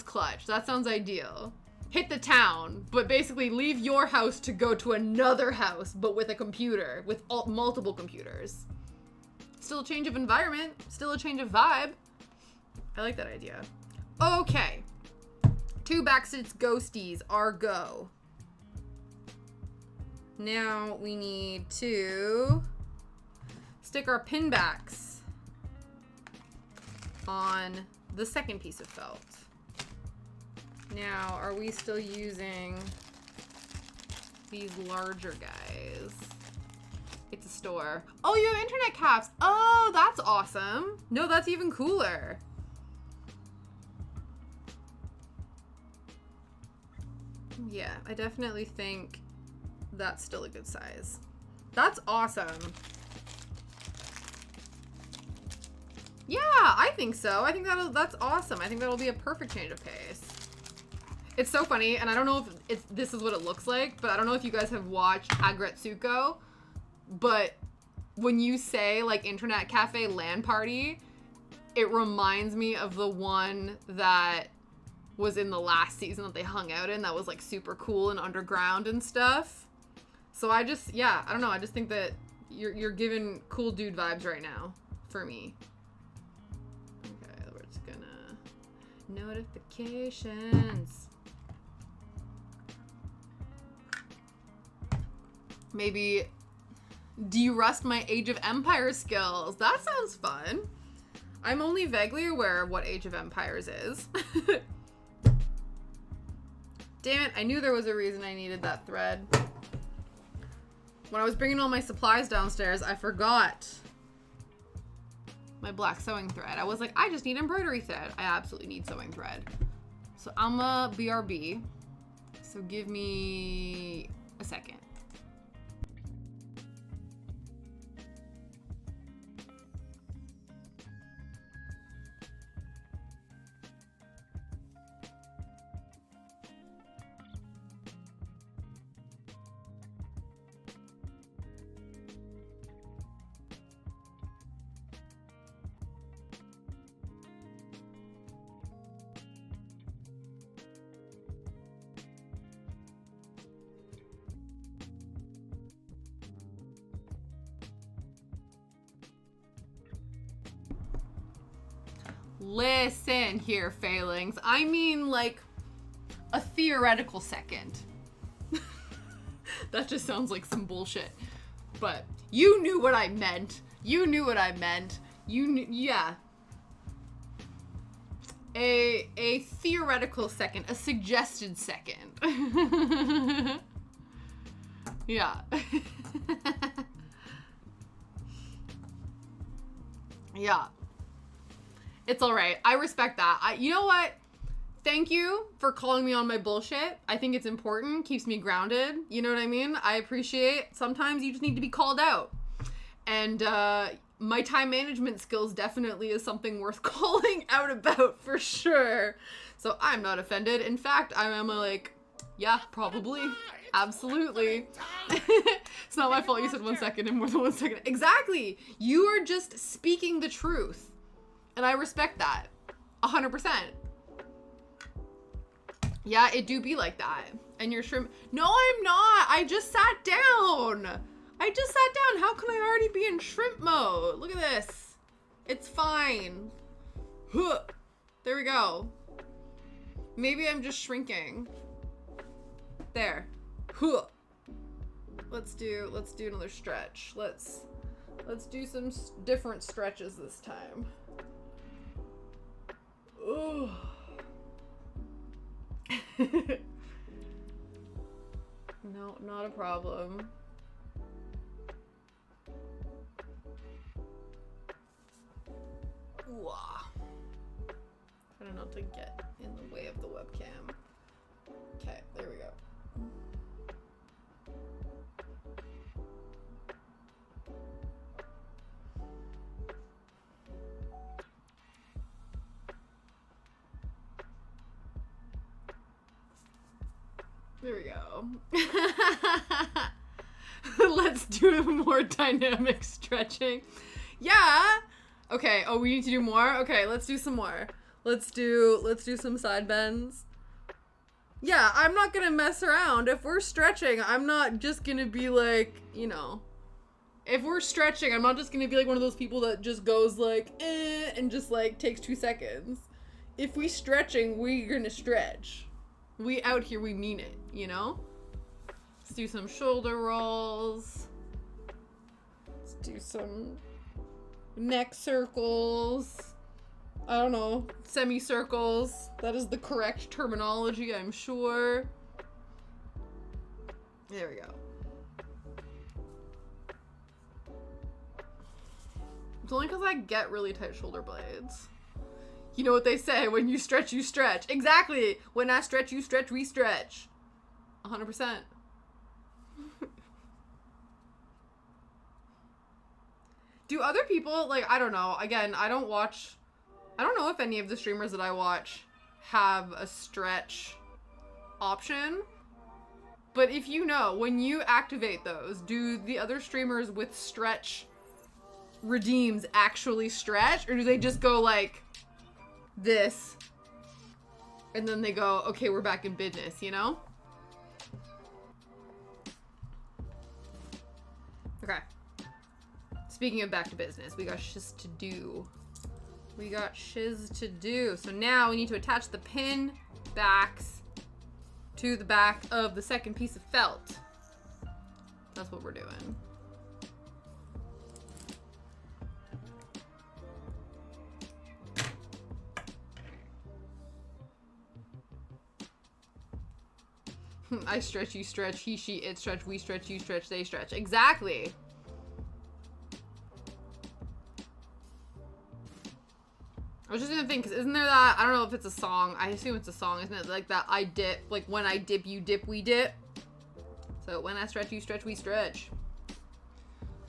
clutch. That sounds ideal. hit the town, but basically leave your house to go to another house, but with a computer, with multiple computers. Still a change of environment, still a change of vibe. I like that idea. Okay. 2 backstitch ghosties are go. Now we need to stick our pin backs on the second piece of felt. Now, are we still using these larger guys? It's a store. Oh, you have internet caps. Oh, that's awesome. No, that's even cooler. Yeah, I definitely think that's still a good size. That's awesome. Yeah, I think so. I think that's awesome. I think that'll be a perfect change of pace. It's so funny, and I don't know if this is what it looks like, but I don't know if you guys have watched Agretsuko, but when you say, like, Internet Cafe LAN Party, it reminds me of the one that was in the last season that they hung out in that was, like, super cool and underground and stuff. So I just, yeah, I don't know, I just think that you're giving cool dude vibes right now, for me. Okay, we're just gonna... Notifications. Maybe de-rust my Age of Empires skills. That sounds fun. I'm only vaguely aware of what Age of Empires is. Damn it, I knew there was a reason I needed that thread. When I was bringing all my supplies downstairs, I forgot my black sewing thread. I was like, I just need embroidery thread. I absolutely need sewing thread. So I'm a BRB. So give me a second. Listen here, Failings. I mean, like, a theoretical second. That just sounds like some bullshit. But you knew what I meant. You knew what I meant. You knew, yeah. A theoretical second. A suggested second. Yeah. Yeah. It's all right. I respect that. You know what? Thank you for calling me on my bullshit. I think it's important. Keeps me grounded. You know what I mean? I appreciate sometimes you just need to be called out. And my time management skills definitely is something worth calling out about for sure. So I'm not offended. In fact, I'm like, yeah, probably. Absolutely. It's not my fault you said 1 second and more than 1 second. Exactly. You are just speaking the truth. And I respect that. 100%. Yeah, it do be like that. And your shrimp... No, I'm not. I just sat down. I just sat down. How can I already be in shrimp mode? Look at this. It's fine. Huh. There we go. Maybe I'm just shrinking. There. Huh. Let's do another stretch. Let's do some different stretches this time. Ooh. No, not a problem. Ooh. Trying not to get in the way of the webcam. Okay, there we go. There we go. Let's do more dynamic stretching. Yeah. Okay. Oh, we need to do more? Okay, let's do some more. Let's do some side bends. Yeah, I'm not gonna mess around. If we're stretching, I'm not just gonna be like, if we're stretching, I'm not just gonna be like one of those people that just goes like, and just like takes 2 seconds. If we stretching, we're gonna stretch. We out here, we mean it, Let's do some shoulder rolls. Let's do some neck circles. I don't know, semicircles. That is the correct terminology, I'm sure. There we go. It's only because I get really tight shoulder blades. You know what they say, when you stretch, you stretch. Exactly. When I stretch, you stretch, we stretch. 100%. Do other people, like, I don't know. Again, I don't know if any of the streamers that I watch have a stretch option. But if you know, when you activate those, do the other streamers with stretch redeems actually stretch? Or do they just go like this? And then they go, okay, we're back in business, Okay. Speaking of back to business, we got shiz to do. So now we need to attach the pin backs to the back of the second piece of felt. That's what we're doing. I stretch, you stretch, he, she, it stretch, we stretch, you stretch, they stretch. Exactly. I was just gonna think, because isn't there that, I don't know if it's a song, I assume it's a song, isn't it? Like that I dip, like when I dip, you dip, we dip. So when I stretch, you stretch, we stretch.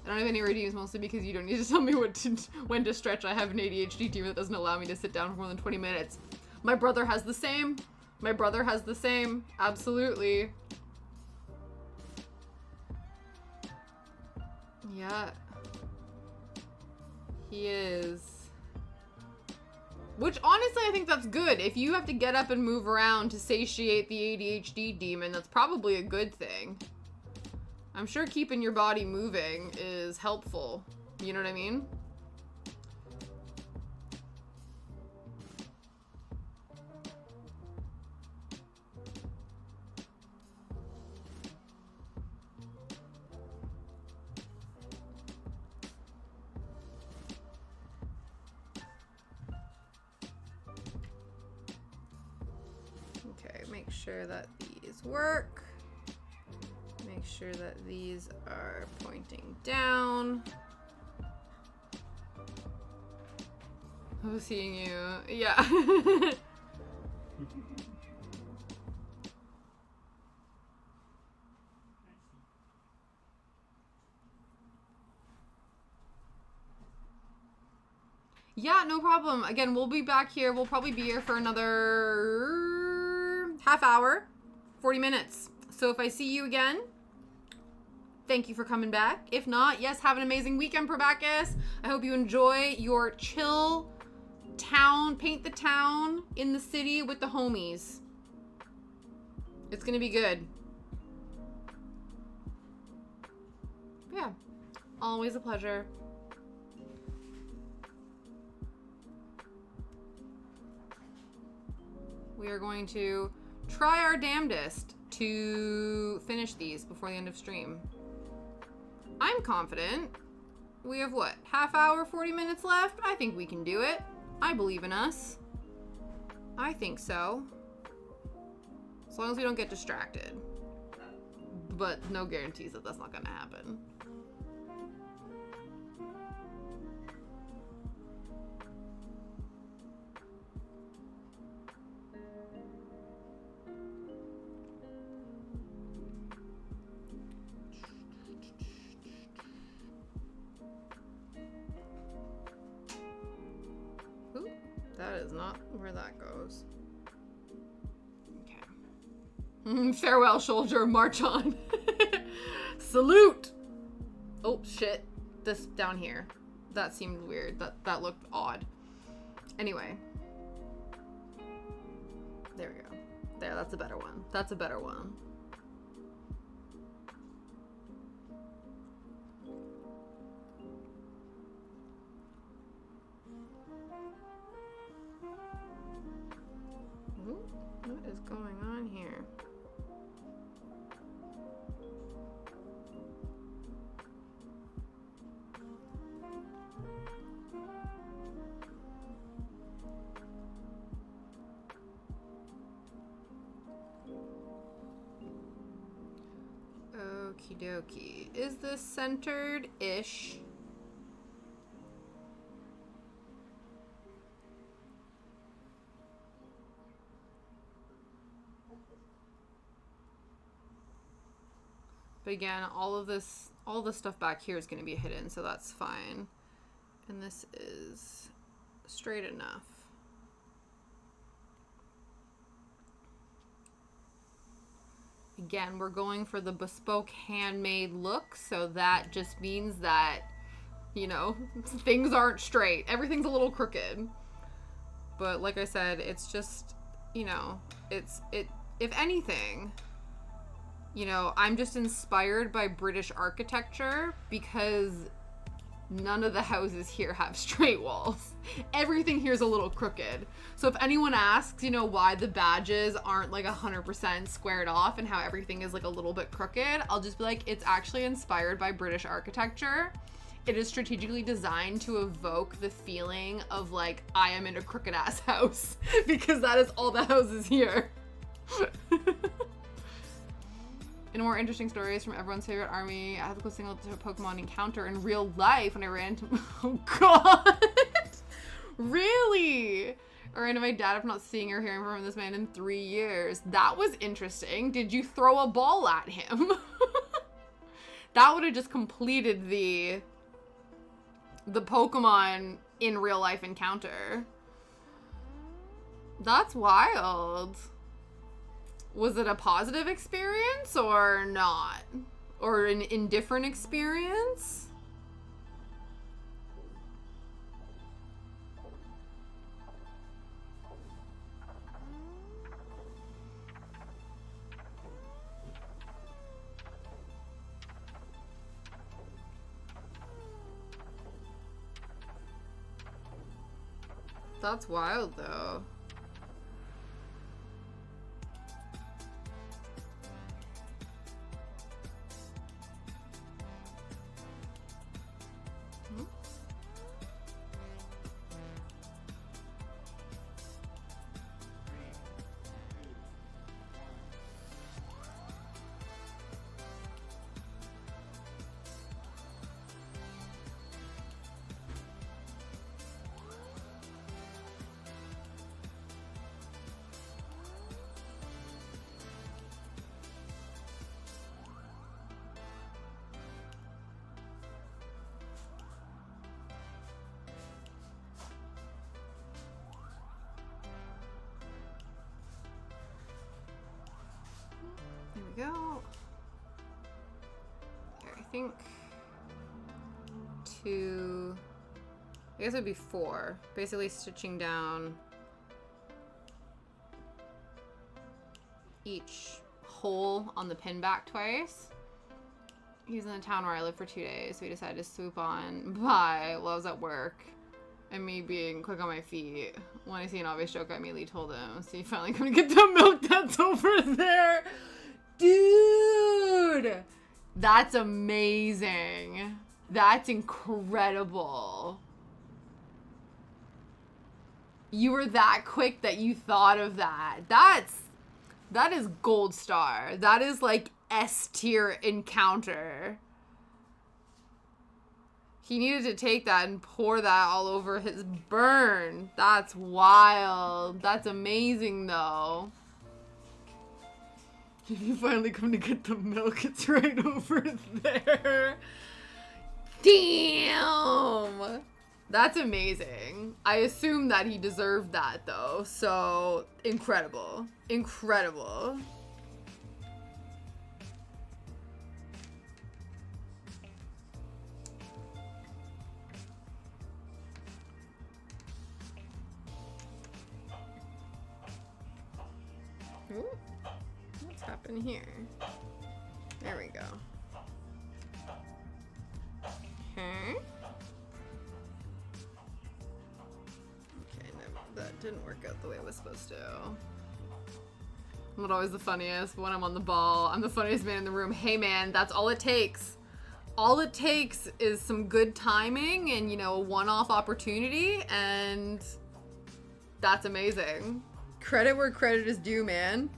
I don't have any redeems, mostly because you don't need to tell me when to stretch. I have an ADHD team that doesn't allow me to sit down for more than 20 minutes. My brother has the same. Absolutely. Yeah. He is. Which, honestly, I think that's good. If you have to get up and move around to satiate the ADHD demon, that's probably a good thing. I'm sure keeping your body moving is helpful. You know what I mean? Make sure that these work. Make sure that these are pointing down. I'm seeing you. Yeah. Yeah, no problem. Again, we'll be back here. We'll probably be here for another half hour, 40 minutes. So if I see you again, thank you for coming back. If not, yes, have an amazing weekend, Probacus. I hope you enjoy your chill town, paint the town in the city with the homies. It's gonna be good. Yeah, always a pleasure. We are going to try our damnedest to finish these before the end of stream. I'm confident. We have what? Half hour, 40 minutes left? I think we can do it. I believe in us. I think so. As long as we don't get distracted. But no guarantees that that's not gonna happen. That is not where that goes. Okay. Farewell, soldier. March on. Salute. Oh, shit. This down here. That seemed weird. That looked odd. Anyway. There we go. There, that's a better one. That's a better one. Ooh, what is going on here? Okie dokie. Is this centered-ish? But again, all the stuff back here is going to be hidden, so that's fine. And this is straight enough. Again, we're going for the bespoke handmade look, so that just means that, you know, things aren't straight. Everything's a little crooked. But like I said, it's just, you know, if anything, you know, I'm just inspired by British architecture because none of the houses here have straight walls. Everything here is a little crooked. So if anyone asks, you know, why the badges aren't like 100% squared off and how everything is like a little bit crooked, I'll just be like, it's actually inspired by British architecture. It is strategically designed to evoke the feeling of like, I am in a crooked ass house because that is all the houses here. In more interesting stories from everyone's favorite army, I had a single Pokemon encounter in real life when I ran into... Oh, God! Really? I ran into my dad after not seeing or hearing from this man in 3 years. That was interesting. Did you throw a ball at him? That would have just completed the Pokemon in real life encounter. That's wild. Was it a positive experience or not? Or an indifferent experience? That's wild, though. There we go. Here, I think I guess it would be 4. Basically stitching down each hole on the pin back twice. He's in the town where I live for 2 days, so we decided to swoop on by while I was at work. And me being quick on my feet, when I see an obvious joke, I immediately told him, so you finally come to get the milk that's over there. Dude! That's amazing. That's incredible. You were that quick that you thought of that. That is gold star. That is like S tier encounter. He needed to take that and pour that all over his burn. That's wild. That's amazing, though. If you finally come to get the milk, it's right over there. Damn. That's amazing. I assume that he deserved that, though. So, incredible. Incredible. Ooh, what's happened here? There we go. Okay. Okay, no, that didn't work out the way it was supposed to. I'm not always the funniest when I'm on the ball. I'm the funniest man in the room. Hey man, that's all it takes. All it takes is some good timing and, you know, a one-off opportunity, and that's amazing. Credit where credit is due, man.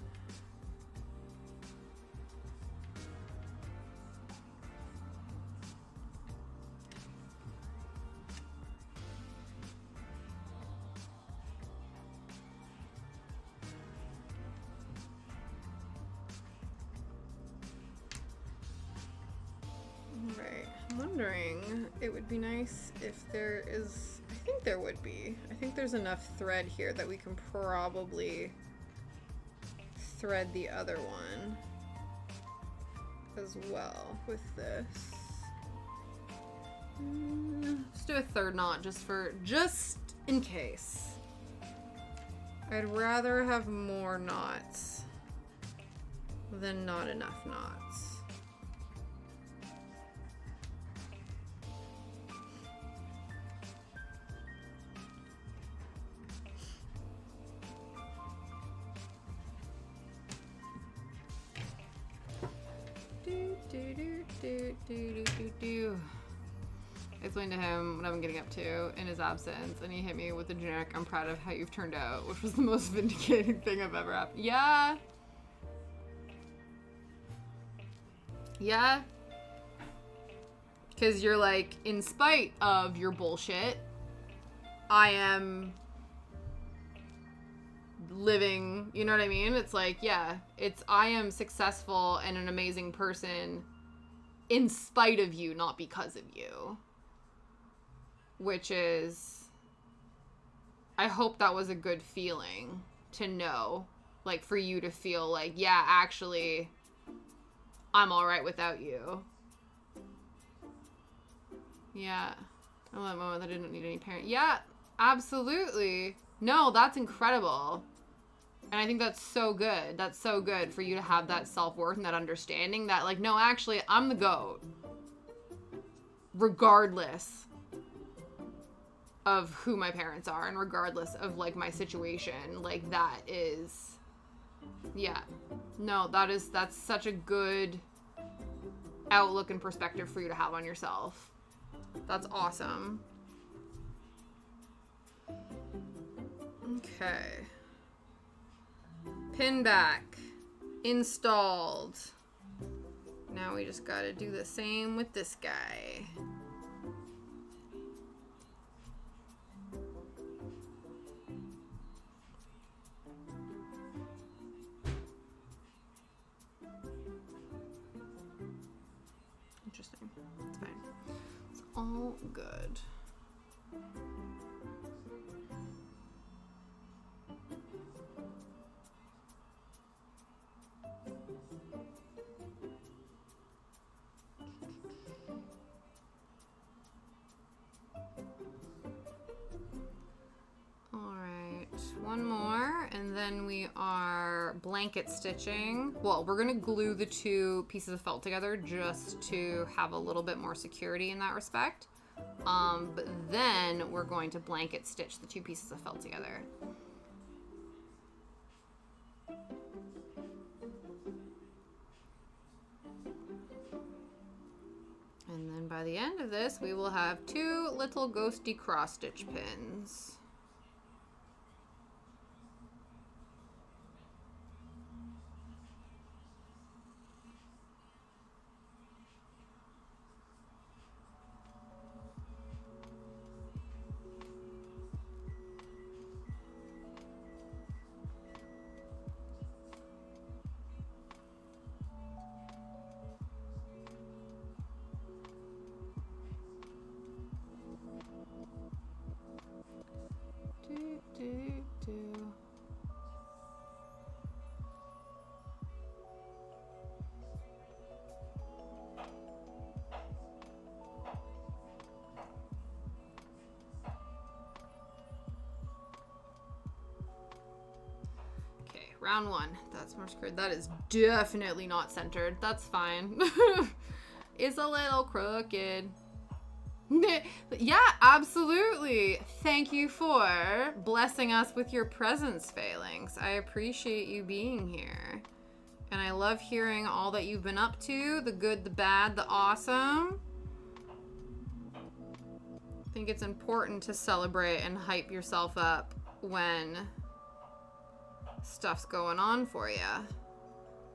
Right. I'm wondering, it would be nice if there is, I think there would be. I think there's enough thread here that we can probably thread the other one as well with this. Let's do a third knot just in case. I'd rather have more knots than not enough knots. I explained to him what I've been getting up to in his absence, and he hit me with the generic, "I'm proud of how you've turned out," which was the most vindicating thing I've ever had. Yeah. Yeah. Because you're like, in spite of your bullshit, I am living, you know what I mean? It's like, yeah, I am successful and an amazing person in spite of you, not because of you. Which is, I hope that was a good feeling to know, like, for you to feel like, yeah, actually, I'm all right without you. Yeah. I love that moment that I didn't need any parent. Yeah, absolutely. No, that's incredible. And I think that's so good. That's so good for you to have that self-worth and that understanding that, like, no, actually, I'm the GOAT. Regardless of who my parents are and regardless of, like, my situation. Like, that is... Yeah. No, that's such a good outlook and perspective for you to have on yourself. That's awesome. Okay. Pin back. Installed. Now we just gotta do the same with this guy. Interesting. It's fine. It's all good. One more, and then we are blanket stitching. Well, we're gonna glue the two pieces of felt together just to have a little bit more security in that respect. But then we're going to blanket stitch the two pieces of felt together. And then by the end of this, we will have two little ghosty cross stitch pins. round one. That's more screwed. That is definitely not centered. That's fine. It's a little crooked. Yeah, absolutely. Thank you for blessing us with your presence, Phalanx. I appreciate you being here. And I love hearing all that you've been up to, the good, the bad, the awesome. I think it's important to celebrate and hype yourself up when stuff's going on for you.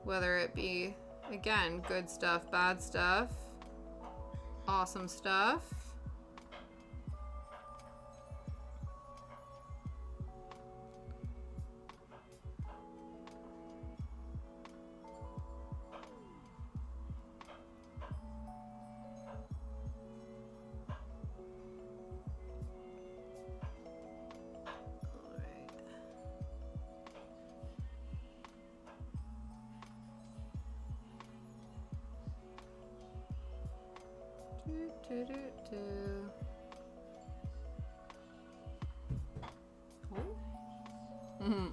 Whether it be, again, good stuff, bad stuff, awesome stuff. Mm-hmm.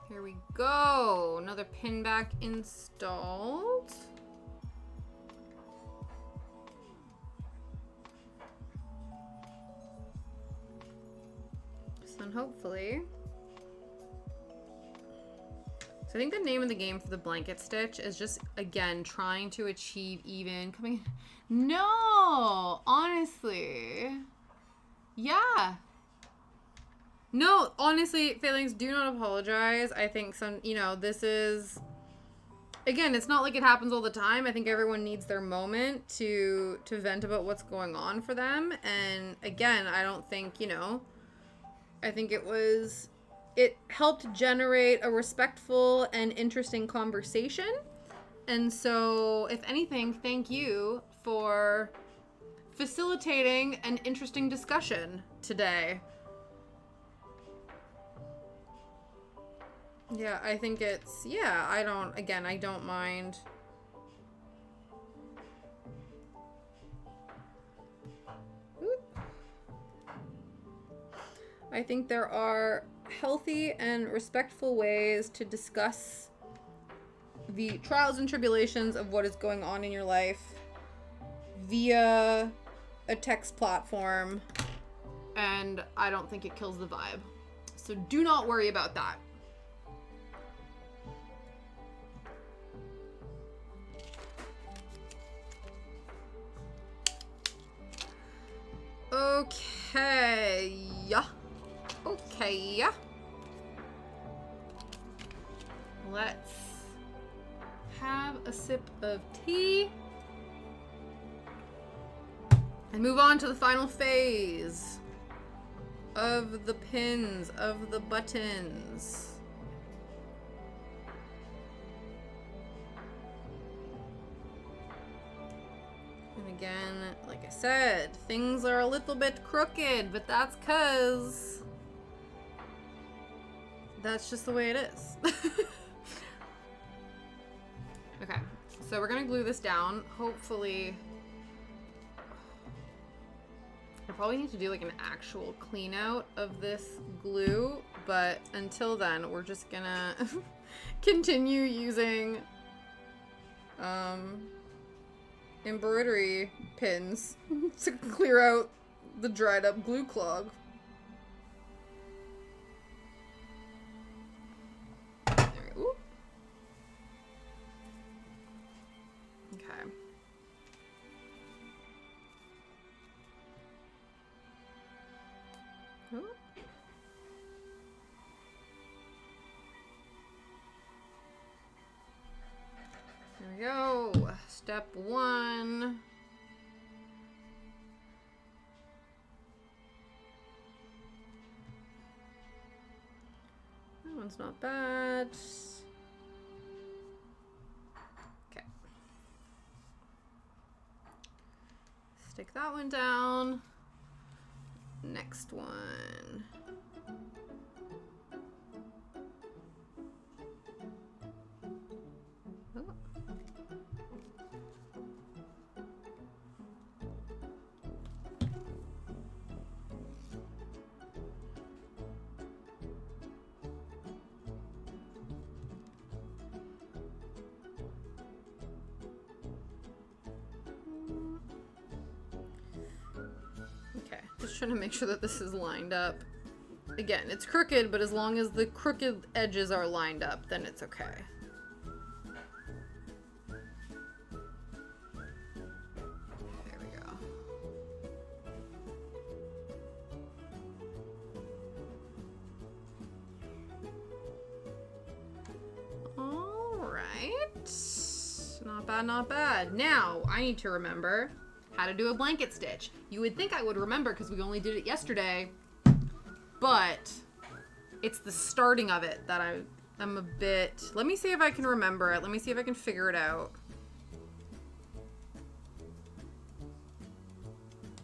Here we go. Another pin back installed. So then hopefully. So I think the name of the game for the blanket stitch is just, again, trying to achieve even coming. No, honestly. Yeah. No, honestly, Phalanx, do not apologize. I think this is, again, it's not like it happens all the time. I think everyone needs their moment to vent about what's going on for them. And again, I don't think, I think it helped generate a respectful and interesting conversation. And so, if anything, thank you for facilitating an interesting discussion today. Yeah, I think I don't mind. Oop. I think there are healthy and respectful ways to discuss the trials and tribulations of what is going on in your life via a text platform, and I don't think it kills the vibe. So do not worry about that. Okay. Okay. Let's have a sip of tea and move on to the final phase of the pins, of the buttons. And again, like I said, things are a little bit crooked, but that's 'cause that's just the way it is. Okay, so we're gonna glue this down. Hopefully, I probably need to do like an actual clean out of this glue, but until then, we're just gonna continue using embroidery pins to clear out the dried up glue clog. There we go. Okay. Ooh. There we go. Step 1. That one's not bad. take that one down. Next one. Oh. Just trying to make sure that this is lined up. Again, it's crooked, but as long as the crooked edges are lined up, then it's okay. There we go. All right. Not bad, not bad. Now, I need to remember how to do a blanket stitch. You would think I would remember because we only did it yesterday, but it's the starting of it that I'm a bit... Let me see if I can remember it. Let me see if I can figure it out.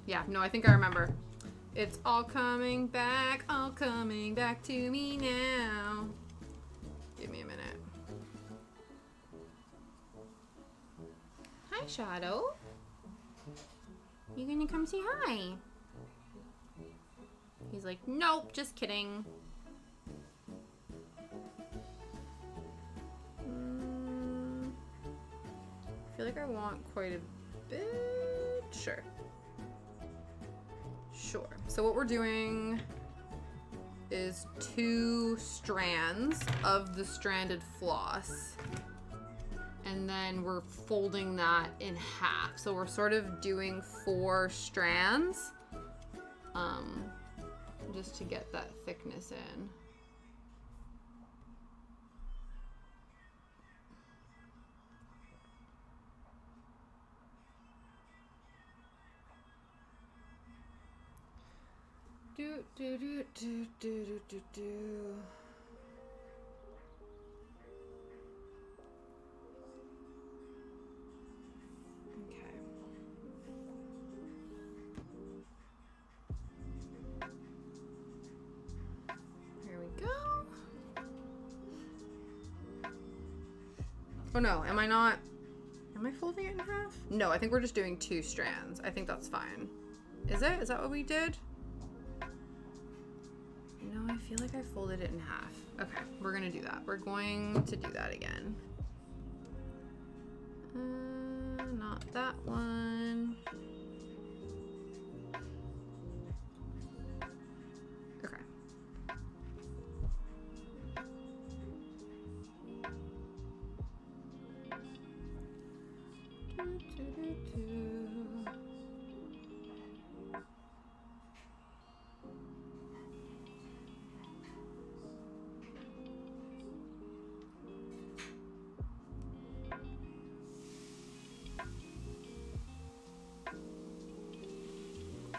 Yeah, no, I think I remember. It's all coming back to me now. Give me a minute. Hi, Shadow. You gonna come say hi? He's like, nope, just kidding. I feel like I want quite a bit. Sure. Sure. So what we're doing is 2 strands of the stranded floss. And then we're folding that in half. So we're sort of doing 4 strands, just to get that thickness in. Do, do, do, do, do, do, do, do. Oh no, am I not? Am I folding it in half? No, I think we're just doing 2 strands. I think that's fine. Is it? Is that what we did? No, I feel like I folded it in half. Okay, we're gonna do that. We're going to do that again. Not that one. Okay.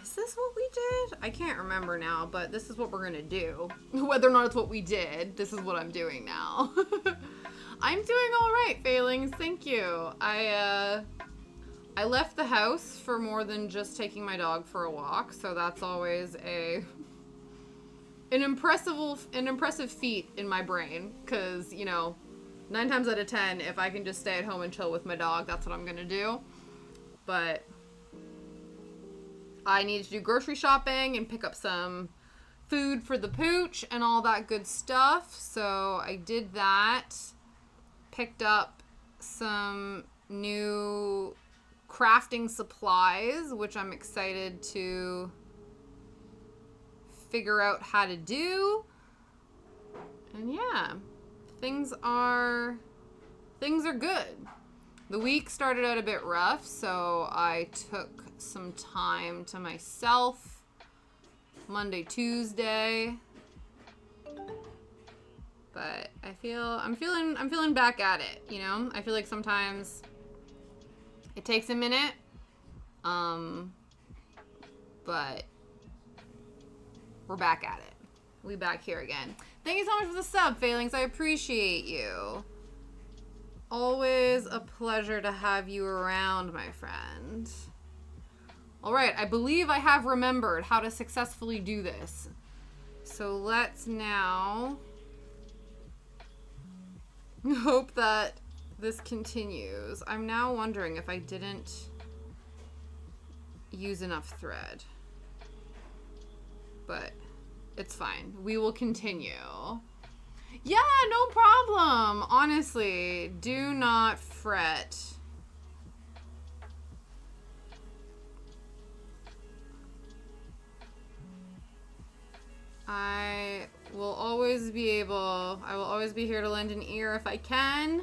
Is this what we did? I can't remember now, but this is what we're gonna do. Whether or not it's what we did, this is what I'm doing now. I'm doing all right, Failings. Thank you. I left the house for more than just taking my dog for a walk, so that's always an impressive feat in my brain. Cause you know, 9 times out of 10, if I can just stay at home and chill with my dog, that's what I'm gonna do. But I need to do grocery shopping and pick up some food for the pooch and all that good stuff. So I did that. Picked up some new crafting supplies, which I'm excited to figure out how to do. And yeah, things are good. The week started out a bit rough, so I took some time to myself Monday, Tuesday. But I'm feeling back at it, you know? I feel like sometimes it takes a minute. But we're back at it. We back here again. Thank you so much for the sub, Failings. I appreciate you. Always a pleasure to have you around, my friend. All right, I believe I have remembered how to successfully do this. So let's now hope that this continues. I'm now wondering if I didn't use enough thread. But it's fine. We will continue. Yeah, no problem. Honestly, do not fret. I will always be here to lend an ear if I can.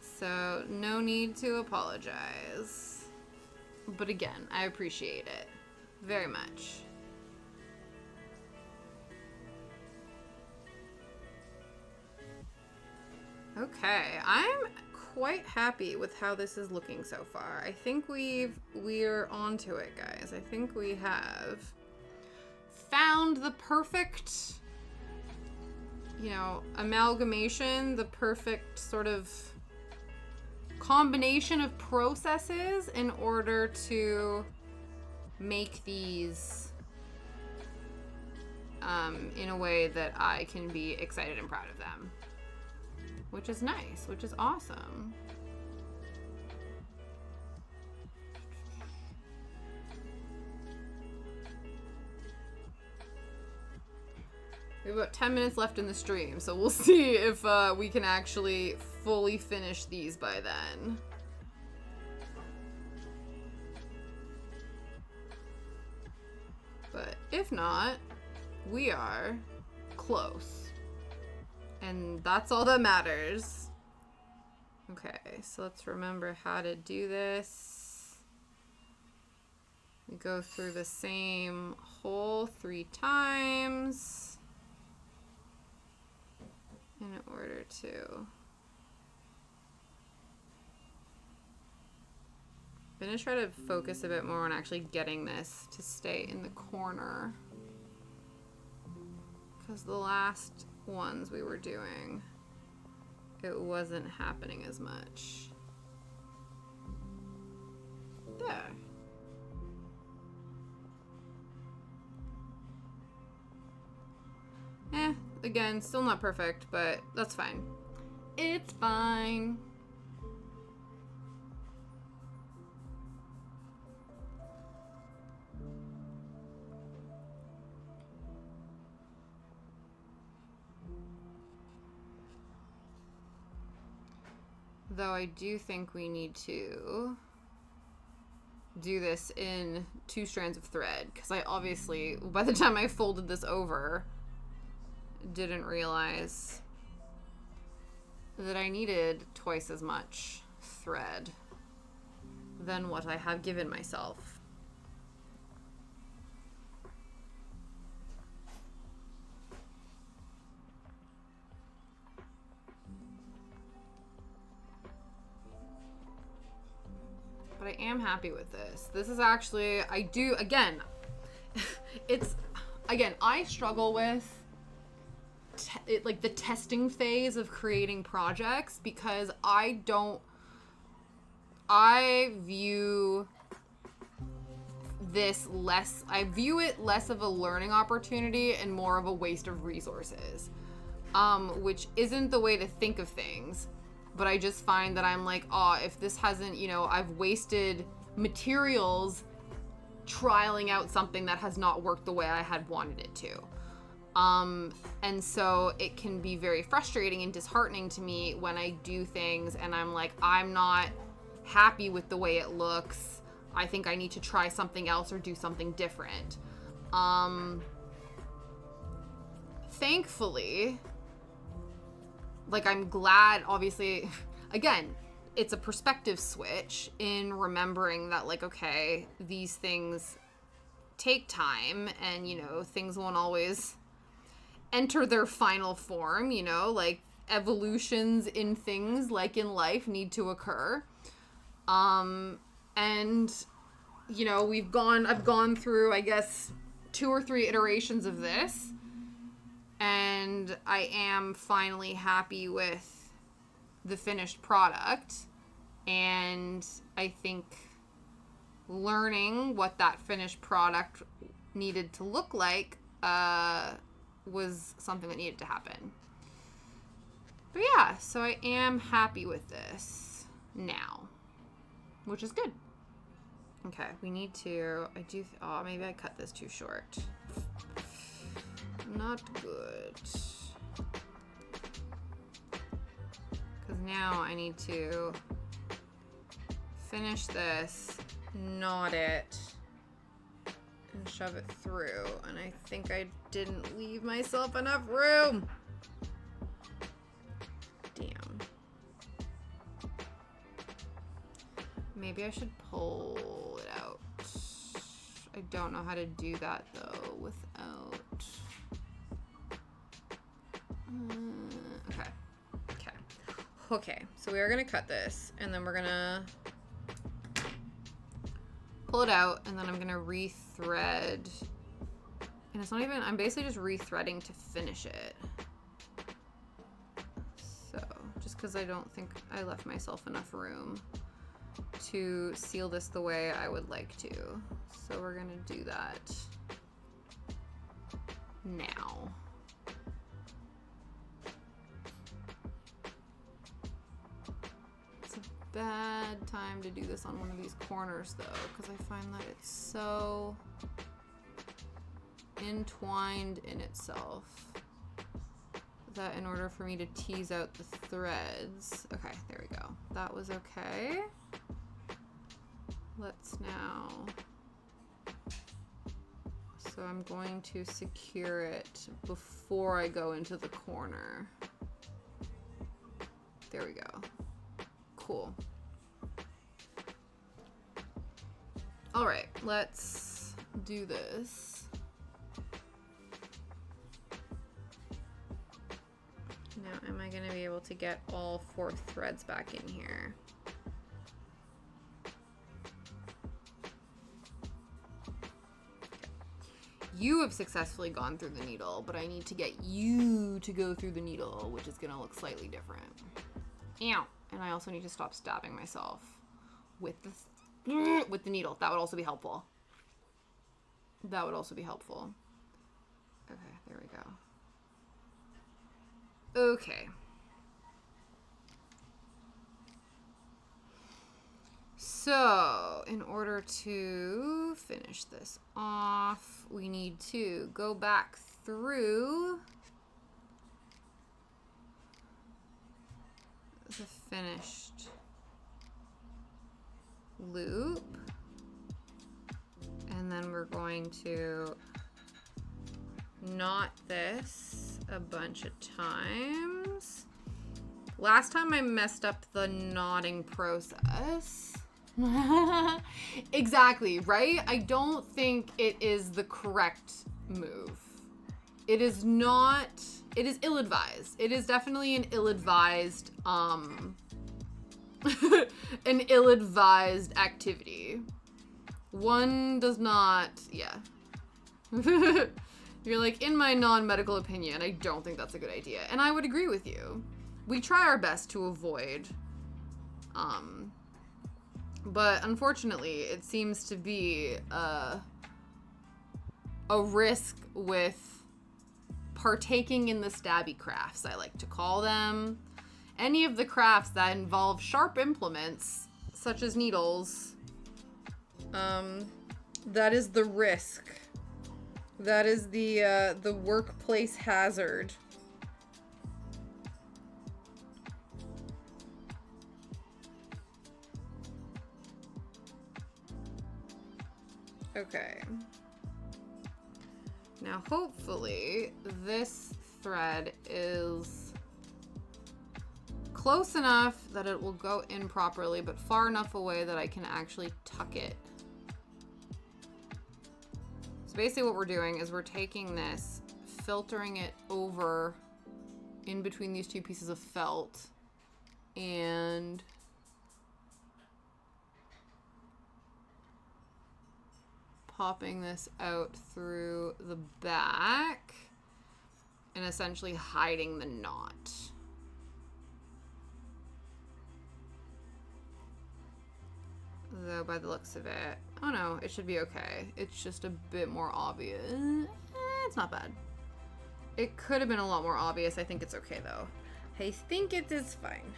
So, no need to apologize. But again, I appreciate it very much. Okay, I'm quite happy with how this is looking so far. I think we're onto it, guys. I think we have found the perfect, amalgamation, the perfect sort of combination of processes in order to make these in a way that I can be excited and proud of them. Which is nice, which is awesome. We have about 10 minutes left in the stream, so we'll see if we can actually fully finish these by then. But if not, we are close. And that's all that matters. Okay, so let's remember how to do this. We go through the same hole 3 times in order to I'm gonna try to focus a bit more on actually getting this to stay in the corner, because the last ones we were doing, it wasn't happening as much. There. Again, still not perfect, but that's fine. It's fine. Though I do think we need to do this in 2 strands of thread, because I obviously, by the time I folded this over, didn't realize that I needed twice as much thread than what I have given myself. But I am happy with this. This is actually, I struggle with the testing phase of creating projects, because I view it less of a learning opportunity and more of a waste of resources, which isn't the way to think of things. But I just find that I'm like, if this hasn't, I've wasted materials trialing out something that has not worked the way I had wanted it to. And so it can be very frustrating and disheartening to me when I do things and I'm like, I'm not happy with the way it looks. I think I need to try something else or do something different. Thankfully, I'm glad, obviously, again, it's a perspective switch in remembering that, okay, these things take time and, things won't always enter their final form, evolutions in things, like in life, need to occur. And, I've gone through, I guess, 2 or 3 iterations of this. And I am finally happy with the finished product. And I think learning what that finished product needed to look like was something that needed to happen. But yeah, so I am happy with this now, which is good. Okay, we need to, maybe I cut this too short. Not good. Because now I need to finish this, knot it, and shove it through. And I think I didn't leave myself enough room. Damn. Maybe I should pull it out. I don't know how to do that though without... Okay, so we are gonna cut this, and then we're gonna pull it out, and then I'm gonna rethread. And it's not even, I'm basically just rethreading to finish it. So, just because I don't think I left myself enough room to seal this the way I would like to. So we're gonna do that now. Bad time to do this on one of these corners though, because I find that it's so entwined in itself that in order for me to tease out the threads, okay, there we go. That was okay. Let's now, so I'm going to secure it before I go into the corner. There we go. Cool. All right, let's do this. Now, am I gonna be able to get all 4 threads back in here? Okay. You have successfully gone through the needle, but I need to get you to go through the needle, which is gonna look slightly different. Ow. And I also need to stop stabbing myself with the needle. That would also be helpful. That would also be helpful. Okay, there we go. Okay. So, in order to finish this off, we need to go back through the finished loop, and then we're going to knot this a bunch of times. Last time I messed up the knotting process. Exactly, right? I don't think it is the correct move. It is not, it is ill-advised. It is definitely an ill-advised, an ill-advised activity. One does not, yeah. You're like, in my non-medical opinion, I don't think that's a good idea. And I would agree with you. We try our best to avoid, but unfortunately, it seems to be a risk with partaking in the stabby crafts, I like to call them. Any of the crafts that involve sharp implements, such as needles, that is the risk. That is the workplace hazard. Okay. Now, hopefully, this thread is close enough that it will go in properly, but far enough away that I can actually tuck it. So basically what we're doing is we're taking this, filtering it over in between these two pieces of felt, and popping this out through the back and essentially hiding the knot. though, by the looks of it. Oh no, it should be okay. It's just a bit more obvious. It's not bad. It could have been a lot more obvious. I think it's okay though. I think it is fine.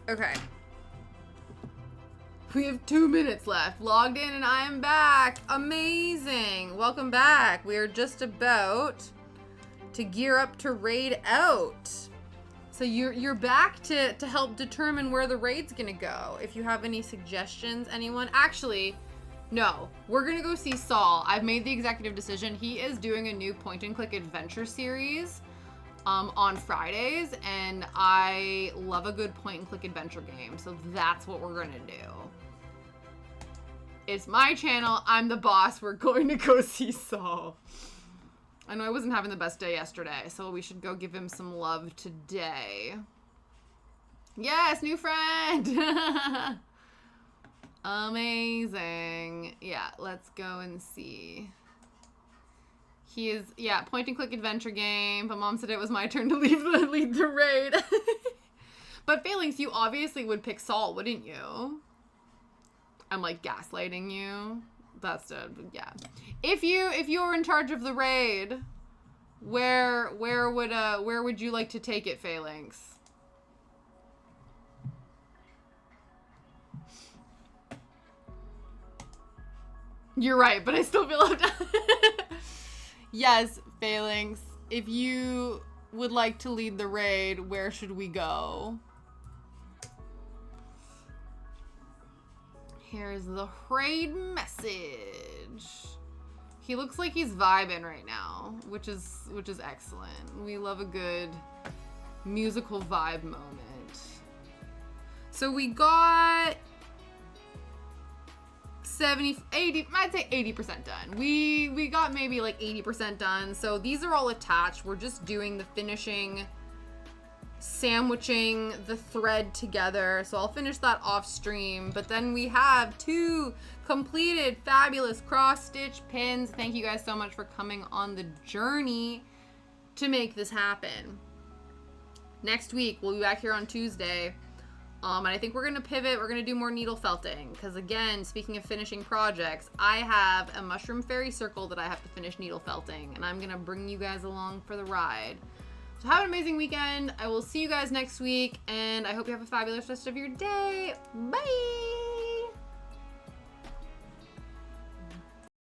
Okay. We have 2 minutes left. Logged in and I am back. Amazing. Welcome back. We are just about to gear up to raid out. So you're back to help determine where the raid's gonna go. If you have any suggestions, anyone. Actually, no. We're gonna go see Saul. I've made the executive decision. He is doing a new point and click adventure series on Fridays, and I love a good point and click adventure game. So that's what we're gonna do. It's my channel. I'm the boss. We're going to go see Saul. I know I wasn't having the best day yesterday, so we should go give him some love today. Yes, new friend. Amazing. Yeah, let's go and see. He is, yeah, point and click adventure game. But mom said it was my turn to lead the raid. But Phalanx, you obviously would pick Saul, wouldn't you? I'm like gaslighting you. That's yeah. If you were in charge of the raid, where would you like to take it, Phalanx? You're right, but I still feel left out. Yes, Phalanx. If you would like to lead the raid, where should we go? Here's the raid message. He looks like he's vibing right now, which is excellent. We love a good musical vibe moment. So we got 70, 80, I'd say 80% done. We got maybe like 80% done. So these are all attached. We're just doing the finishing, sandwiching the thread together. So I'll finish that off stream. But then we have 2 completed fabulous cross stitch pins. Thank you guys so much for coming on the journey to make this happen. Next week we'll be back here on Tuesday. And I think we're gonna pivot. We're gonna do more needle felting because, again, speaking of finishing projects, I have a mushroom fairy circle that I have to finish needle felting, and I'm gonna bring you guys along for the ride. So have an amazing weekend. I will see you guys next week, and I hope you have a fabulous rest of your day. Bye!